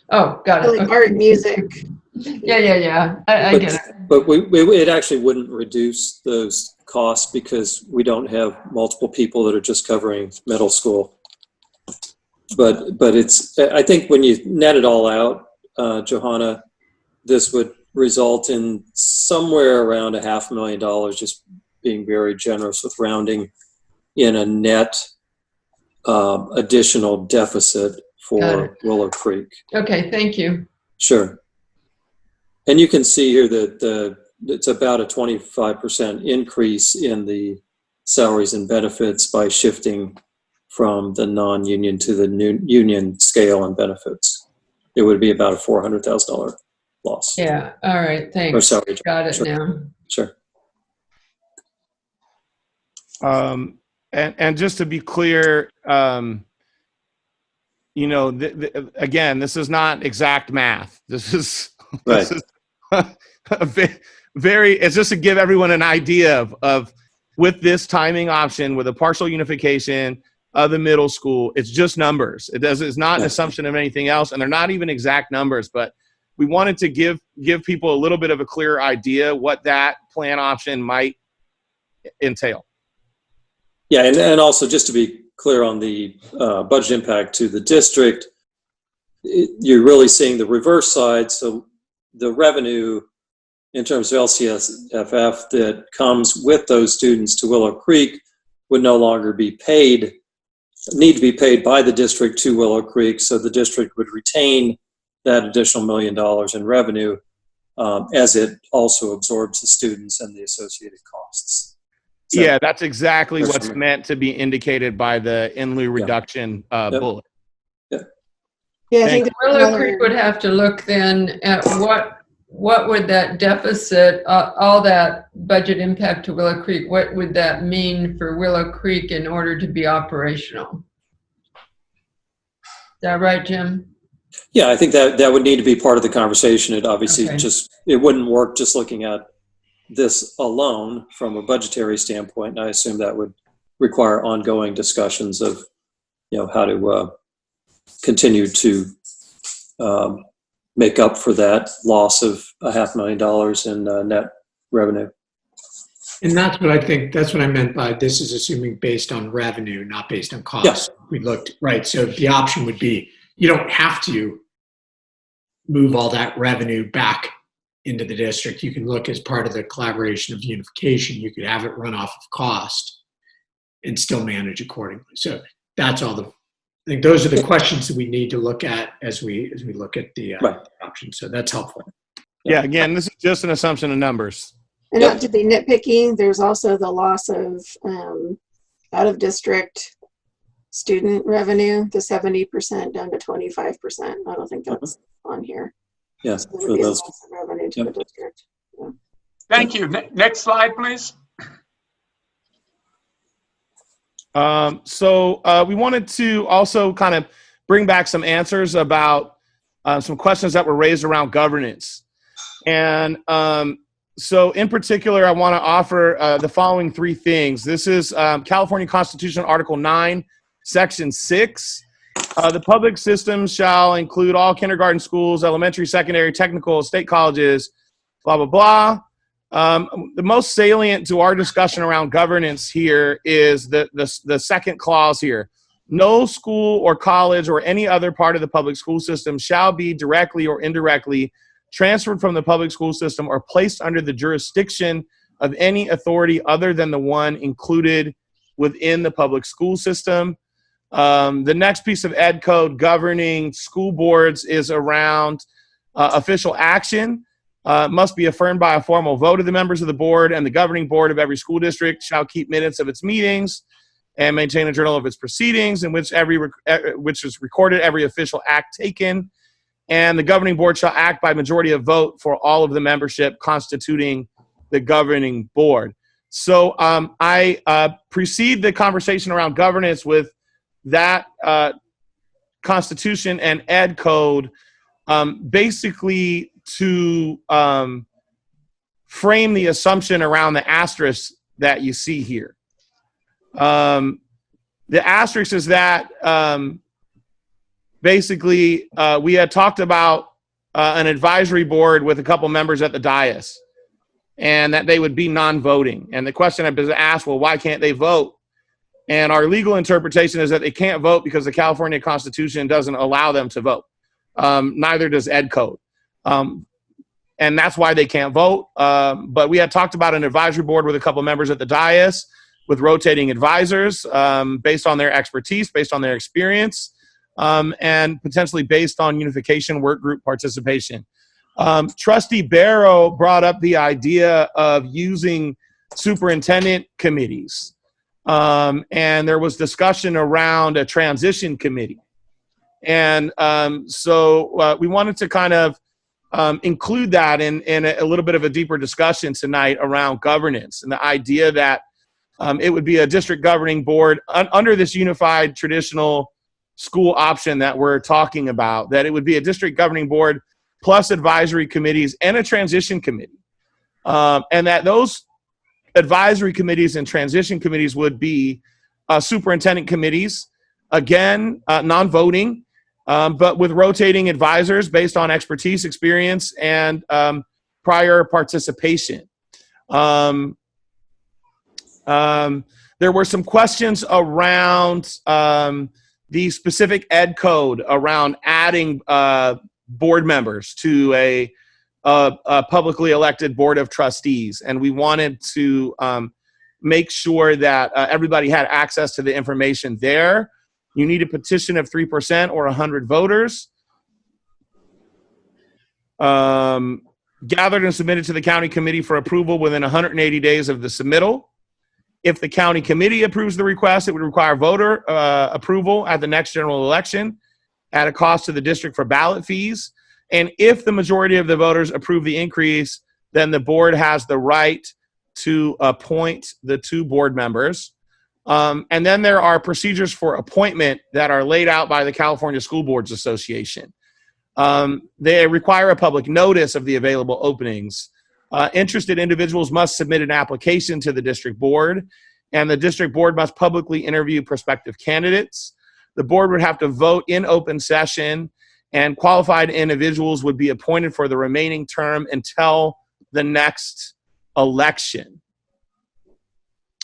Oh, got it. Like art and music. Yeah. I get it. But it actually wouldn't reduce those costs because we don't have multiple people that are just covering middle school. But it's, I think when you net it all out, Johanna, this would result in somewhere around $500,000, just being very generous with rounding, in a net additional deficit for Willow Creek. Okay, thank you. Sure. And you can see here that it's about a 25% increase in the salaries and benefits by shifting from the non-union to the new union scale and benefits. It would be about a $400,000 loss. Yeah, all right, thanks. Got it now. Sure. And just to be clear, again, this is not exact math. This is it's just to give everyone an idea of with this timing option, with a partial unification of the middle school, it's just numbers. It's not an assumption of anything else, and they're not even exact numbers, but we wanted to give people a little bit of a clear idea what that plan option might entail. Yeah, and also just to be clear on the budget impact to the district, you're really seeing the reverse side. So the revenue in terms of LCSFF that comes with those students to Willow Creek would no longer be paid, need to be paid by the district to Willow Creek. So the district would retain that additional $1 million in revenue as it also absorbs the students and the associated costs. So, yeah, that's exactly what's meant to be indicated by the in lieu reduction bullet. Yeah, I think Willow Creek would have to look then at what would that deficit, all that budget impact to Willow Creek, what would that mean for Willow Creek in order to be operational? Is that right, Jim? Yeah, I think that would need to be part of the conversation. It obviously it wouldn't work just looking at this alone from a budgetary standpoint. And I assume that would require ongoing discussions of, how to continue to make up for that loss of $500,000 in net revenue. And that's what I meant by this is assuming based on revenue, not based on cost. Yeah. We looked, right. So the option would be, you don't have to move all that revenue back into the district. You can look as part of the collaboration of unification. You could have it run off of cost and still manage accordingly. So that's all I think those are the questions that we need to look at as we look at the options. So that's helpful. Yeah, again, this is just an assumption of numbers. And not to be nitpicky, there's also the loss of out of district student revenue, the 70% down to 25%. I don't think that's on here. Yeah, So for those. revenue to the district. Yeah. Thank you. Next slide, please. We wanted to also kind of bring back some answers about some questions that were raised around governance. And so in particular, I want to offer the following three things. This is California Constitution, Article 9, Section 6. The public system shall include all kindergarten schools, elementary, secondary, technical, state colleges, blah, blah, blah. The most salient to our discussion around governance here is the second clause here. No school or college or any other part of the public school system shall be directly or indirectly transferred from the public school system or placed under the jurisdiction of any authority other than the one included within the public school system. The next piece of ed code governing school boards is around official action. Must be affirmed by a formal vote of the members of the board, and the governing board of every school district shall keep minutes of its meetings and maintain a journal of its proceedings in which is recorded every official act taken. And the governing board shall act by majority of vote for all of the membership constituting the governing board. So I precede the conversation around governance with that Constitution and ed code basically to frame the assumption around the asterisk that you see here. The asterisk is that basically we had talked about an advisory board with a couple members at the dais and that they would be non-voting. And the question had been asked, well, why can't they vote? And our legal interpretation is that they can't vote because the California Constitution doesn't allow them to vote. Neither does ed code. And that's why they can't vote. But we had talked about an advisory board with a couple members at the dais with rotating advisors based on their expertise, based on their experience, and potentially based on unification work group participation. Trustee Barrow brought up the idea of using superintendent committees. And there was discussion around a transition committee. And so we wanted to kind of include that in a little bit of a deeper discussion tonight around governance and the idea that it would be a district governing board under this unified traditional school option that we're talking about, that it would be a district governing board plus advisory committees and a transition committee. And that those advisory committees and transition committees would be superintendent committees, again, non-voting, but with rotating advisors based on expertise, experience, and prior participation. There were some questions around the specific ed code around adding board members to a publicly elected board of trustees. And we wanted to make sure that everybody had access to the information there. You need a petition of 3% or 100 voters. Gathered and submitted to the county committee for approval within 180 days of the submittal. If the county committee approves the request, it would require voter approval at the next general election at a cost to the district for ballot fees. And if the majority of the voters approve the increase, then the board has the right to appoint the 2 board members. And then there are procedures for appointment that are laid out by the California School Boards Association. They require a public notice of the available openings. Interested individuals must submit an application to the district board, and the district board must publicly interview prospective candidates. The board would have to vote in open session, and qualified individuals would be appointed for the remaining term until the next election.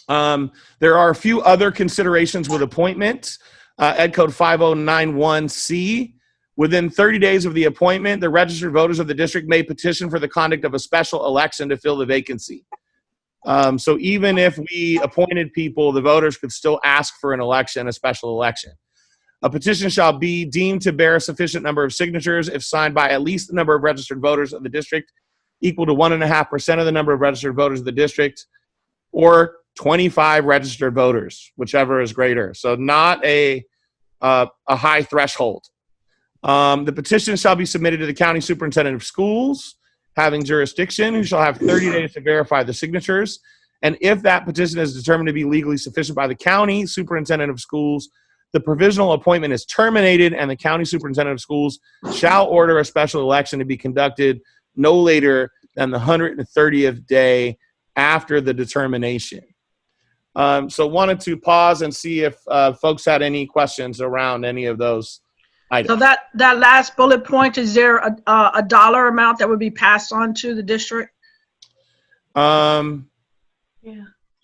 There are a few other considerations with appointment. Ed Code 5091C. Within 30 days of the appointment, the registered voters of the district may petition for the conduct of a special election to fill the vacancy. So even if we appointed people, the voters could still ask for an election, a special election. A petition shall be deemed to bear a sufficient number of signatures if signed by at least the number of registered voters of the district equal to 1.5% of the number of registered voters of the district, or 25 registered voters, whichever is greater. So not a high threshold. The petition shall be submitted to the county superintendent of schools having jurisdiction, who shall have 30 days to verify the signatures. And if that petition is determined to be legally sufficient by the county superintendent of schools, the provisional appointment is terminated, and the county superintendent of schools shall order a special election to be conducted no later than the 130th day after the determination. So wanted to pause and see if folks had any questions around any of those items. So that last bullet point, is there a dollar amount that would be passed on to the district? Yeah.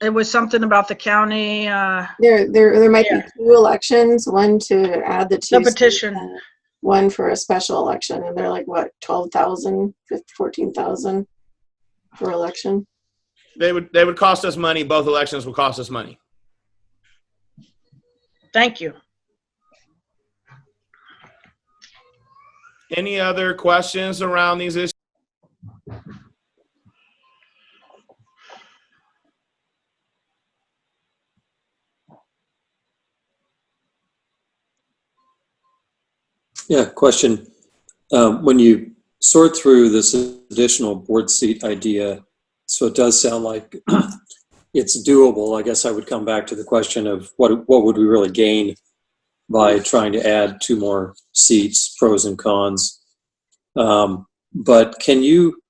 It was something about the county. There might be 2 elections, one to add the 2 The petition. seats, one for a special election, and they're like what, 12,000, 14,000 for election. They would cost us money. Both elections would cost us money. Thank you. Any other questions around these issues? Yeah, question. When you sort through this additional board seat idea, so it does sound like it's doable. I guess I would come back to the question of what would we really gain by trying to add 2 more seats, pros and cons. But can you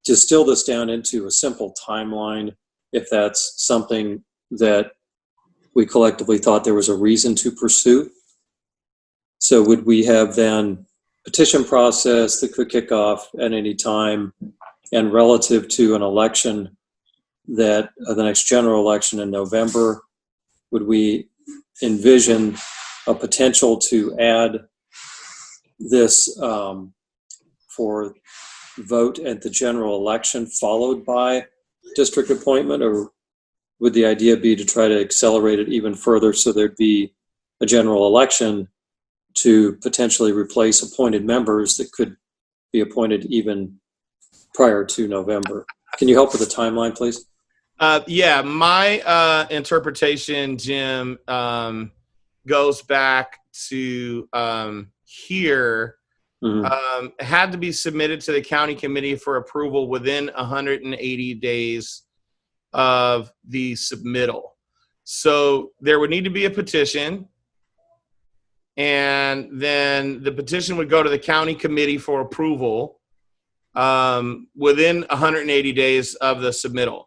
distill this down into a simple timeline if that's something that we collectively thought there was a reason to pursue? So would we have then petition process that could kick off at any time, and relative to an election that the next general election in November, would we envision a potential to add this for vote at the general election followed by district appointment, or would the idea be to try to accelerate it even further so there'd be a general election to potentially replace appointed members that could be appointed even prior to November? Can you help with the timeline, please? Yeah, my interpretation, Jim, goes back to here. Had to be submitted to the county committee for approval within 180 days of the submittal. So there would need to be a petition, and then the petition would go to the county committee for approval within 180 days of the submittal.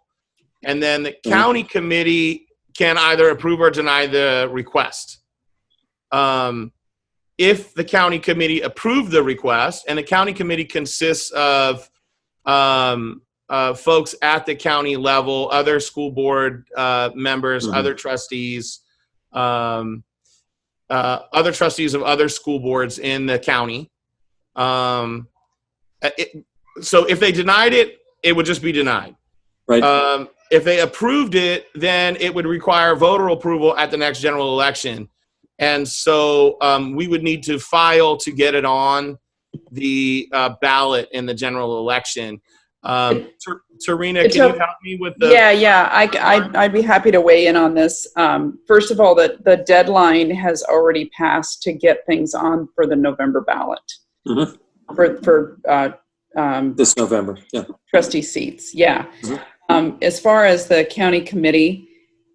And then the county committee can either approve or deny the request. If the county committee approved the request, and the county committee consists of folks at the county level, other school board members, other trustees, of other school boards in the county. So if they denied it, it would just be denied. Right. If they approved it, then it would require voter approval at the next general election. And so we would need to file to get it on the ballot in the general election. Tarina, can you help me with the... Yeah, I'd be happy to weigh in on this. First of all, the deadline has already passed to get things on for the November ballot. For this November, yeah. Trustee seats, yeah. As far as the county committee,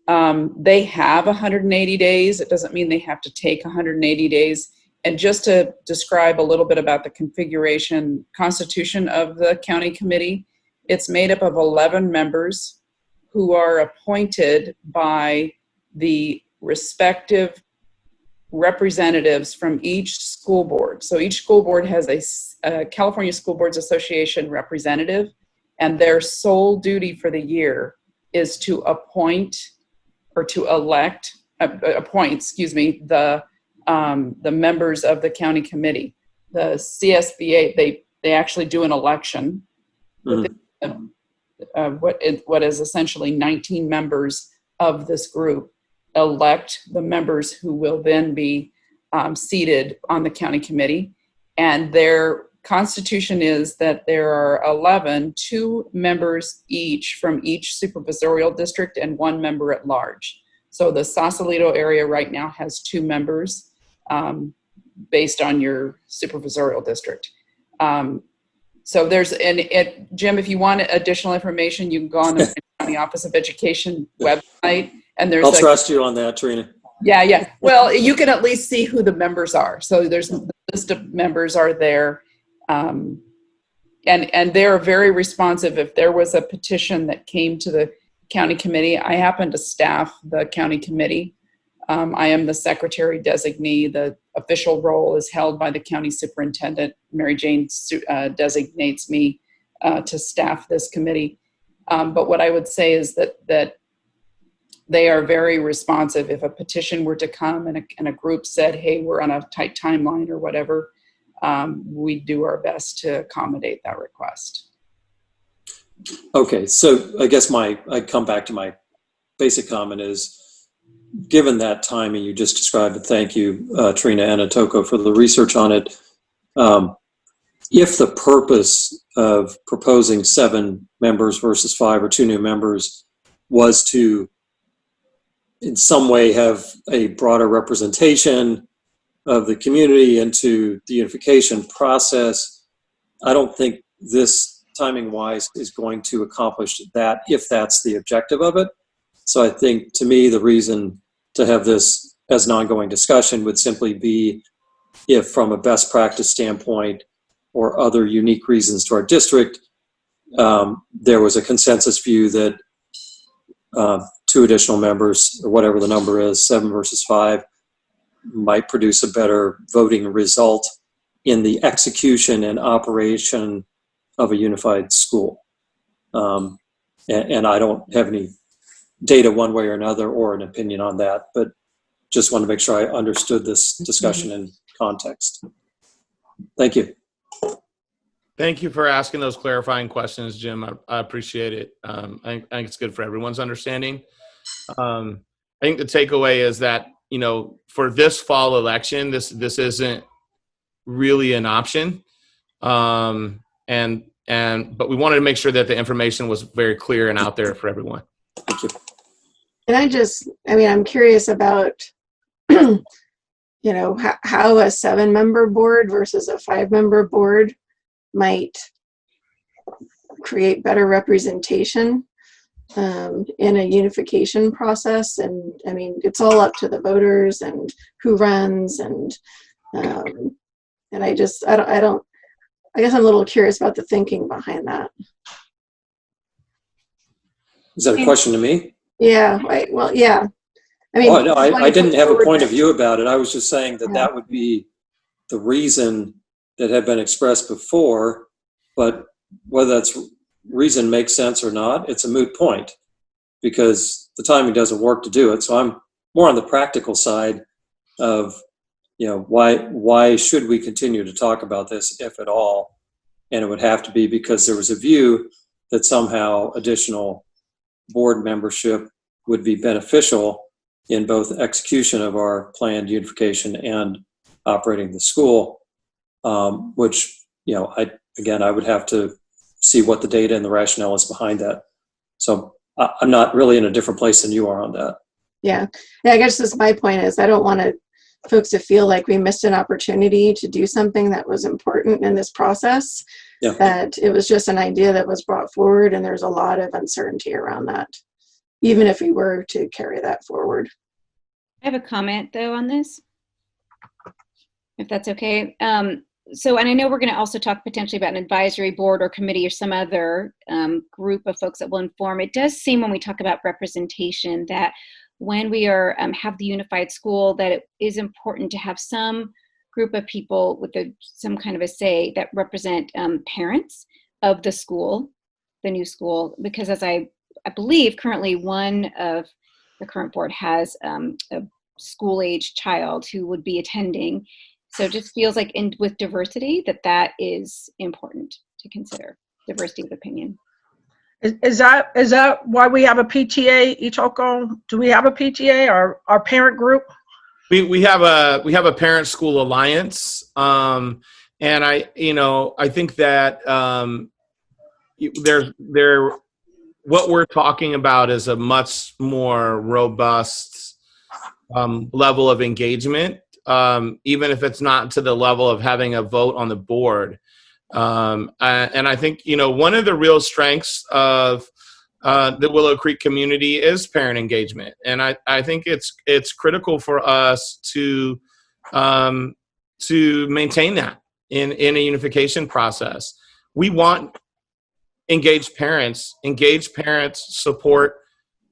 they have 180 days. It doesn't mean they have to take 180 days. And just to describe a little bit about the constitution of the county committee, it's made up of 11 members who are appointed by the respective representatives from each school board. So each school board has a California School Boards Association representative, and their sole duty for the year is to appoint the members of the county committee. The CSBA, they actually do an election. What is essentially 19 members of this group elect the members who will then be seated on the county committee, and their Constitution is that there are 11, 2 members each from each supervisorial district and 1 member at large. So the Sausalito area right now has 2 members based on your supervisorial district. So there's, Jim, if you want additional information, you can go on the County Office of Education website, and there's I'll trust you on that, Trina. Yeah. Well, you can at least see who the members are. So there's the list of members are there. And they're very responsive. If there was a petition that came to the county committee, I happen to staff the county committee. I am the secretary designee. The official role is held by the county superintendent. Mary Jane designates me to staff this committee. But what I would say is that they are very responsive. If a petition were to come and a group said, hey, we're on a tight timeline or whatever, we do our best to accommodate that request. Okay, so I guess I come back to my basic comment is, given that timing you just described, and thank you, Trina and Atoko, for the research on it. If the purpose of proposing 7 members versus 5 or 2 new members was to in some way have a broader representation of the community into the unification process, I don't think this timing-wise is going to accomplish that if that's the objective of it. So I think, to me, the reason to have this as an ongoing discussion would simply be if, from a best practice standpoint or other unique reasons to our district, there was a consensus view that 2 additional members, or whatever the number is, 7 versus 5, might produce a better voting result in the execution and operation of a unified school. And I don't have any data one way or another or an opinion on that, but just want to make sure I understood this discussion in context. Thank you. Thank you for asking those clarifying questions, Jim. I appreciate it. I think it's good for everyone's understanding. I think the takeaway is that, for this fall election, this isn't really an option. But we wanted to make sure that the information was very clear and out there for everyone. Thank you. And I'm curious about, how a 7-member board versus a 5-member board might create better representation in a unification process. And it's all up to the voters and who runs, and I guess I'm a little curious about the thinking behind that. Is that a question to me? Yeah, right. Well, yeah. I didn't have a point of view about it. I was just saying that that would be the reason that had been expressed before, but whether that's reason makes sense or not, it's a moot point because the timing doesn't work to do it. So I'm more on the practical side of, why should we continue to talk about this, if at all? And it would have to be because there was a view that somehow additional board membership would be beneficial in both execution of our planned unification and operating the school, which, I would have to see what the data and the rationale is behind that. So I'm not really in a different place than you are on that. Yeah, I guess that's my point is I don't want folks to feel like we missed an opportunity to do something that was important in this process, that it was just an idea that was brought forward and there's a lot of uncertainty around that, even if we were to carry that forward. I have a comment though on this, if that's okay. And I know we're going to also talk potentially about an advisory board or committee or some other group of folks that will inform. It does seem when we talk about representation that when we are have the unified school, that it is important to have some group of people with some kind of a say that represent parents of the school, the new school, because as I believe currently one of the current board has a school-age child who would be attending. So it just feels like with diversity that is important to consider, diversity of opinion. Is that why we have a PTA, Itoko? Do we have a PTA, our parent group? We have a parent school alliance. And I think that what we're talking about is a much more robust level of engagement, even if it's not to the level of having a vote on the board. And I think, one of the real strengths of the Willow Creek community is parent engagement. And I think it's critical for us to maintain that in a unification process. We want engaged parents. Engaged parents support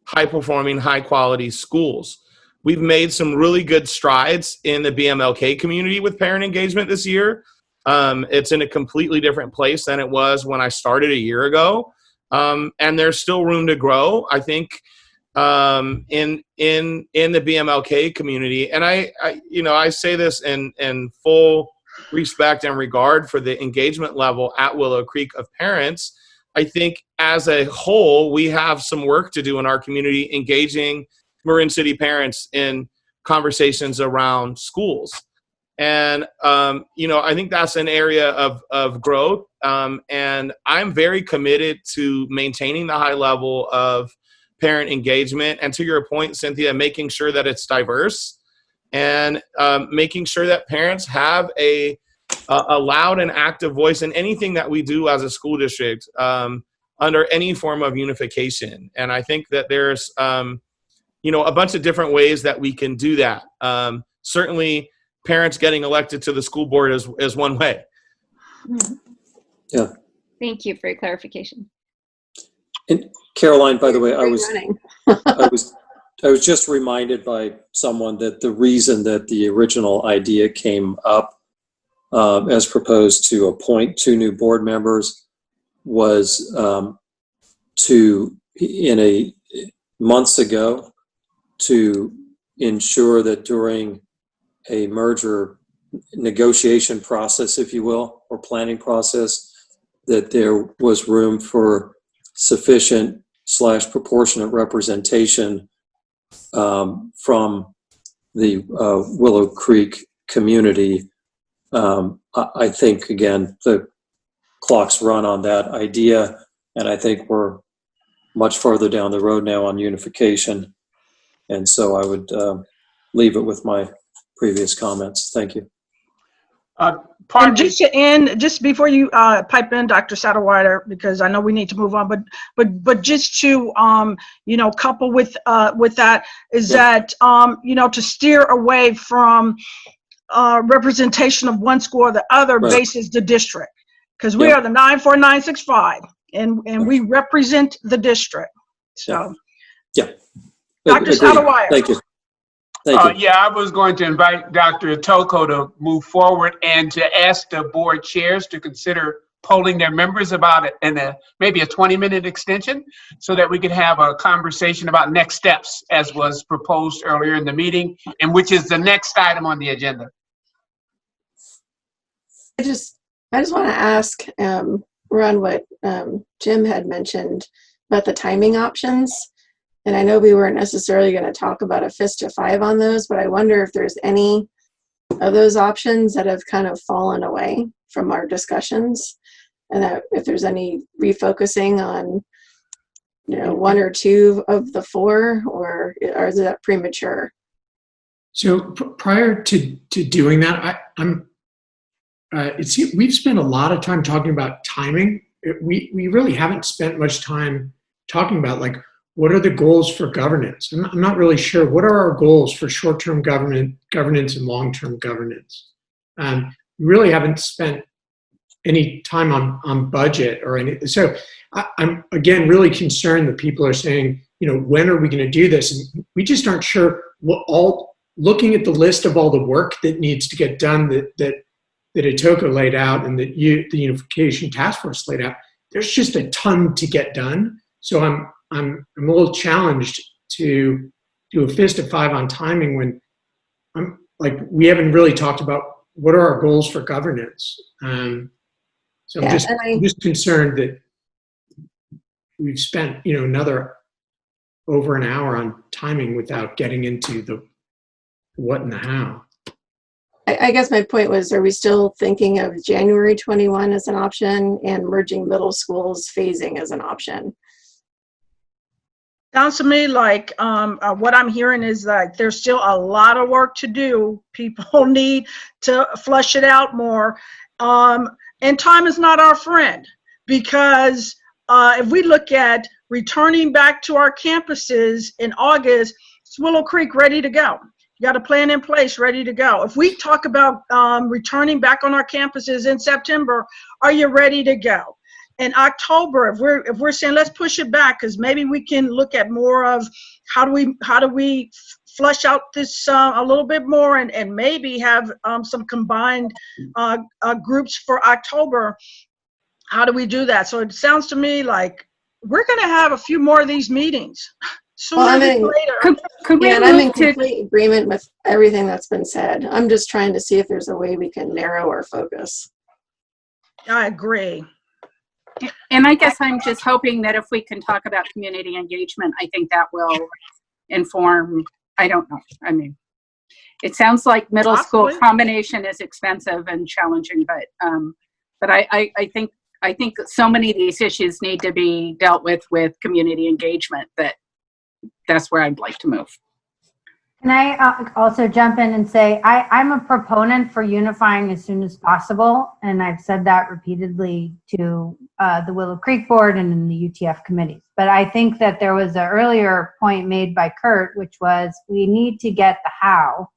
high-performing, high-quality schools. We've made some really good strides in the BMLK community with parent engagement this year. It's in a completely different place than it was when I started a year ago. And there's still room to grow, I think, in the BMLK community. And I say this in full respect and regard for the engagement level at Willow Creek of parents. I think as a whole, we have some work to do in our community engaging Marin City parents in conversations around schools. And, I think that's an area of growth. And I'm very committed to maintaining the high level of parent engagement. And to your point, Cynthia, making sure that it's diverse and making sure that parents have a loud and active voice in anything that we do as a school district under any form of unification. And I think that there's, a bunch of different ways that we can do that. Certainly, parents getting elected to the school board is one way. Yeah. Thank you for your clarification. And Caroline, by the way, I was just reminded by someone that the reason that the original idea came up as proposed to appoint 2 new board members was months ago to ensure that during a merger negotiation process, if you will, or planning process, that there was room for sufficient / proportionate representation from the Willow Creek community. I think, again, the clock's run on that idea, and I think we're much farther down the road now on unification. And so I would leave it with my previous comments. Thank you. And just to end, just before you pipe in, Dr. Satterwhite, because I know we need to move on, but just to couple with that is that to steer away from representation of one school or the other basis the district, because we are the 94965 and we represent the district. So Dr. Satterwhite. Thank you. Yeah, I was going to invite Dr. Itoko to move forward and to ask the board chairs to consider polling their members about it in maybe a 20-minute extension so that we could have a conversation about next steps as was proposed earlier in the meeting, and which is the next item on the agenda. I just want to ask Ron what Jim had mentioned about the timing options. And I know we weren't necessarily going to talk about a fist to 5 on those, but I wonder if there's any of those options that have kind of fallen away from our discussions, and that if there's any refocusing on, 1 or 2 of the 4, or is that premature? So prior to doing that, we've spent a lot of time talking about timing. We really haven't spent much time talking about what are the goals for governance? I'm not really sure. What are our goals for short-term governance and long-term governance? We really haven't spent any time on budget or anything. So I'm, again, really concerned that people are saying, when are we going to do this? And we just aren't sure looking at the list of all the work that needs to get done that Itoko laid out and that the Unification Task Force laid out, there's just a ton to get done. So I'm a little challenged to do a fist of 5 on timing when we haven't really talked about what are our goals for governance. So I'm just concerned that we've spent another over an hour on timing without getting into the what and the how. I guess my point was, are we still thinking of January 21 as an option and merging middle schools phasing as an option? Sounds to me like what I'm hearing is that there's still a lot of work to do. People need to flesh it out more. And time is not our friend, because if we look at returning back to our campuses in August, is Willow Creek ready to go? You got a plan in place, ready to go. If we talk about returning back on our campuses in September, are you ready to go? In October, if we're saying let's push it back, because maybe we can look at more of how do we flesh out this a little bit more, and maybe have some combined groups for October. How do we do that? So it sounds to me like we're going to have a few more of these meetings sooner than later. And I'm in complete agreement with everything that's been said. I'm just trying to see if there's a way we can narrow our focus. I agree. And I guess I'm just hoping that if we can talk about community engagement, I think that will inform, I don't know. I mean, it sounds like middle school combination is expensive and challenging, but I think that so many of these issues need to be dealt with community engagement, that's where I'd like to move. Can I also jump in and say, I'm a proponent for unifying as soon as possible, and I've said that repeatedly to the Willow Creek Board and in the UTF committees. But I think that there was an earlier point made by Kurt, which was we need to get the how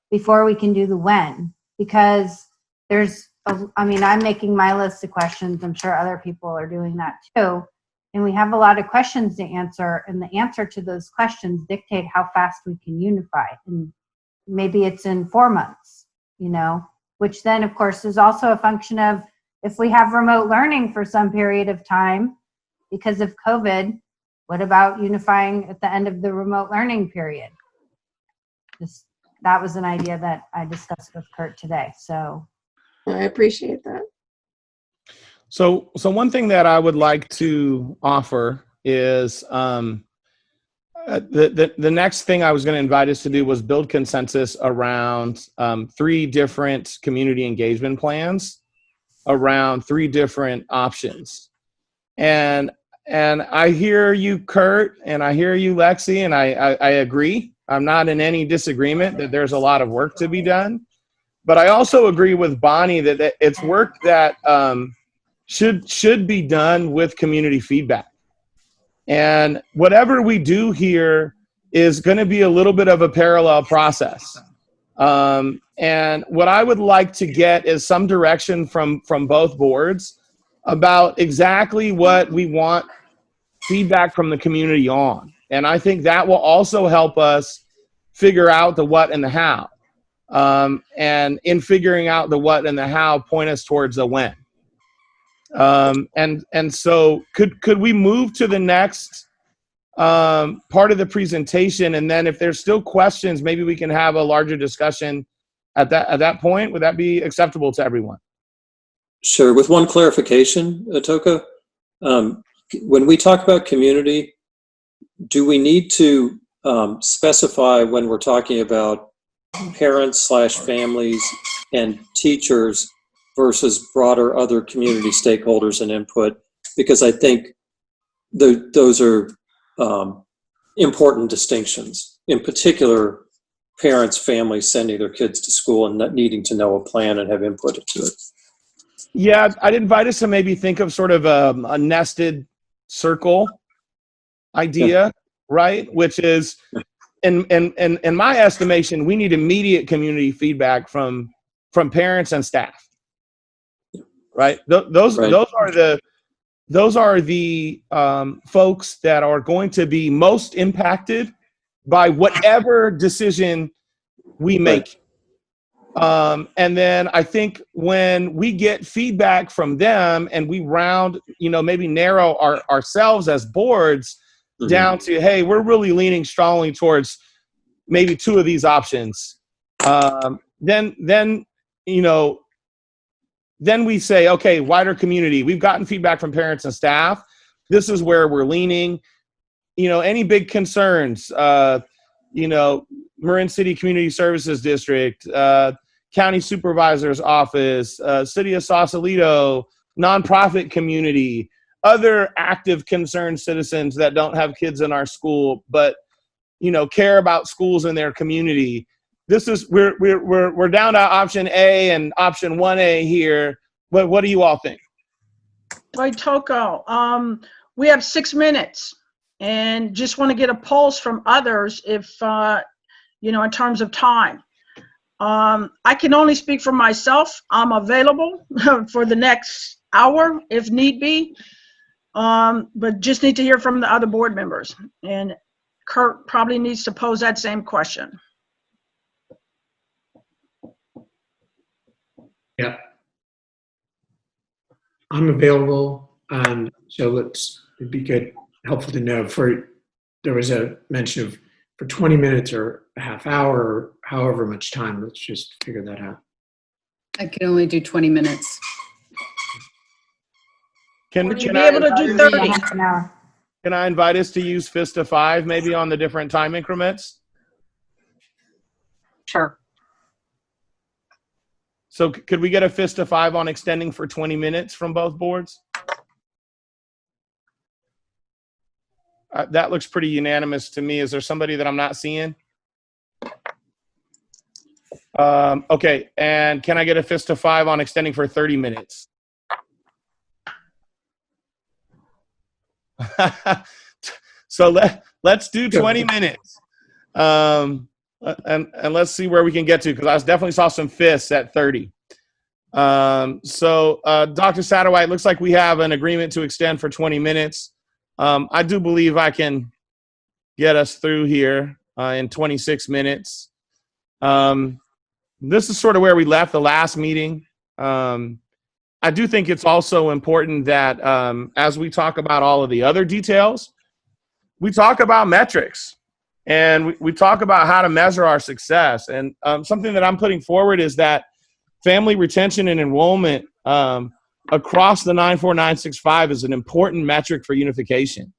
before we can do the when, because I'm making my list of questions. I'm sure other people are doing that too. And we have a lot of questions to answer, and the answer to those questions dictate how fast we can unify. And maybe it's in 4 months, which then of course is also a function of if we have remote learning for some period of time because of COVID, what about unifying at the end of the remote learning period? That was an idea that I discussed with Kurt today. So I appreciate that. So one thing that I would like to offer is the next thing I was going to invite us to do was build consensus around 3 different community engagement plans around 3 different options. And I hear you, Kurt, and I hear you, Lexi, and I agree. I'm not in any disagreement that there's a lot of work to be done. But I also agree with Bonnie that it's work that should be done with community feedback. And whatever we do here is going to be a little bit of a parallel process. And what I would like to get is some direction from both boards about exactly what we want feedback from the community on. And I think that will also help us figure out the what and the how. And in figuring out the what and the how, point us towards the when. And so could we move to the next part of the presentation, and then if there's still questions, maybe we can have a larger discussion at that point. Would that be acceptable to everyone? Sure. With one clarification, Atoko, when we talk about community, do we need to specify when we're talking about parents/families and teachers versus broader other community stakeholders and input? Because I think those are important distinctions. In particular, parents, families sending their kids to school and not needing to know a plan and have input into it. Yeah, I'd invite us to maybe think of sort of a nested circle idea, right? Which is, in my estimation, we need immediate community feedback from parents and staff. Right. Those are the folks that are going to be most impacted by whatever decision we make. And then I think when we get feedback from them and we maybe narrow ourselves as boards down to, hey, we're really leaning strongly towards maybe 2 of these options. Then we say, okay, wider community. We've gotten feedback from parents and staff. This is where we're leaning. Any big concerns, Marin City Community Services District, county supervisor's office, city of Sausalito, nonprofit community, other active concerned citizens that don't have kids in our school, but care about schools in their community. This is we're down to option A and option 1A here. What do you all think? Right, Toko. We have 6 minutes, and just want to get a pulse from others if in terms of time. I can only speak for myself. I'm available for the next hour if need be, but just need to hear from the other board members. And Kurt probably needs to pose that same question. Yeah, I'm available. So it'd be helpful to know there was a mention of for 20 minutes or a half hour or however much time. Let's just figure that out. I can only do 20 minutes. Can you be able to do 30? Half an hour. Can I invite us to use FISTA 5 maybe on the different time increments? Sure. So could we get a FISTA 5 on extending for 20 minutes from both boards? That looks pretty unanimous to me. Is there somebody that I'm not seeing? Okay, and can I get a FISTA 5 on extending for 30 minutes? So let's do 20 minutes. And let's see where we can get to, because I definitely saw some fists at 30. So Dr. Satterwhite, it looks like we have an agreement to extend for 20 minutes. I do believe I can get us through here in 26 minutes. This is sort of where we left the last meeting. I do think it's also important that as we talk about all of the other details, we talk about metrics and we talk about how to measure our success. And something that I'm putting forward is that family retention and enrollment across the 94965 is an important metric for unification.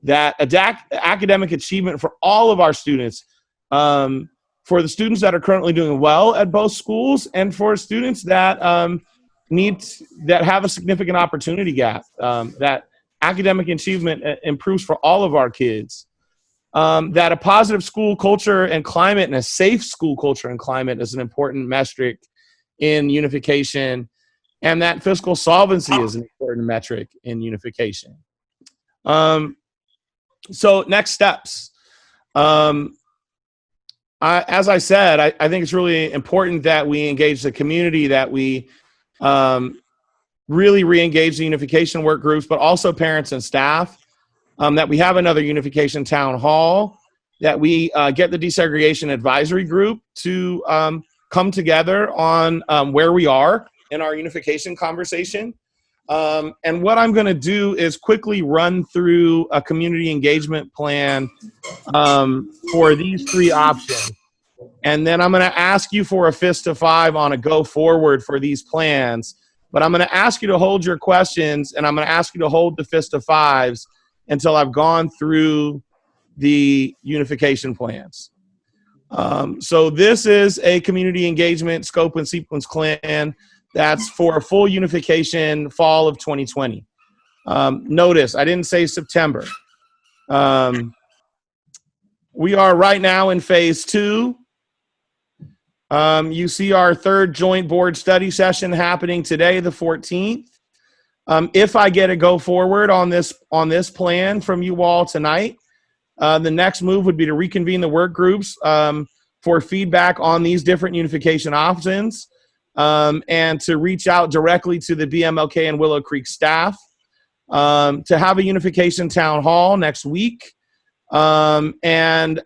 That academic achievement for all of our students, for the students that are currently doing well at both schools and for students that that have a significant opportunity gap, that academic achievement improves for all of our kids. That a positive school culture and climate and a safe school culture and climate is an important metric in unification, and that fiscal solvency is an important metric in unification. So next steps. As I said, I think it's really important that we engage the community, that we really re-engage the unification work groups, but also parents and staff, that we have another unification town hall, that we get the desegregation advisory group to come together on where we are in our unification conversation. And what I'm going to do is quickly run through a community engagement plan for these three options. And then I'm going to ask you for a FISTA 5 on a go forward for these plans. But I'm going to ask you to hold your questions, and I'm going to ask you to hold the FISTA 5s until I've gone through the unification plans. So this is a community engagement scope and sequence plan that's for full unification fall of 2020. Notice, I didn't say September. We are right now in phase 2. You see our third joint board study session happening today, the 14th. If I get a go forward on this plan from you all tonight, the next move would be to reconvene the work groups for feedback on these different unification options, and to reach out directly to the BMLK and Willow Creek staff, to have a unification town hall next week, and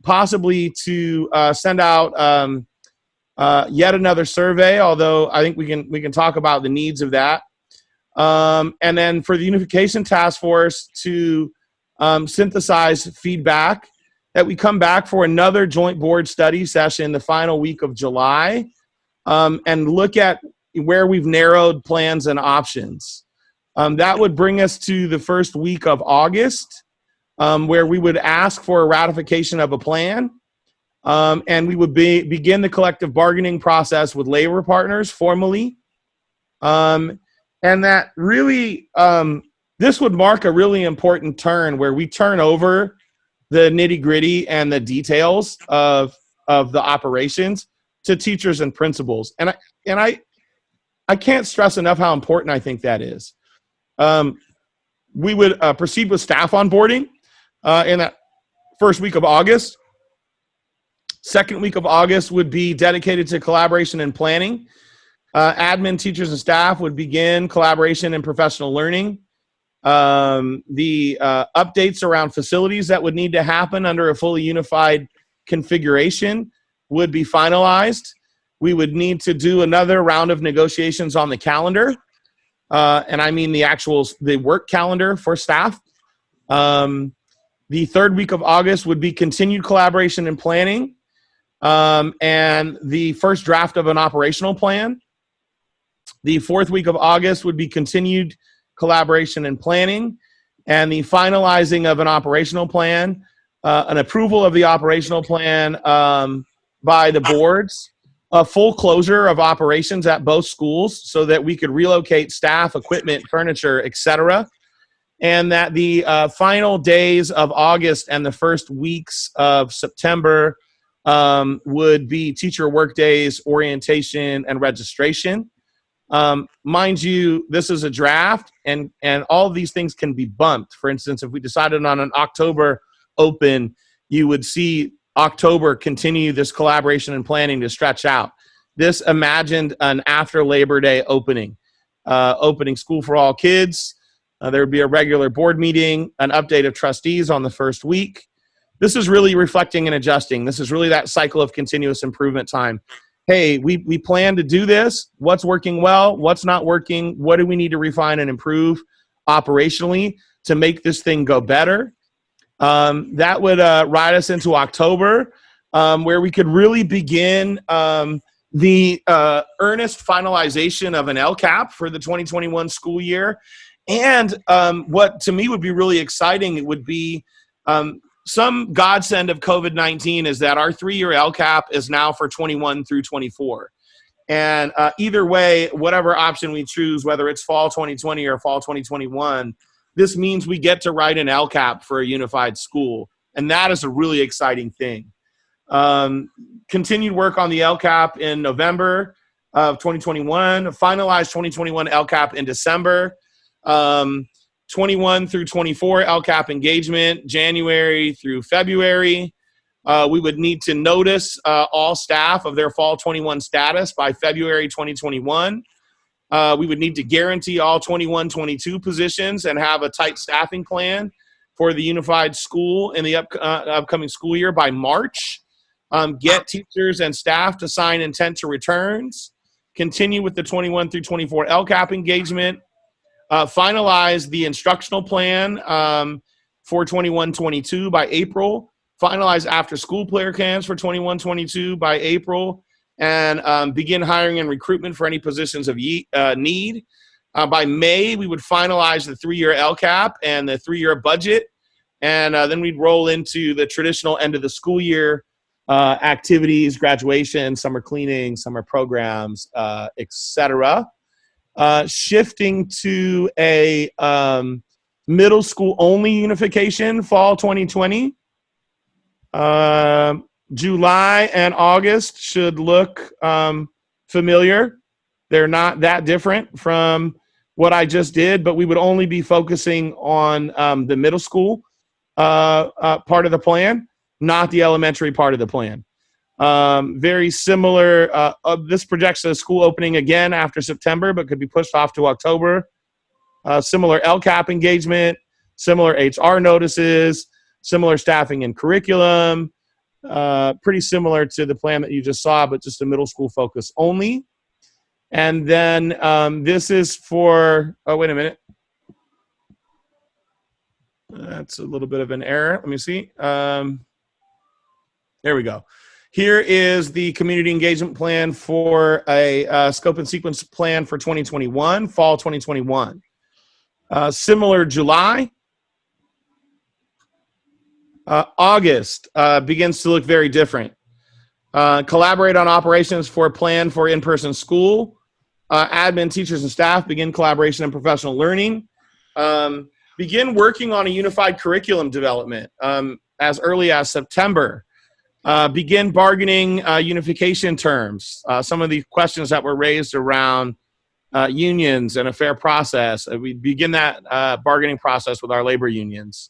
possibly to send out yet another survey, although I think we can talk about the needs of that. And then for the unification task force to synthesize feedback, that we come back for another joint board study session the final week of July, and look at where we've narrowed plans and options. That would bring us to the first week of August, where we would ask for a ratification of a plan. And we would begin the collective bargaining process with labor partners formally. And that really, this would mark a really important turn where we turn over the nitty gritty and the details of the operations to teachers and principals. And I can't stress enough how important I think that is. We would proceed with staff onboarding in that first week of August. Second week of August would be dedicated to collaboration and planning. Admin, teachers, and staff would begin collaboration and professional learning. The updates around facilities that would need to happen under a fully unified configuration would be finalized. We would need to do another round of negotiations on the calendar. And I mean the work calendar for staff. The third week of August would be continued collaboration and planning. And the first draft of an operational plan. The fourth week of August would be continued collaboration and planning, and the finalizing of an operational plan, an approval of the operational plan by the boards, a full closure of operations at both schools so that we could relocate staff, equipment, furniture, etc. And that the final days of August and the first weeks of September would be teacher work days, orientation, and registration. Mind you, this is a draft, and all of these things can be bumped. For instance, if we decided on an October open, you would see October continue this collaboration and planning to stretch out. This imagined an after Labor Day opening, opening school for all kids. There would be a regular board meeting, an update of trustees on the first week. This is really reflecting and adjusting. This is really that cycle of continuous improvement time. Hey, we plan to do this. What's working well? What's not working? What do we need to refine and improve operationally to make this thing go better? That would ride us into October, where we could really begin the earnest finalization of an LCAP for the 2021 school year. And what to me would be really exciting, it would be some godsend of COVID-19 is that our 3-year LCAP is now for 21 through 24. And either way, whatever option we choose, whether it's fall 2020 or fall 2021, this means we get to write an LCAP for a unified school. And that is a really exciting thing. Continued work on the LCAP in November of 2021, finalized 2021 LCAP in December. 21 through 24 LCAP engagement, January through February. We would need to notice all staff of their fall 21 status by February 2021. We would need to guarantee all 21-22 positions and have a tight staffing plan for the unified school in the upcoming school year by March. Get teachers and staff to sign intent to returns. Continue with the 21 through 24 LCAP engagement. Finalize the instructional plan for 21-22 by April. Finalize after school player cams for 21-22 by April. And begin hiring and recruitment for any positions of need. By May, we would finalize the 3-year LCAP and the 3-year budget. And then we'd roll into the traditional end of the school year activities, graduation, summer cleaning, summer programs, etc. Shifting to a middle school only unification, fall 2020. July and August should look familiar. They're not that different from what I just did, but we would only be focusing on the middle school part of the plan, not the elementary part of the plan. Very similar. This projects a school opening again after September, but could be pushed off to October. Similar LCAP engagement, similar HR notices, similar staffing and curriculum. Pretty similar to the plan that you just saw, but just a middle school focus only. And then this is for, oh, wait a minute. That's a little bit of an error. Let me see. There we go. Here is the community engagement plan for a scope and sequence plan for 2021, fall 2021. Similar July. August begins to look very different. Collaborate on operations for a plan for in-person school. Admin, teachers, and staff begin collaboration and professional learning. Begin working on a unified curriculum development as early as September. Begin bargaining unification terms. Some of the questions that were raised around unions and a fair process. We begin that bargaining process with our labor unions.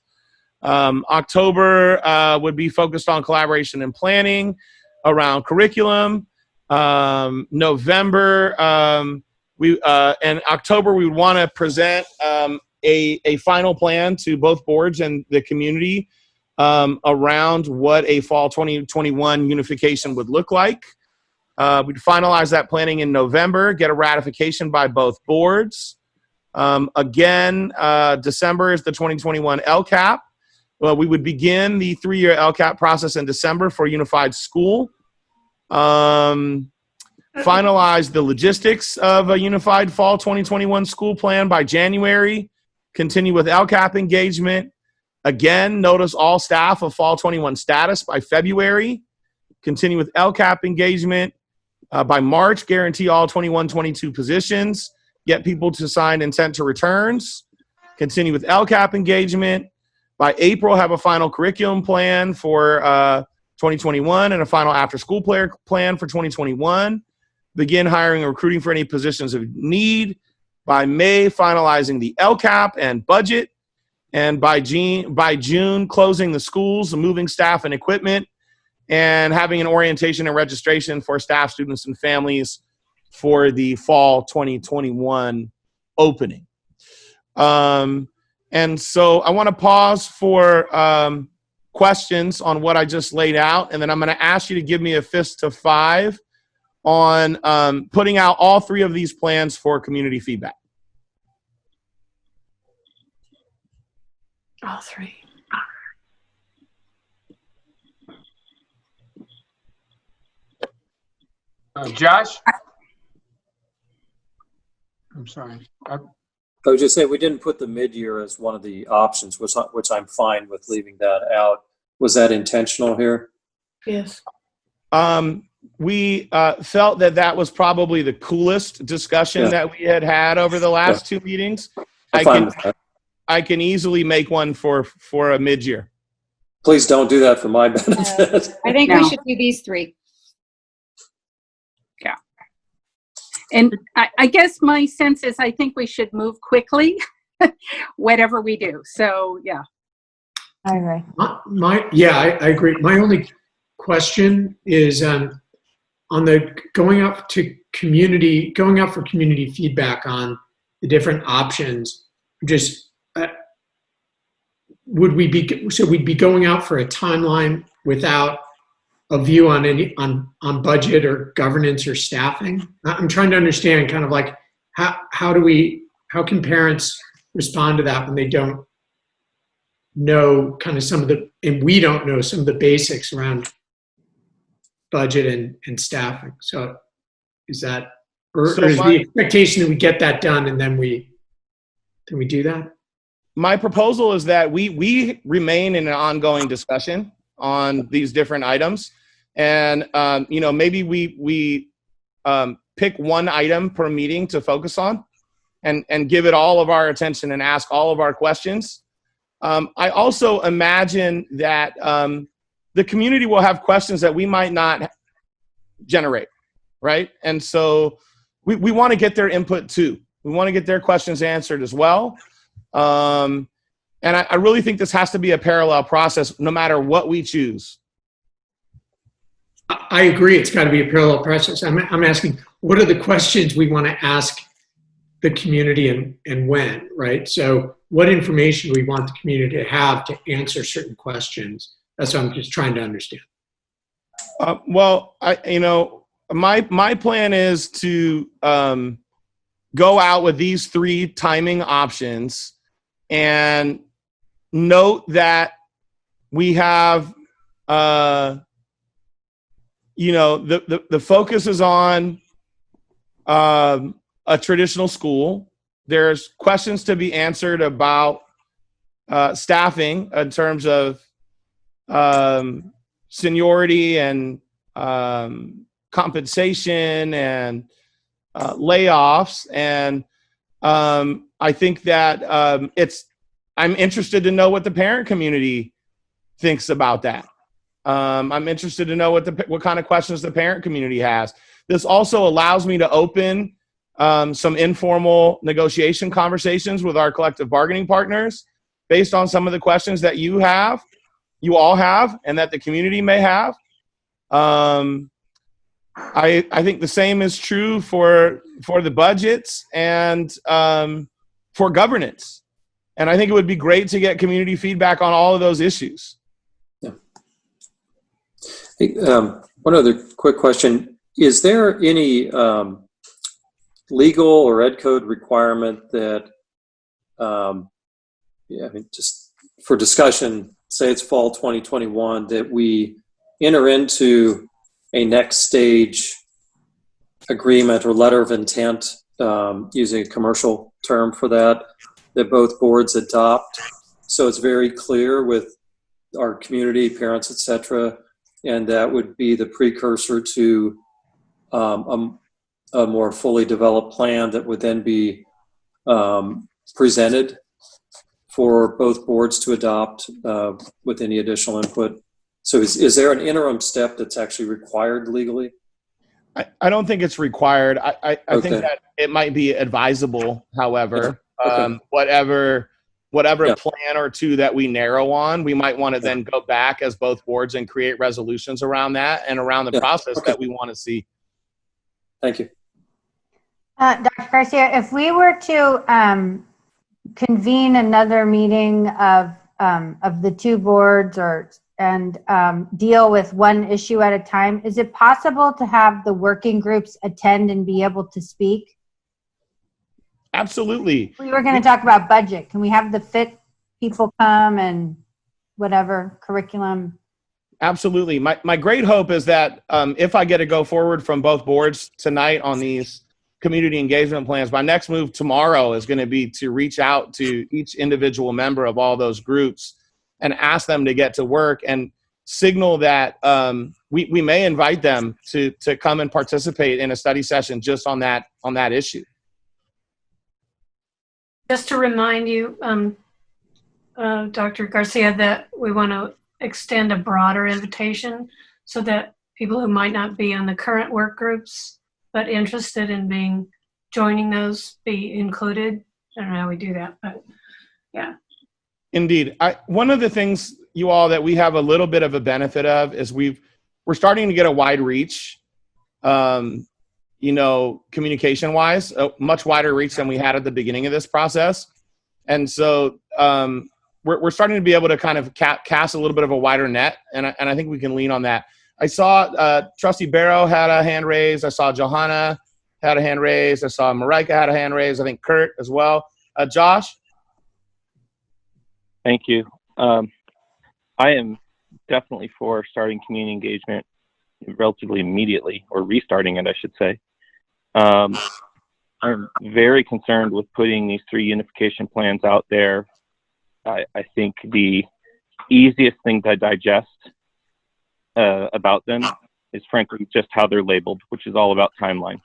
October would be focused on collaboration and planning around curriculum. November, and October, we would want to present a final plan to both boards and the community around what a fall 2021 unification would look like. We'd finalize that planning in November, get a ratification by both boards. Again, December is the 2021 LCAP. Well, we would begin the 3-year LCAP process in December for unified school. Finalize the logistics of a unified fall 2021 school plan by January. Continue with LCAP engagement. Again, notice all staff of fall 21 status by February. Continue with LCAP engagement. By March, guarantee all 21-22 positions. Get people to sign intent to returns. Continue with LCAP engagement. By April, have a final curriculum plan for 2021 and a final after-school plan for 2021. Begin hiring and recruiting for any positions of need. By May, finalizing the LCAP and budget. And by June, closing the schools, moving staff and equipment, and having an orientation and registration for staff, students, and families for the fall 2021 opening. And so I want to pause for questions on what I just laid out, and then I'm going to ask you to give me a fist to 5 on putting out all 3 of these plans for community feedback. All 3. Josh? I'm sorry. I would just say we didn't put the mid-year as one of the options, which I'm fine with leaving that out. Was that intentional here? Yes. We felt that was probably the coolest discussion that we had over the last 2 meetings. I can easily make one for a mid-year. Please don't do that for my benefit. I think we should do these 3. Yeah. And I guess my sense is I think we should move quickly, whatever we do. So, yeah. I agree. I agree. My only question is on the going out for community feedback on the different options. Just we'd be going out for a timeline without a view on budget or governance or staffing? I'm trying to understand kind of like how can parents respond to that when they don't know kind of and we don't know some of the basics around budget and staffing. So is that, or is the expectation that we get that done and then we do that? My proposal is that we remain in an ongoing discussion on these different items. And, maybe we pick one item per meeting to focus on and give it all of our attention and ask all of our questions. I also imagine that the community will have questions that we might not generate, right? And so we want to get their input too. We want to get their questions answered as well. And I really think this has to be a parallel process no matter what we choose. I agree. It's got to be a parallel process. I'm asking, what are the questions we want to ask the community and when, right? So what information we want the community to have to answer certain questions. That's what I'm just trying to understand. My plan is to go out with these 3 timing options and note that we have, the focus is on a traditional school. There's questions to be answered about staffing in terms of seniority and compensation and layoffs. And I think that I'm interested to know what the parent community thinks about that. I'm interested to know what kind of questions the parent community has. This also allows me to open some informal negotiation conversations with our collective bargaining partners based on some of the questions that you all have, and that the community may have. I think the same is true for the budgets and for governance. And I think it would be great to get community feedback on all of those issues. Yeah. Hey, one other quick question. Is there any legal or ed code requirement that, just for discussion, say it's fall 2021, that we enter into a next stage agreement or letter of intent, using a commercial term for that both boards adopt, so it's very clear with our community, parents, etc., and that would be the precursor to a more fully developed plan that would then be presented for both boards to adopt with any additional input. So is there an interim step that's actually required legally? I don't think it's required. I Okay. think that it might be advisable, however. Okay. Whatever Yeah. plan or two that we narrow on, we might want to then go back as both boards and create resolutions around that and around the process that we want to see. Thank you. Dr. Garcia, if we were to convene another meeting of the two boards and deal with one issue at a time, is it possible to have the working groups attend and be able to speak? Absolutely. We were going to talk about budget. Can we have the FIT people come and whatever curriculum? Absolutely. My great hope is that if I get to go forward from both boards tonight on these community engagement plans, my next move tomorrow is going to be to reach out to each individual member of all those groups and ask them to get to work and signal that we may invite them to come and participate in a study session just on that issue. Just to remind you, Dr. Garcia, that we want to extend a broader invitation so that people who might not be on the current work groups but interested in joining those be included. I don't know how we do that, but yeah. Indeed. One of the things, you all, that we have a little bit of a benefit of is we're starting to get a wide reach, communication wise, a much wider reach than we had at the beginning of this process. And so we're starting to be able to kind of cast a little bit of a wider net. And I think we can lean on that. I saw Trustee Barrow had a hand raised. I saw Johanna had a hand raised. I saw Marika had a hand raised. I think Kurt as well. Josh? Thank you. I am definitely for starting community engagement relatively immediately, or restarting it, I should say. I'm very concerned with putting these 3 unification plans out there. I think the easiest thing to digest about them is frankly just how they're labeled, which is all about timeline.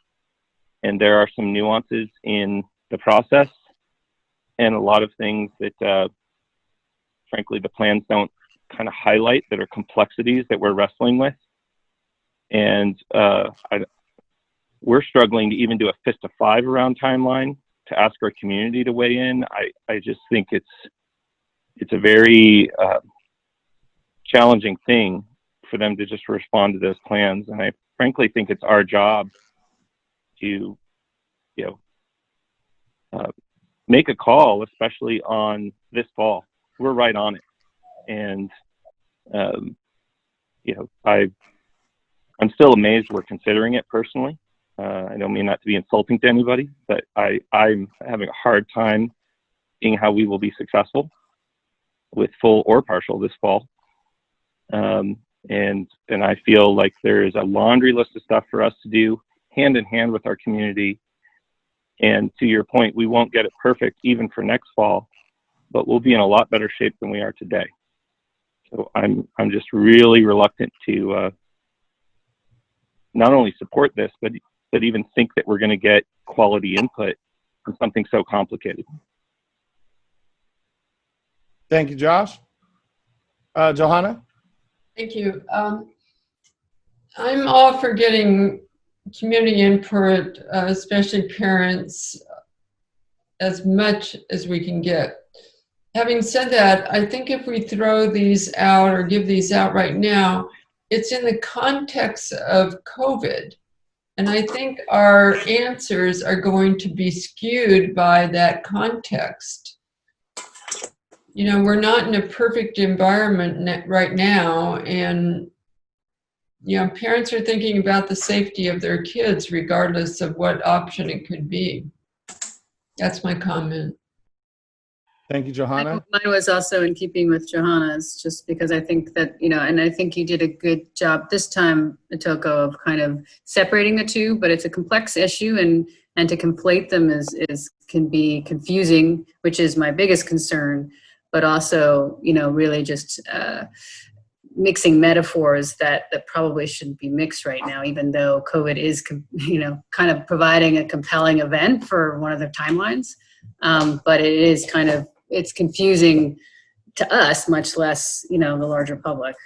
And there are some nuances in the process and a lot of things that frankly the plans don't kind of highlight, that are complexities that we're wrestling with. And we're struggling to even do a fist of 5 around timeline to ask our community to weigh in. I just think it's a very challenging thing for them to just respond to those plans. And I frankly think it's our job to, make a call, especially on this fall. We're right on it. And, I'm still amazed we're considering it personally. I don't mean that to be insulting to anybody, but I'm having a hard time seeing how we will be successful with full or partial this fall. And I feel like there is a laundry list of stuff for us to do hand in hand with our community. And to your point, we won't get it perfect even for next fall, but we'll be in a lot better shape than we are today. So I'm just really reluctant to not only support this, but even think that we're going to get quality input on something so complicated. Thank you, Josh. Johanna? Thank you. I'm all for getting community input, especially parents, as much as we can get. Having said that, I think if we throw these out or give these out right now, it's in the context of COVID. And I think our answers are going to be skewed by that context. You know, we're not in a perfect environment right now, and you know, parents are thinking about the safety of their kids regardless of what option it could be. That's my comment. Thank you, Johanna. Mine was also in keeping with Johanna's, just because I think that, you know, and I think you did a good job this time, Atoko, of kind of separating the two, but it's a complex issue, and to conflate them can be confusing, which is my biggest concern, but also, you know, really just mixing metaphors that probably shouldn't be mixed right now, even though COVID is, you know, kind of providing a compelling event for one of the timelines. But it is kind of, it's confusing to us, much less, you know, the larger public.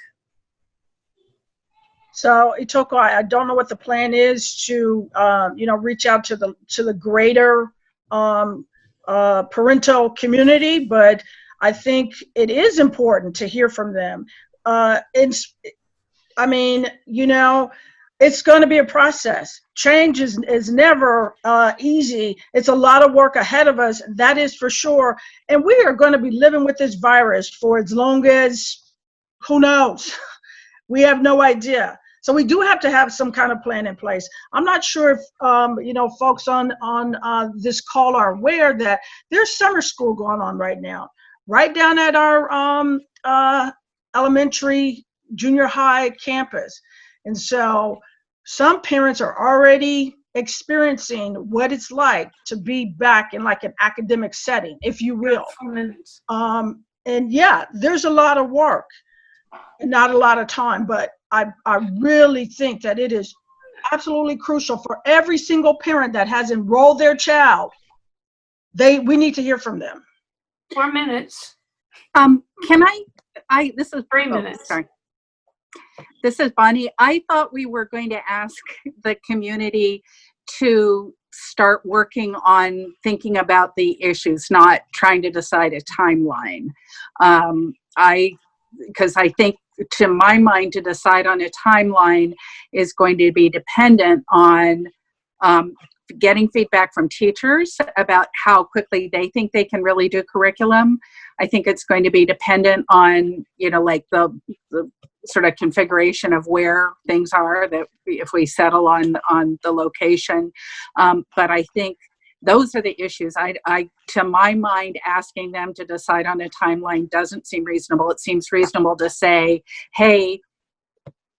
So Itoko, I don't know what the plan is to, you know, reach out to the greater parental community, but I think it is important to hear from them. I mean, you know, it's going to be a process. Change is never easy. It's a lot of work ahead of us, that is for sure. And we are going to be living with this virus for as long as, who knows? We have no idea. So we do have to have some kind of plan in place. I'm not sure if, you know, folks on this call are aware that there's summer school going on right now, right down at our elementary, junior high campus. And so some parents are already experiencing what it's like to be back in like an academic setting, if you will. And yeah, there's a lot of work and not a lot of time, but I really think that it is absolutely crucial for every single parent that has enrolled their child. We need to hear from them. 4 minutes. Can this is 3 minutes. Sorry. This is Bonnie. I thought we were going to ask the community to start working on thinking about the issues, not trying to decide a timeline. Because I think, to my mind, to decide on a timeline is going to be dependent on getting feedback from teachers about how quickly they think they can really do curriculum. I think it's going to be dependent on, you know, like the sort of configuration of where things are, that if we settle on the location. But I think those are the issues. I, to my mind, asking them to decide on a timeline doesn't seem reasonable. It seems reasonable to say, hey,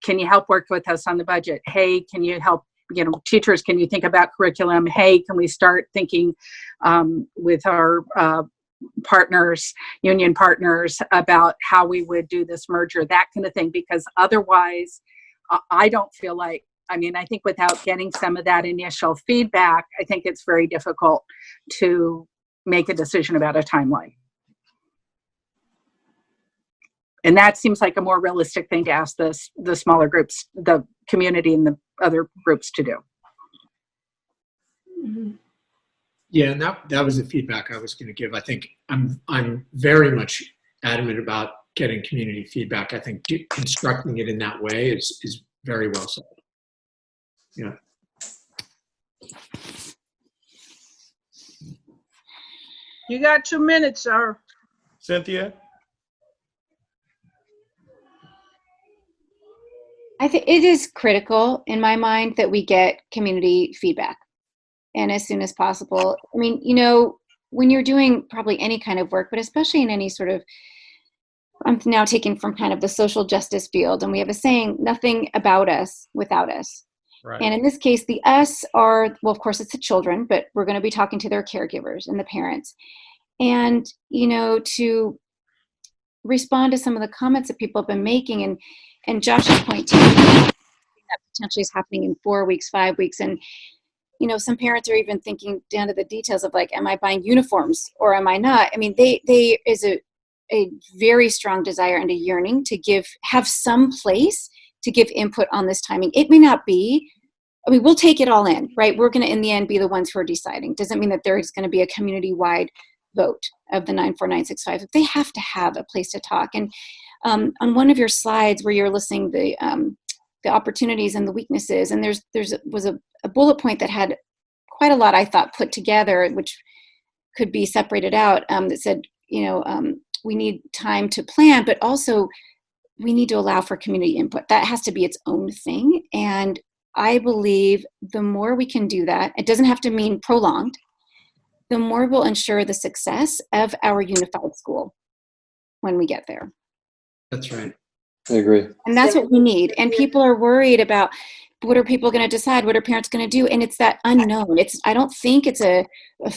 can you help work with us on the budget? Hey, can you help, you know, teachers, can you think about curriculum? Hey, can we start thinking with our partners, union partners, about how we would do this merger, that kind of thing, because otherwise I don't feel like, I mean, I think without getting some of that initial feedback, I think it's very difficult to make a decision about a timeline. And that seems like a more realistic thing to ask the smaller groups, the community and the other groups to do. Mm-hmm. Yeah, and that was the feedback I was going to give. I think I'm very much adamant about getting community feedback. I think constructing it in that way is very well said. Yeah. You got 2 minutes, sir. Cynthia? I think it is critical in my mind that we get community feedback, and as soon as possible. I mean, you know, when you're doing probably any kind of work, but especially in any sort of, I'm now taking from kind of the social justice field, and we have a saying, nothing about us without us. Right. And in this case, the us are, well, of course, it's the children, but we're going to be talking to their caregivers and the parents. And, you know, to respond to some of the comments that people have been making, and Josh's point too, that potentially is happening in 4 weeks, 5 weeks. And, you know, some parents are even thinking down to the details of like, am I buying uniforms or am I not? I mean, they is a very strong desire and a yearning to have some place to give input on this timing. It may not be, I mean, we'll take it all in, right? We're going to, in the end, be the ones who are deciding. Doesn't mean that there is going to be a community-wide vote of the 94965. They have to have a place to talk. And on one of your slides where you're listing the opportunities and the weaknesses, and was a bullet point that had quite a lot, I thought, put together, which could be separated out, that said, you know, we need time to plan, but also we need to allow for community input. That has to be its own thing. And I believe the more we can do that, it doesn't have to mean prolonged, the more we'll ensure the success of our unified school when we get there. That's right. I agree. And that's what we need. And people are worried about, what are people going to decide? What are parents going to do? And it's that unknown. I don't think it's a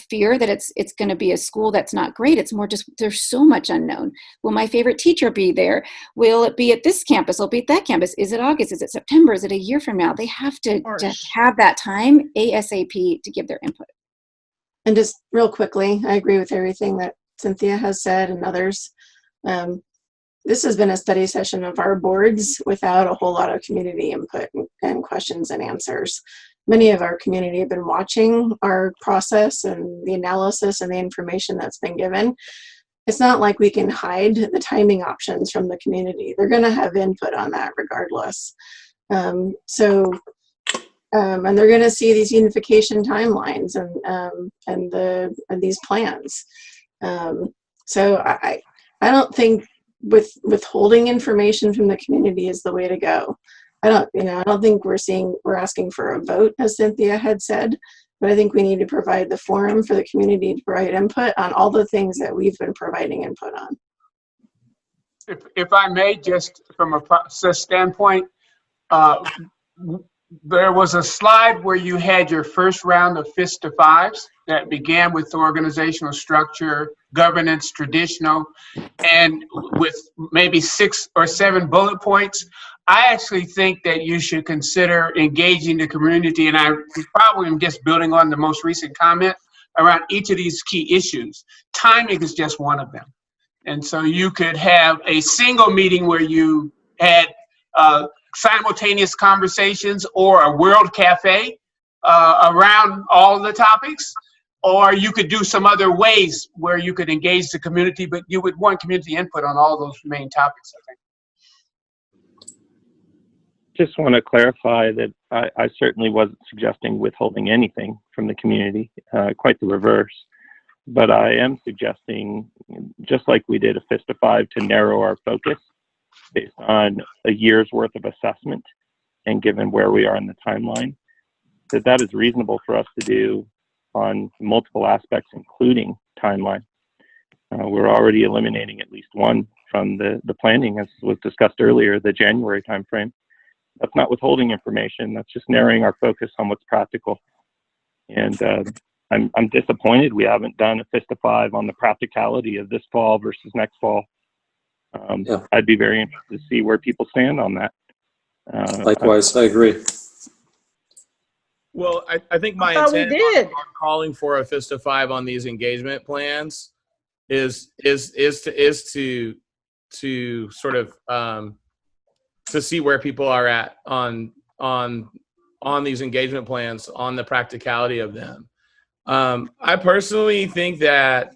fear that it's going to be a school that's not great. It's more just, there's so much unknown. Will my favorite teacher be there? Will it be at this campus? Will it be at that campus? Is it August? Is it September? Is it a year from now? They have to just have that time ASAP to give their input. And just real quickly, I agree with everything that Cynthia has said and others. This has been a study session of our boards without a whole lot of community input and questions and answers. Many of our community have been watching our process and the analysis and the information that's been given. It's not like we can hide the timing options from the community. They're going to have input on that regardless. And they're going to see these unification timelines and these plans. So I don't think withholding information from the community is the way to go. I don't think we're asking for a vote, as Cynthia had said, but I think we need to provide the forum for the community to provide input on all the things that we've been providing input on. If I may, just from a process standpoint, there was a slide where you had your first round of FIST to fives that began with organizational structure, governance, traditional, and with maybe 6 or 7 bullet points. I actually think that you should consider engaging the community, and I probably am just building on the most recent comment around each of these key issues. Timing is just one of them. And so you could have a single meeting where you had simultaneous conversations or a world cafe around all the topics, or you could do some other ways where you could engage the community, but you would want community input on all those main topics, I think. Just want to clarify that I certainly wasn't suggesting withholding anything from the community, quite the reverse. But I am suggesting, just like we did a FIST to 5, to narrow our focus based on a year's worth of assessment, and given where we are in the timeline, that is reasonable for us to do on multiple aspects, including timeline. We're already eliminating at least one from the planning, as was discussed earlier, the January timeframe. That's not withholding information. That's just narrowing our focus on what's practical. And I'm disappointed we haven't done a FIST to 5 on the practicality of this fall versus next fall. I'd be very interested to see where people stand on that. Likewise, I agree. Well, I think my intent on calling for a FIST to 5 on these engagement plans is to sort of to see where people are at on these engagement plans, on the practicality of them. I personally think that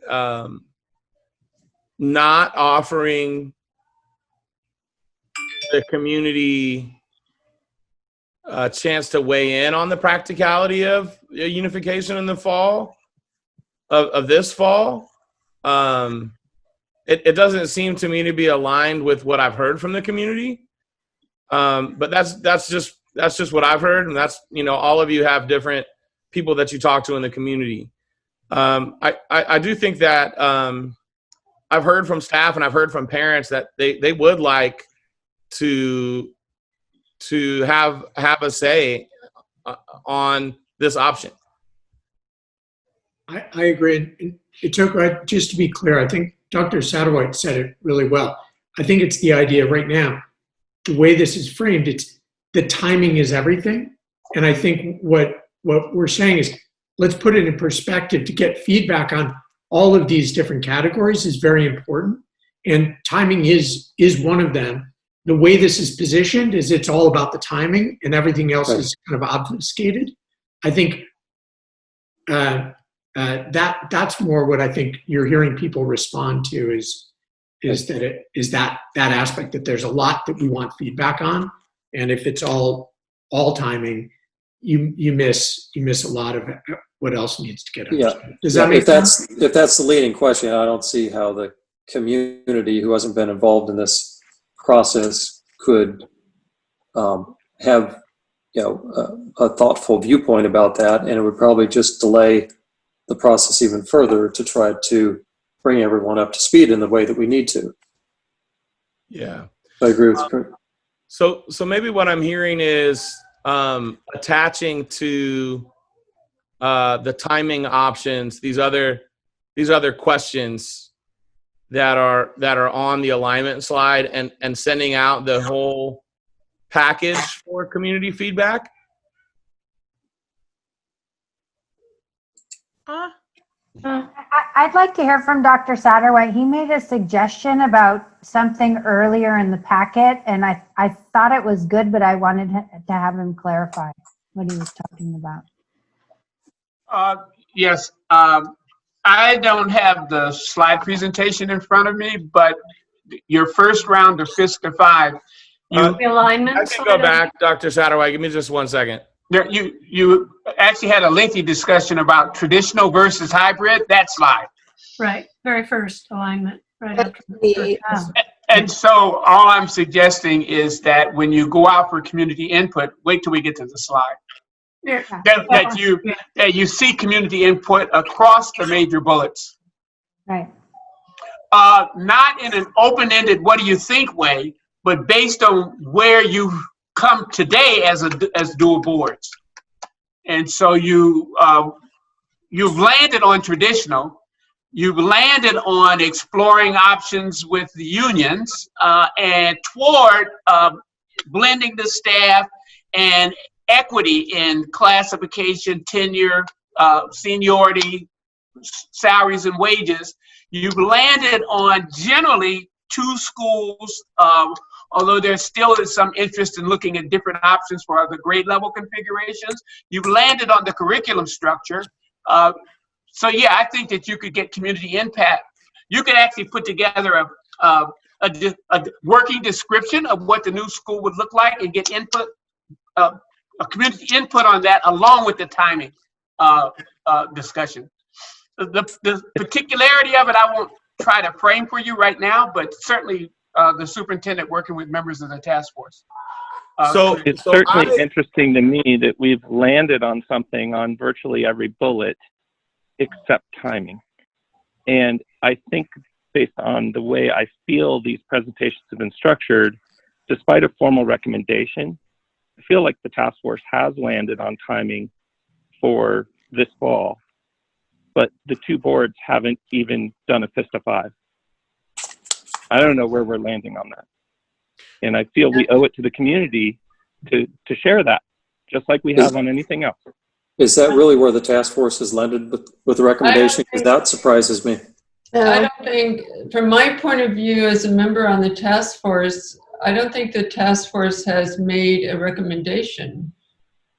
not offering the community a chance to weigh in on the practicality of unification in the fall, of this fall, it doesn't seem to me to be aligned with what I've heard from the community. But that's just what I've heard, and that's, all of you have different people that you talk to in the community. I do think that I've heard from staff and I've heard from parents that they would like to have a say on this option. I agree. It took, just to be clear, I think Dr. Satterwhite said it really well. I think it's the idea right now, the way this is framed, the timing is everything. And I think what we're saying is, let's put it in perspective. To get feedback on all of these different categories is very important. And timing is one of them. The way this is positioned is it's all about the timing, and everything else is kind of obfuscated. I think that's more what I think you're hearing people respond to is that aspect, that there's a lot that we want feedback on, and if it's all timing, you miss a lot of what else needs to get understood. Yeah. Does that make sense? If that's the leading question, I don't see how the community who hasn't been involved in this process could have a thoughtful viewpoint about that, and it would probably just delay the process even further to try to bring everyone up to speed in the way that we need to. Yeah, I agree with you. So maybe what I'm hearing is attaching to the timing options, these other questions that are on the alignment slide, and sending out the whole package for community feedback. I'd like to hear from Dr. Satterwhite. He made a suggestion about something earlier in the packet, and I thought it was good, but I wanted to have him clarify what he was talking about. Yes. I don't have the slide presentation in front of me, but your first round of FISCA 5, The alignment. I can go back, Dr. Satterwhite. Give me just 1 second. You actually had a lengthy discussion about traditional versus hybrid, that slide. Right, very first alignment, right after And so all I'm suggesting is that when you go out for community input, wait till we get to the slide. Yeah. That you see community input across the major bullets. Right. Not in an open-ended what do you think way, but based on where you come today as dual boards. And so you've landed on traditional, you've landed on exploring options with the unions, and toward blending the staff and equity in classification, tenure, seniority, salaries and wages. You've landed on generally 2 schools, although there still is some interest in looking at different options for other grade level configurations. You've landed on the curriculum structure. So yeah, I think that you could get community impact. You could actually put together a working description of what the new school would look like and get input, a community input on that, along with the timing discussion. The particularity of it, I won't try to frame for you right now, but certainly the superintendent working with members of the task force. So it's certainly interesting to me that we've landed on something on virtually every bullet except timing. And I think based on the way I feel these presentations have been structured, despite a formal recommendation, I feel like the task force has landed on timing for this fall, but the 2 boards haven't even done a FISTA 5. I don't know where we're landing on that. And I feel we owe it to the community to share that, just like we have on anything else. Is that really where the task force has landed with the recommendation? Because that surprises me. I don't think, from my point of view as a member on the task force, I don't think the task force has made a recommendation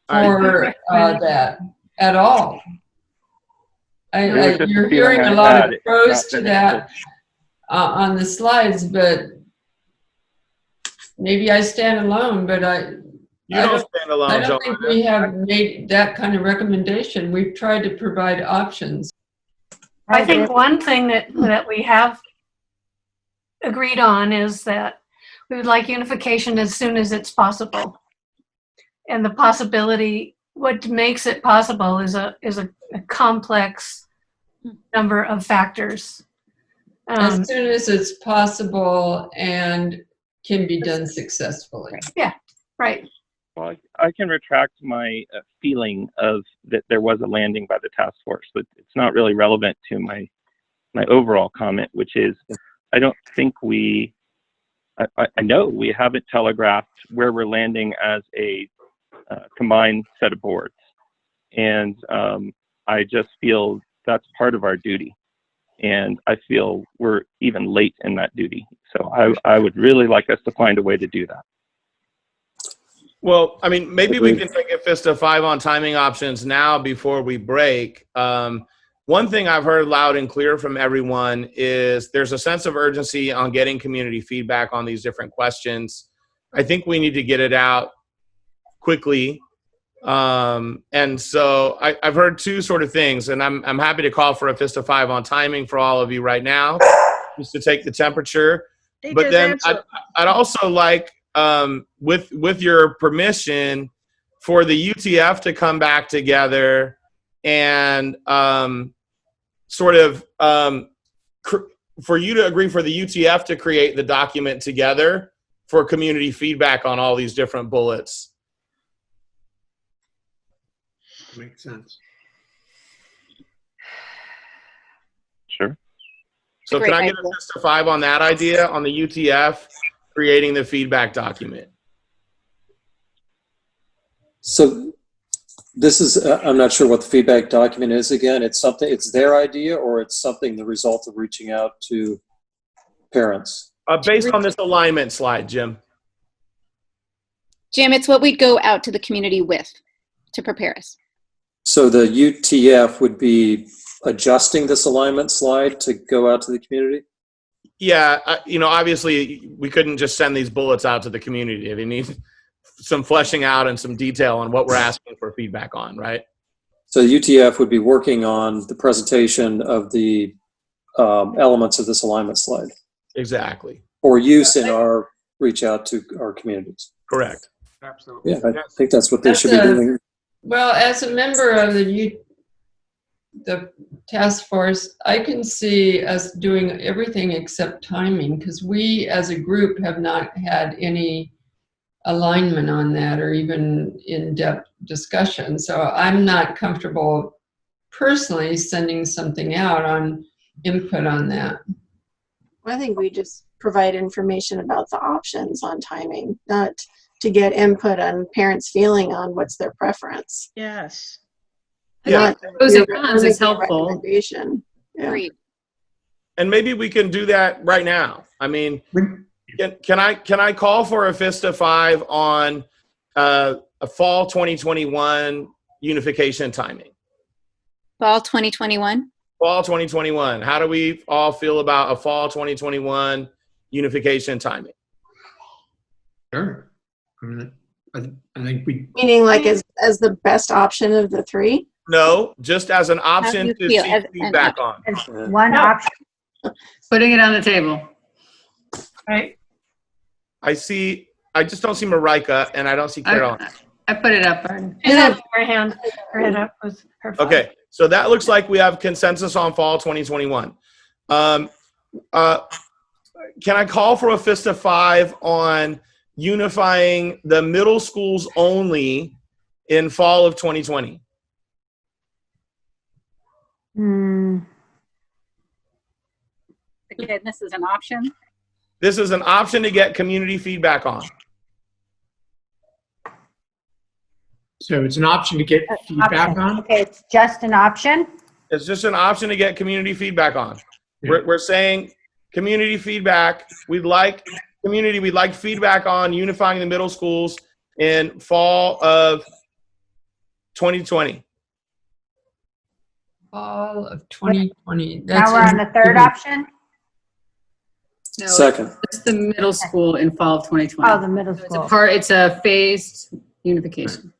for that at all. You're hearing a lot of pros to that on the slides, but maybe I stand alone, but I don't think we have made that kind of recommendation. We've tried to provide options. I think one thing that we have agreed on is that we would like unification as soon as it's possible. And the possibility, what makes it possible is a complex number of factors. As soon as it's possible and can be done successfully. Yeah, right. Well, I can retract my feeling of that there was a landing by the task force, but it's not really relevant to my overall comment, which is I don't think we I know we haven't telegraphed where we're landing as a combined set of boards. And I just feel that's part of our duty. And I feel we're even late in that duty. So I would really like us to find a way to do that. Well, I mean, maybe we can take a fist of 5 on timing options now before we break. One thing I've heard loud and clear from everyone is there's a sense of urgency on getting community feedback on these different questions. I think we need to get it out quickly. And so I've heard 2 sort of things, and I'm happy to call for a fist of 5 on timing for all of you right now, just to take the temperature. But then I'd also like, with your permission, for the UTF to come back together and for you to agree for the UTF to create the document together for community feedback on all these different bullets. Makes sense. Sure. So can I get a fist of 5 on that idea, on the UTF creating the feedback document? So this is, I'm not sure what the feedback document is again. It's something, it's their idea, or it's something the result of reaching out to parents? Based on this alignment slide, Jim. Jim, it's what we'd go out to the community with to prepare us. So the UTF would be adjusting this alignment slide to go out to the community? Yeah, obviously we couldn't just send these bullets out to the community. They need some fleshing out and some detail on what we're asking for feedback on, right? So the UTF would be working on the presentation of the elements of this alignment slide. Exactly. For use in our reach out to our communities. Correct. Absolutely. Yeah, I think that's what they should be doing. Well, as a member of the task force, I can see us doing everything except timing, because we as a group have not had any alignment on that or even in-depth discussion. So I'm not comfortable personally sending something out on input on that. I think we just provide information about the options on timing, not to get input on parents' feeling on what's their preference. Yes. Yeah. Pros and cons is helpful. Recommendation. Yeah. Agreed. And maybe we can do that right now. I mean, can I call for a fist of 5 on a fall 2021 unification timing? Fall 2021? Fall 2021. How do we all feel about a fall 2021 unification timing? Sure. I think we. Meaning like as the best option of the 3? No, just as an option to feel seek feedback on. One option. Putting it on the table. Right. I just don't see Marika, and I don't see Carol. I put it up. Arden. She's up her hand. Her head up was her. Okay, so that looks like we have consensus on fall 2021. Can I call for a fist of 5 on unifying the middle schools only in fall of 2020? Again, this is an option. This is an option to get community feedback on. So it's an option to get feedback Option. on? Okay, it's just an option? It's just an option to get community feedback on. We're saying community feedback. We'd like feedback on unifying the middle schools in fall of 2020. Fall of 2020. Now we're on the 3rd option? No, Second. It's the middle school in fall of 2020. Oh, the middle school. It's a phased unification.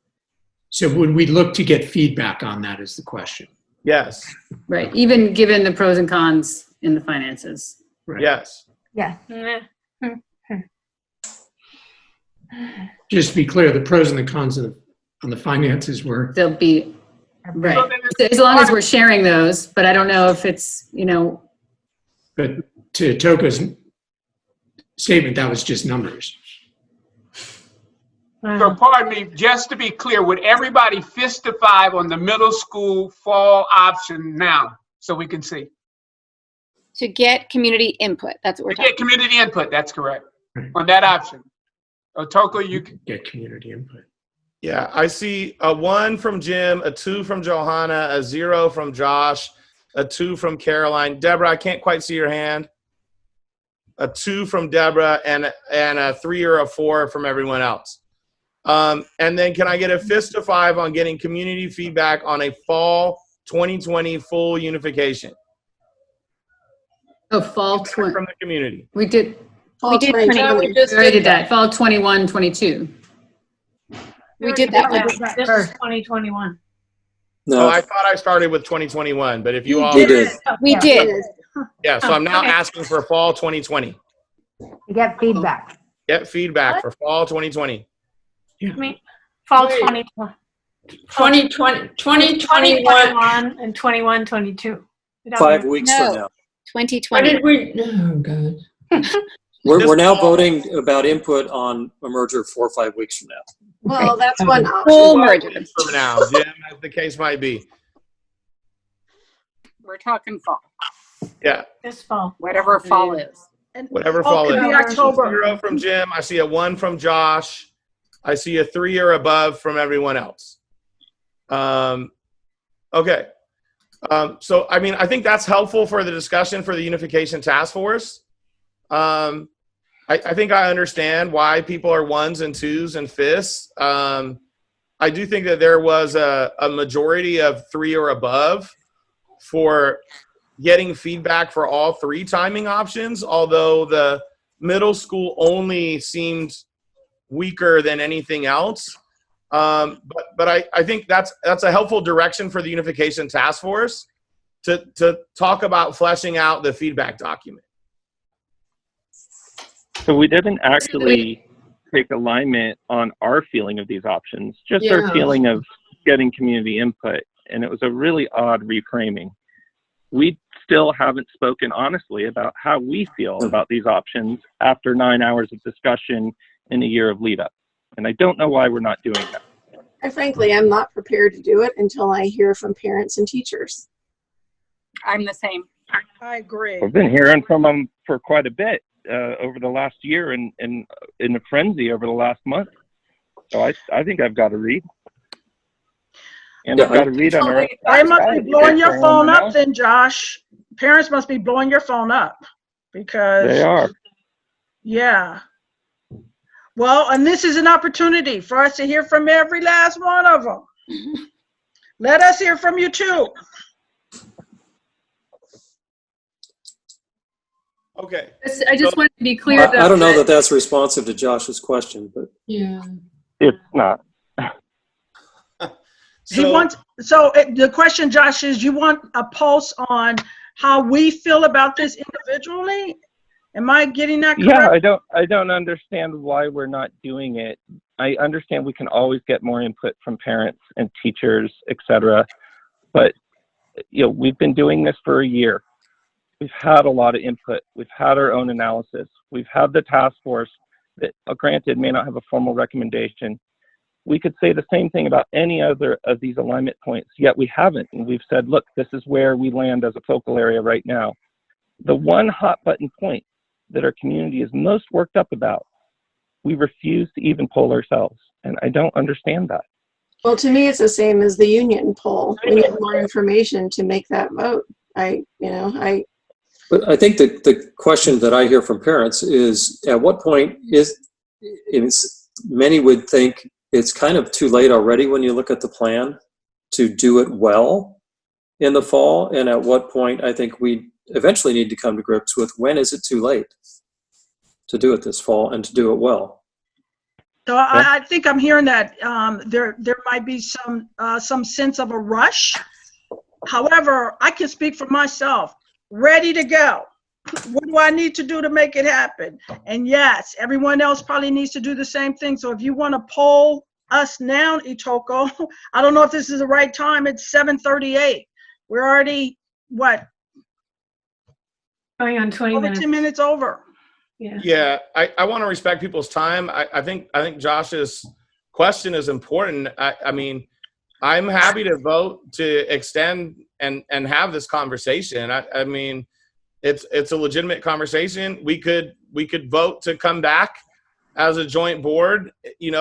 So would we look to get feedback on that is the question. Yes. Right. Even given the pros and cons in the finances. Right. Yes. Yeah. Just to be clear, the pros and the cons on the finances were. They'll be, right. As long as we're sharing those, but I don't know if it's, But to Toka's statement, that was just numbers. So pardon me, just to be clear, would everybody fist of 5 on the middle school fall option now so we can see? To get community input. That's what we're To talking get community input, that's correct. on that option. Otoko, you can. Get community input. Yeah, I see a 1 from Jim, a 2 from Johanna, a 0 from Josh, a 2 from Caroline. Deborah, I can't quite see your hand. A 2 from Deborah, and a 3 or a 4 from everyone else. And then can I get a fist of 5 on getting community feedback on a fall 2020 full unification? Oh, fall 20. From the community. We did. Fall 2020. No, we We just already did did that. Fall 21, 22. We did that one. one. This is 2021. No, Oh, I thought I started with 2021, but if you all, we did. We did. yeah, so I'm now Okay. asking for fall 2020. To get feedback. Get feedback for fall 2020. I mean, fall Wait. 2020. 2020, 2021. 2021 and 21, 22. 5 weeks No. from now. When 2020. did we? Oh, God. We're now voting about input on a merger 4 or 5 weeks from now. Well, that's one Full option. merger. From now, Jim, as the case might be. We're talking fall, Yeah, This fall. whatever fall is. And whatever fall fall could is. be October. 0 from Jim. I see a 1 from Josh. I see a 3 or above from everyone else. Okay. So, I mean, I think that's helpful for the discussion for the Unification Task Force. I think I understand why people are 1s and 2s and fists. I do think that there was a majority of 3 or above for getting feedback for all 3 timing options, although the middle school only seemed weaker than anything else. But I think that's a helpful direction for the Unification Task Force to talk about fleshing out the feedback document. So we didn't actually take alignment on our feeling of these options, just our Yeah. feeling of getting community input. And it was a really odd reframing. We still haven't spoken honestly about how we feel about these options after 9 hours of discussion in a year of lead up. And I don't know why we're not doing that. I frankly, I'm not prepared to do it until I hear from parents and teachers. I'm the same. I agree. I've been hearing from them for quite a bit over the last year and in a frenzy over the last month. So I think I've got to read. And Yeah, I've got to read on our They must be blowing your They're phone on up then, Josh. Parents must be blowing your phone up because. They are. Yeah. Well, and this is an opportunity for us to hear from every last one of them. Let us hear from you too. Okay. I just want to be clear that I don't know that that's responsive to Josh's question, but Yeah. It's not. The question, Josh, is you want a pulse on how we feel about this individually? Am I getting that correct? Yeah, I don't understand why we're not doing it. I understand we can always get more input from parents and teachers, etc. But we've been doing this for a year. We've had a lot of input. We've had our own analysis. We've had the task force that, granted, may not have a formal recommendation. We could say the same thing about any other of these alignment points, yet we haven't. And we've said, look, this is where we land as a focal area right now. The one hot button point that our community is most worked up about, we refuse to even poll ourselves. And I don't understand that. Well, to me, it's the same as the union poll. We need more information to make that vote. But I think the question that I hear from parents is, at what point many would think it's kind of too late already when you look at the plan to do it well in the fall, and at what point I think we eventually need to come to grips with when is it too late to do it this fall and to do it well. So I think I'm hearing that there might be some sense of a rush. However, I can speak for myself. Ready to go. What do I need to do to make it happen? And yes, everyone else probably needs to do the same thing. So if you want to poll us now, Itoko, I don't know if this is the right time. It's 7:38. We're already, what? Going on 20 minutes. 10 minutes over. Yeah, I want to respect people's time. I think Josh's question is important. I mean, I'm happy to vote to extend and have this conversation. I mean, it's a legitimate conversation. We could we could vote to come back as a joint board,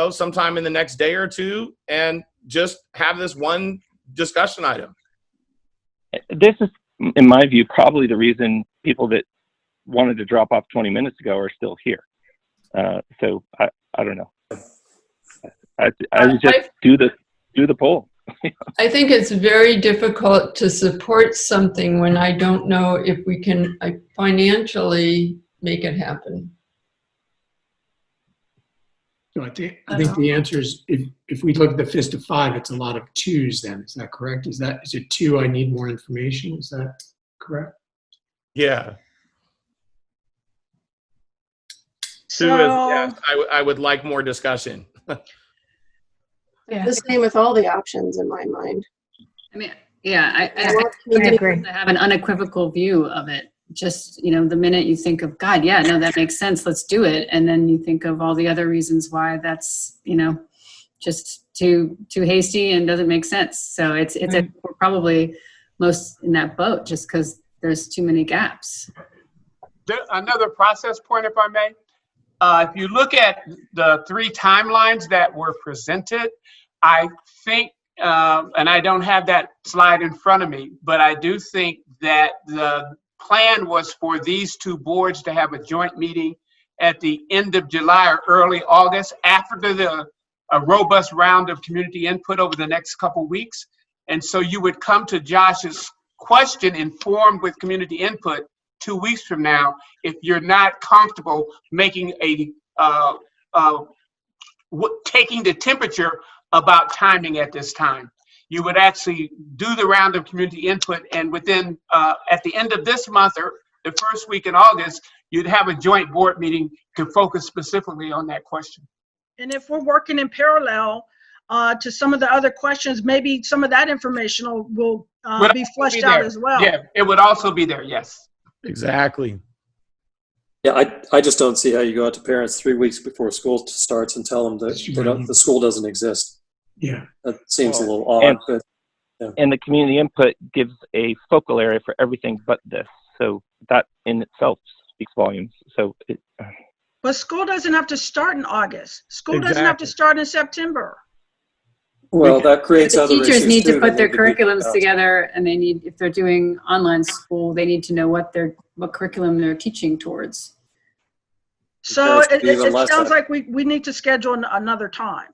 sometime in the next day or two, and just have this one discussion item. This is, in my view, probably the reason people that wanted to drop off 20 minutes ago are still here. So I don't know. I would just do the poll. I think it's very difficult to support something when I don't know if we can financially make it happen. So I think the answer is if we look at the fist of 5, it's a lot of 2s then. Is that correct? Is it 2, I need more information? Is that correct? Yeah. So, 2 is yes. I would like more discussion. The same with all the options in my mind. I mean, yeah, I agree. to have an unequivocal view of it. Just, the minute you think of, God, yeah, no, that makes sense, let's do it. And then you think of all the other reasons why that's, just too hasty and doesn't make sense. So we're probably most in that boat just because there's too many gaps. Another process point, if I may. If you look at the 3 timelines that were presented, I think, and I don't have that slide in front of me, but I do think that the plan was for these 2 boards to have a joint meeting at the end of July or early August after a robust round of community input over the next couple weeks. And so you would come to Josh's question informed with community input 2 weeks from now if you're not comfortable making taking the temperature about timing at this time. You would actually do the round of community input, and within at the end of this month or the first week in August, you'd have a joint board meeting to focus specifically on that question. And if we're working in parallel to some of the other questions, maybe some of that information will be fleshed out as well. Yeah, it would also be there, yes. Exactly. Yeah, I just don't see how you go out to parents 3 weeks before school starts and tell them that the school doesn't exist. Yeah. That seems a little odd. And the community input gives a focal area for everything but this. So that in itself speaks volumes. So But school doesn't have to start in August. School doesn't have to start in September. Well, that creates other issues. Teachers need to put their be curriculums together, and they need, if they're doing online school, they need to know what curriculum they're teaching towards. So it sounds like we need to schedule another time.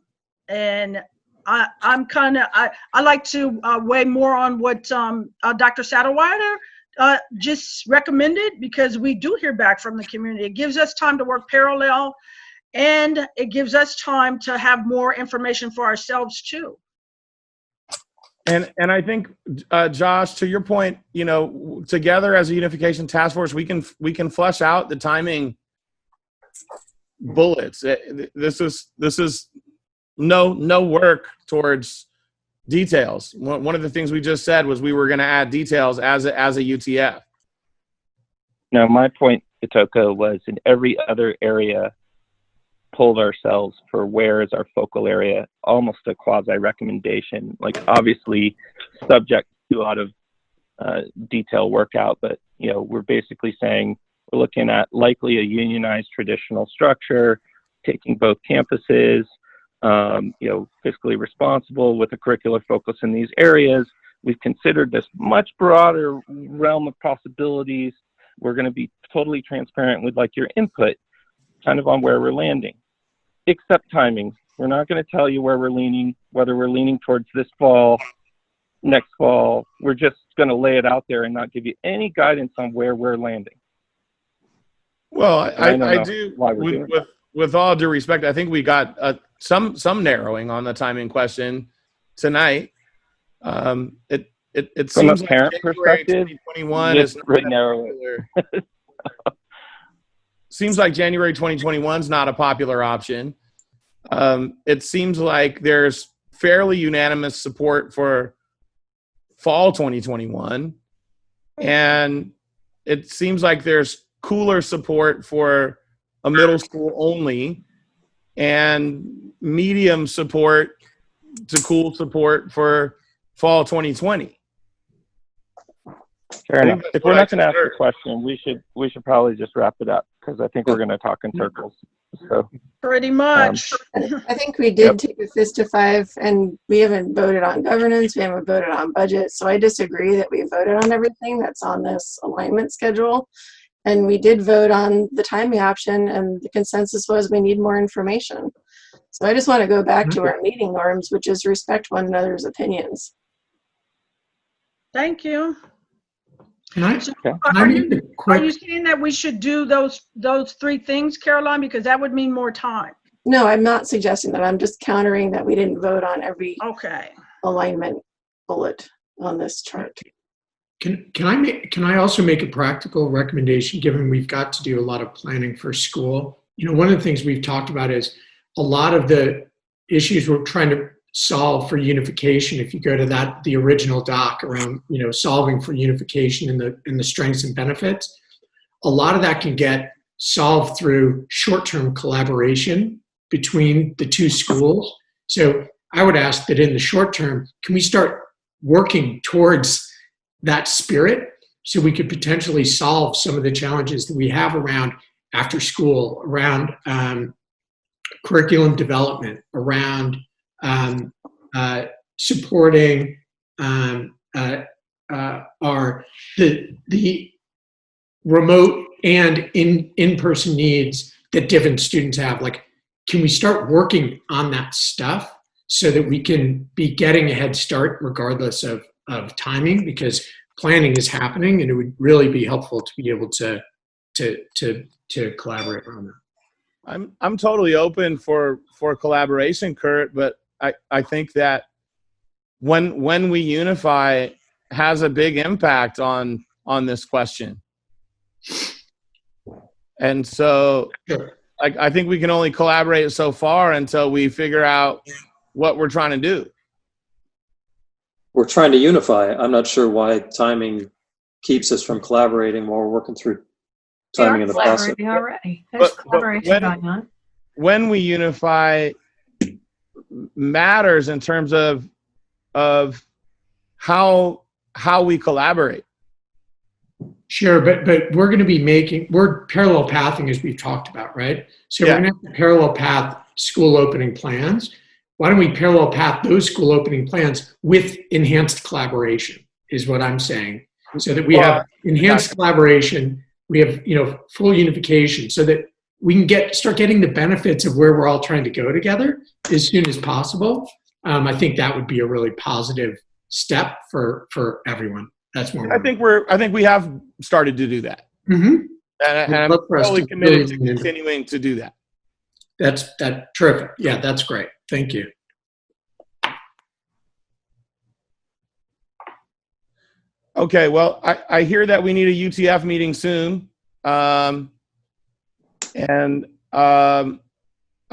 And I'm kind of, I like to weigh more on what Dr. Satterwhite just recommended, because we do hear back from the community. It gives us time to work parallel, and it gives us time to have more information for ourselves too. And I think, Josh, to your point, together as a unification task force, we can flesh out the timing bullets. This is no work towards details. One of the things we just said was we were going to add details as a UTF. No, my point, Itoko, was in every other area, pulled ourselves for where is our focal area, almost a quasi recommendation, like obviously subject to a lot of detail workout, but we're basically saying we're looking at likely a unionized traditional structure, taking both campuses, fiscally responsible with a curricular focus in these areas. We've considered this much broader realm of possibilities. We're going to be totally transparent with your input kind of on where we're landing, except timing. We're not going to tell you where we're leaning, whether we're leaning towards this fall, next fall. We're just going to lay it out there and not give you any guidance on where we're landing. Well, I do, with all due respect, I think we got some narrowing on the timing question tonight. It From seems a parent like perspective, 2021 is really narrow. Seems like January 2021 is not a popular option. It seems like there's fairly unanimous support for fall 2021, and it seems like there's cooler support for a middle school only, and medium support to cool support for fall 2020. Fair enough. If we're not going to ask the question, we should probably just wrap it up. because I think we're going to talk in circles. So Pretty much. I think we did take a fist of 5, and we haven't voted on governance, we haven't voted on budget, so I disagree that we voted on everything that's on this alignment schedule. And we did vote on the timing option, and the consensus was we need more information. So I just want to go back to our meeting norms, which is respect one another's opinions. Thank you. Are you saying that we should do those 3 things, Caroline? Because that would mean more time. No, I'm not suggesting that. I'm just countering that we didn't vote on every alignment bullet on this chart. Can I also make a practical recommendation, given we've got to do a lot of planning for school? One of the things we've talked about is a lot of the issues we're trying to solve for unification. If you go to the original doc around, solving for unification and the strengths and benefits, a lot of that can get solved through short-term collaboration between the 2 schools. So I would ask that in the short term, can we start working towards that spirit so we could potentially solve some of the challenges that we have around after school, around curriculum development, around supporting the remote and in-person needs that different students have. Like, can we start working on that stuff so that we can be getting a head start regardless of timing? Because planning is happening, and it would really be helpful to be able to collaborate on that. I'm totally open for collaboration, Kurt, but I think that when we unify has a big impact on this question. And so I think we can only collaborate so far until we figure out what we're trying to do. We're trying to unify. I'm not sure why timing keeps us from collaborating while we're working through timing in the process. Already. There's collaboration going on. When we unify matters in terms of how we collaborate. Sure, but we're going to be we're parallel pathing, as we've talked about, right? So we're going to have to parallel path school opening plans. Why don't we parallel path those school opening plans with enhanced collaboration, is what I'm saying. So that we have enhanced collaboration, we have full unification, so that we can start getting the benefits of where we're all trying to go together as soon as possible. I think that would be a really positive step for everyone. That's more. I think we have started to do that, and I'm totally committed to continuing to do that. That's terrific. Yeah, that's great. Thank you. Okay, well, I hear that we need a UTF meeting soon, and I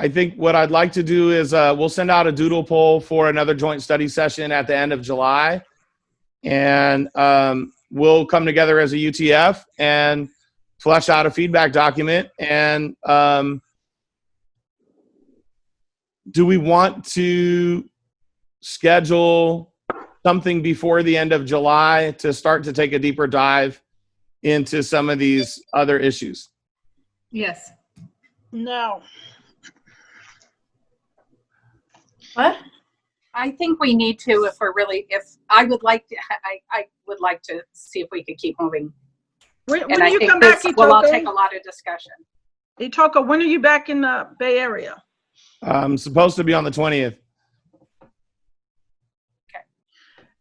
think what I'd like to do is we'll send out a doodle poll for another joint study session at the end of July. And we'll come together as a UTF and flesh out a feedback document. And do we want to schedule something before the end of July to start to take a deeper dive into some of these other issues? Yes. No. What? I think we need to, I would like to see if we could keep moving. When you come back, I'll take a lot of discussion. Itoko, when are you back in the Bay Area? I'm supposed to be on the 20th.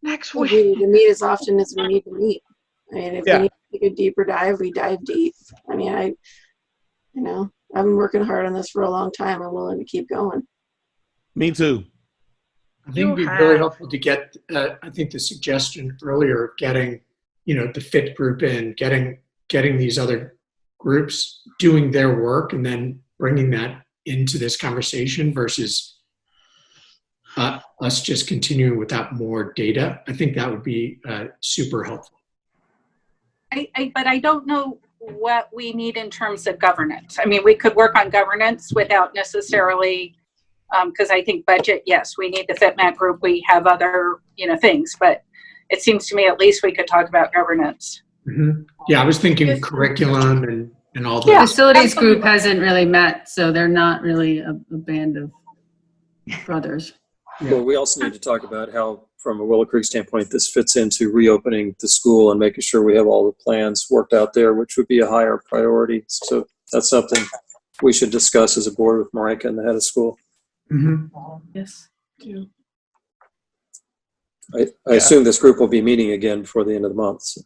Next week. We need to meet as often as we need to meet. I mean, if we need to take a deeper dive, we dive deep. I mean, I've been working hard on this for a long time. I'm willing to keep going. Me too. I think it'd be really helpful to get, I think the suggestion earlier of getting, the FIT group in, getting these other groups doing their work and then bringing that into this conversation versus us just continuing without more data. I think that would be super helpful. But I don't know what we need in terms of governance. I mean, we could work on governance without necessarily, because I think budget, yes, we need the FitMat group. We have other, things, but it seems to me at least we could talk about governance. Mm-hmm. Yeah, I was thinking curriculum and all The those. facilities group hasn't really met, so they're not really a band of brothers. Well, we also need to talk about how, from a Willow Creek standpoint, this fits into reopening the school and making sure we have all the plans worked out there, which would be a higher priority. So that's something we should discuss as a board with Marika and the head of school. Yes. I assume this group will be meeting again before the end of the month. So.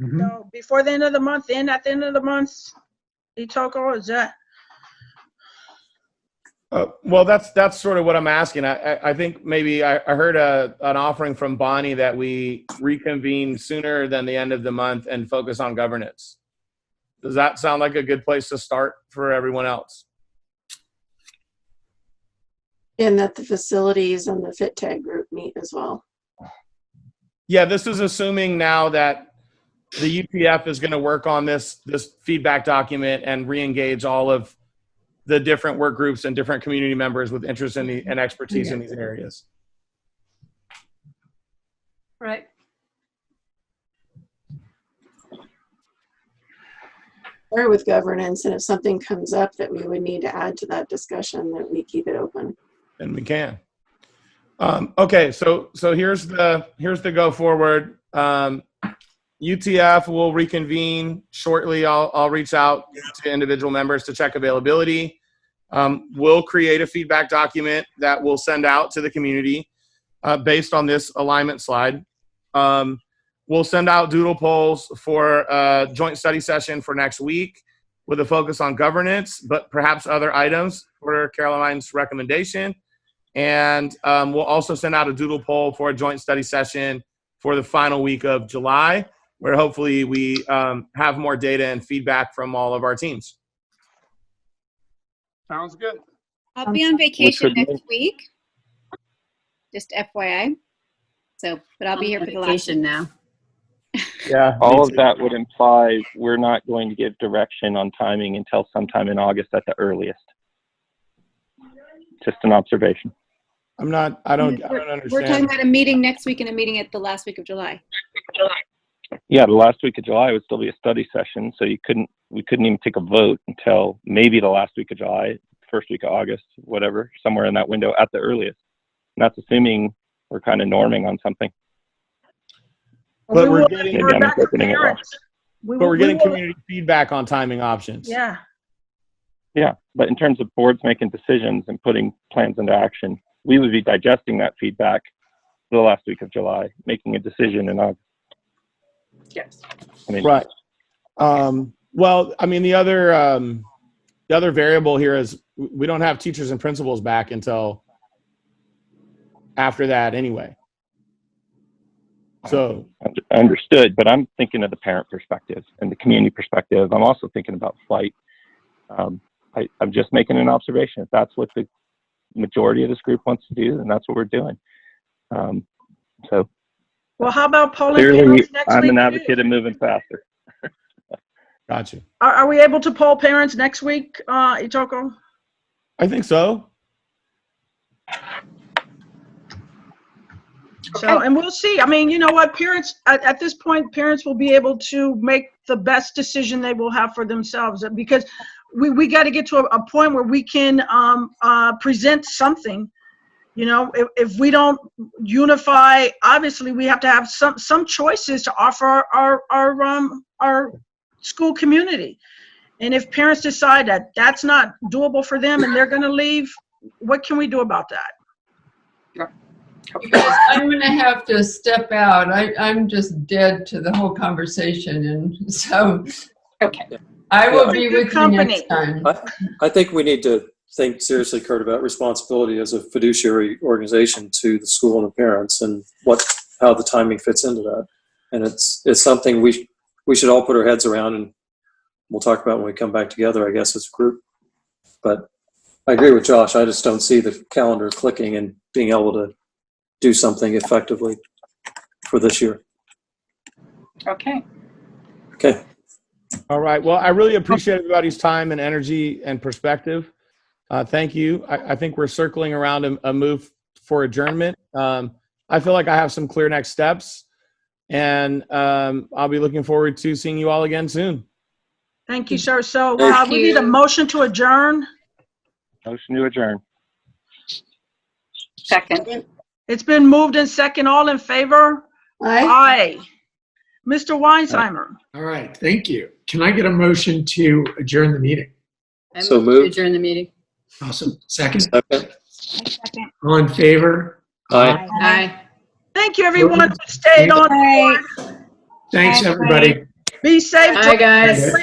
No, before the end of the month, and at the end of the month, Itoko, is that? Well, that's sort of what I'm asking. I think maybe I heard an offering from Bonnie that we reconvene sooner than the end of the month and focus on governance. Does that sound like a good place to start for everyone else? And that the facilities and the Fit Tag group meet as well. Yeah, this is assuming now that the UPF is going to work on this feedback document and re-engage all of the different work groups and different community members with interest in and expertise in these areas. Right. Or with governance, and if something comes up that we would need to add to that discussion, that we keep it open. And we can. Okay, so here's the go forward. UTF will reconvene shortly. I'll reach out to individual members to check availability. We'll create a feedback document that we'll send out to the community based on this alignment slide. We'll send out doodle polls for a joint study session for next week with a focus on governance, but perhaps other items for Caroline's recommendation. And we'll also send out a doodle poll for a joint study session for the final week of July, where hopefully we have more data and feedback from all of our teams. Sounds good. I'll be on vacation next week. Just FYI. So, but I'll be here for the last vacation now. Yeah. All of that would imply we're not going to give direction on timing until sometime in August at the earliest. Just an observation. I don't understand. We're talking about a meeting next week and a meeting at the last week of July. Yeah, the last week of July would still be a study session, so we couldn't even take a vote until maybe the last week of July, first week of August, whatever, somewhere in that window at the earliest. And that's assuming we're kind of norming on something. But we're getting, maybe I'm interpreting it wrong. But we're getting community feedback on timing options. Yeah. Yeah, but in terms of boards making decisions and putting plans into action, we would be digesting that feedback the last week of July, making a decision in August. Yes. I mean, right. Well, I mean, the other variable here is we don't have teachers and principals back until after that anyway. So understood, but I'm thinking of the parent perspective and the community perspective. I'm also thinking about flight. I'm just making an observation. If that's what the majority of this group wants to do, then that's what we're doing. So Well, how about polling clearly, parents next week? I'm an advocate of moving faster. Gotcha. Are we able to poll parents next week, Itoko? I think so. So, and we'll see. I mean, you know what? Parents, at this point, parents will be able to make the best decision they will have for themselves, because we got to get to a point where we can present something. You know, if we don't unify, obviously we have to have some choices to offer our school community. And if parents decide that that's not doable for them and they're going to leave, what can we do about that? You guys, I'm going to have to step out. I'm just dead to the whole conversation, and so okay. I will be with you next time. I think we need to think seriously, Kurt, about responsibility as a fiduciary organization to the school and the parents, and how the timing fits into that. And it's something we should all put our heads around, and we'll talk about when we come back together, I guess, as a group. But I agree with Josh. I just don't see the calendar clicking and being able to do something effectively for this year. Okay. Okay. All right. Well, I really appreciate everybody's time and energy and perspective. Thank you. I think we're circling around a move for adjournment. I feel like I have some clear next steps, and I'll be looking forward to seeing you all again soon. Thank you, sir. So Thank we need a you. motion to adjourn. Motion to adjourn. Second. It's been moved and second. All in favor? Aye. Aye. Mr. Weinsheimer. All right, thank you. Can I get a motion to adjourn the meeting? I So move to moved. adjourn the meeting. Awesome. Second? Second. Second. All in favor? Aye. Aye. Thank you, everyone who stayed on Bye. board. Thanks, Bye, everybody. Be safe. Bye, guys.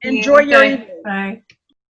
Enjoy your Bye. evening. Bye.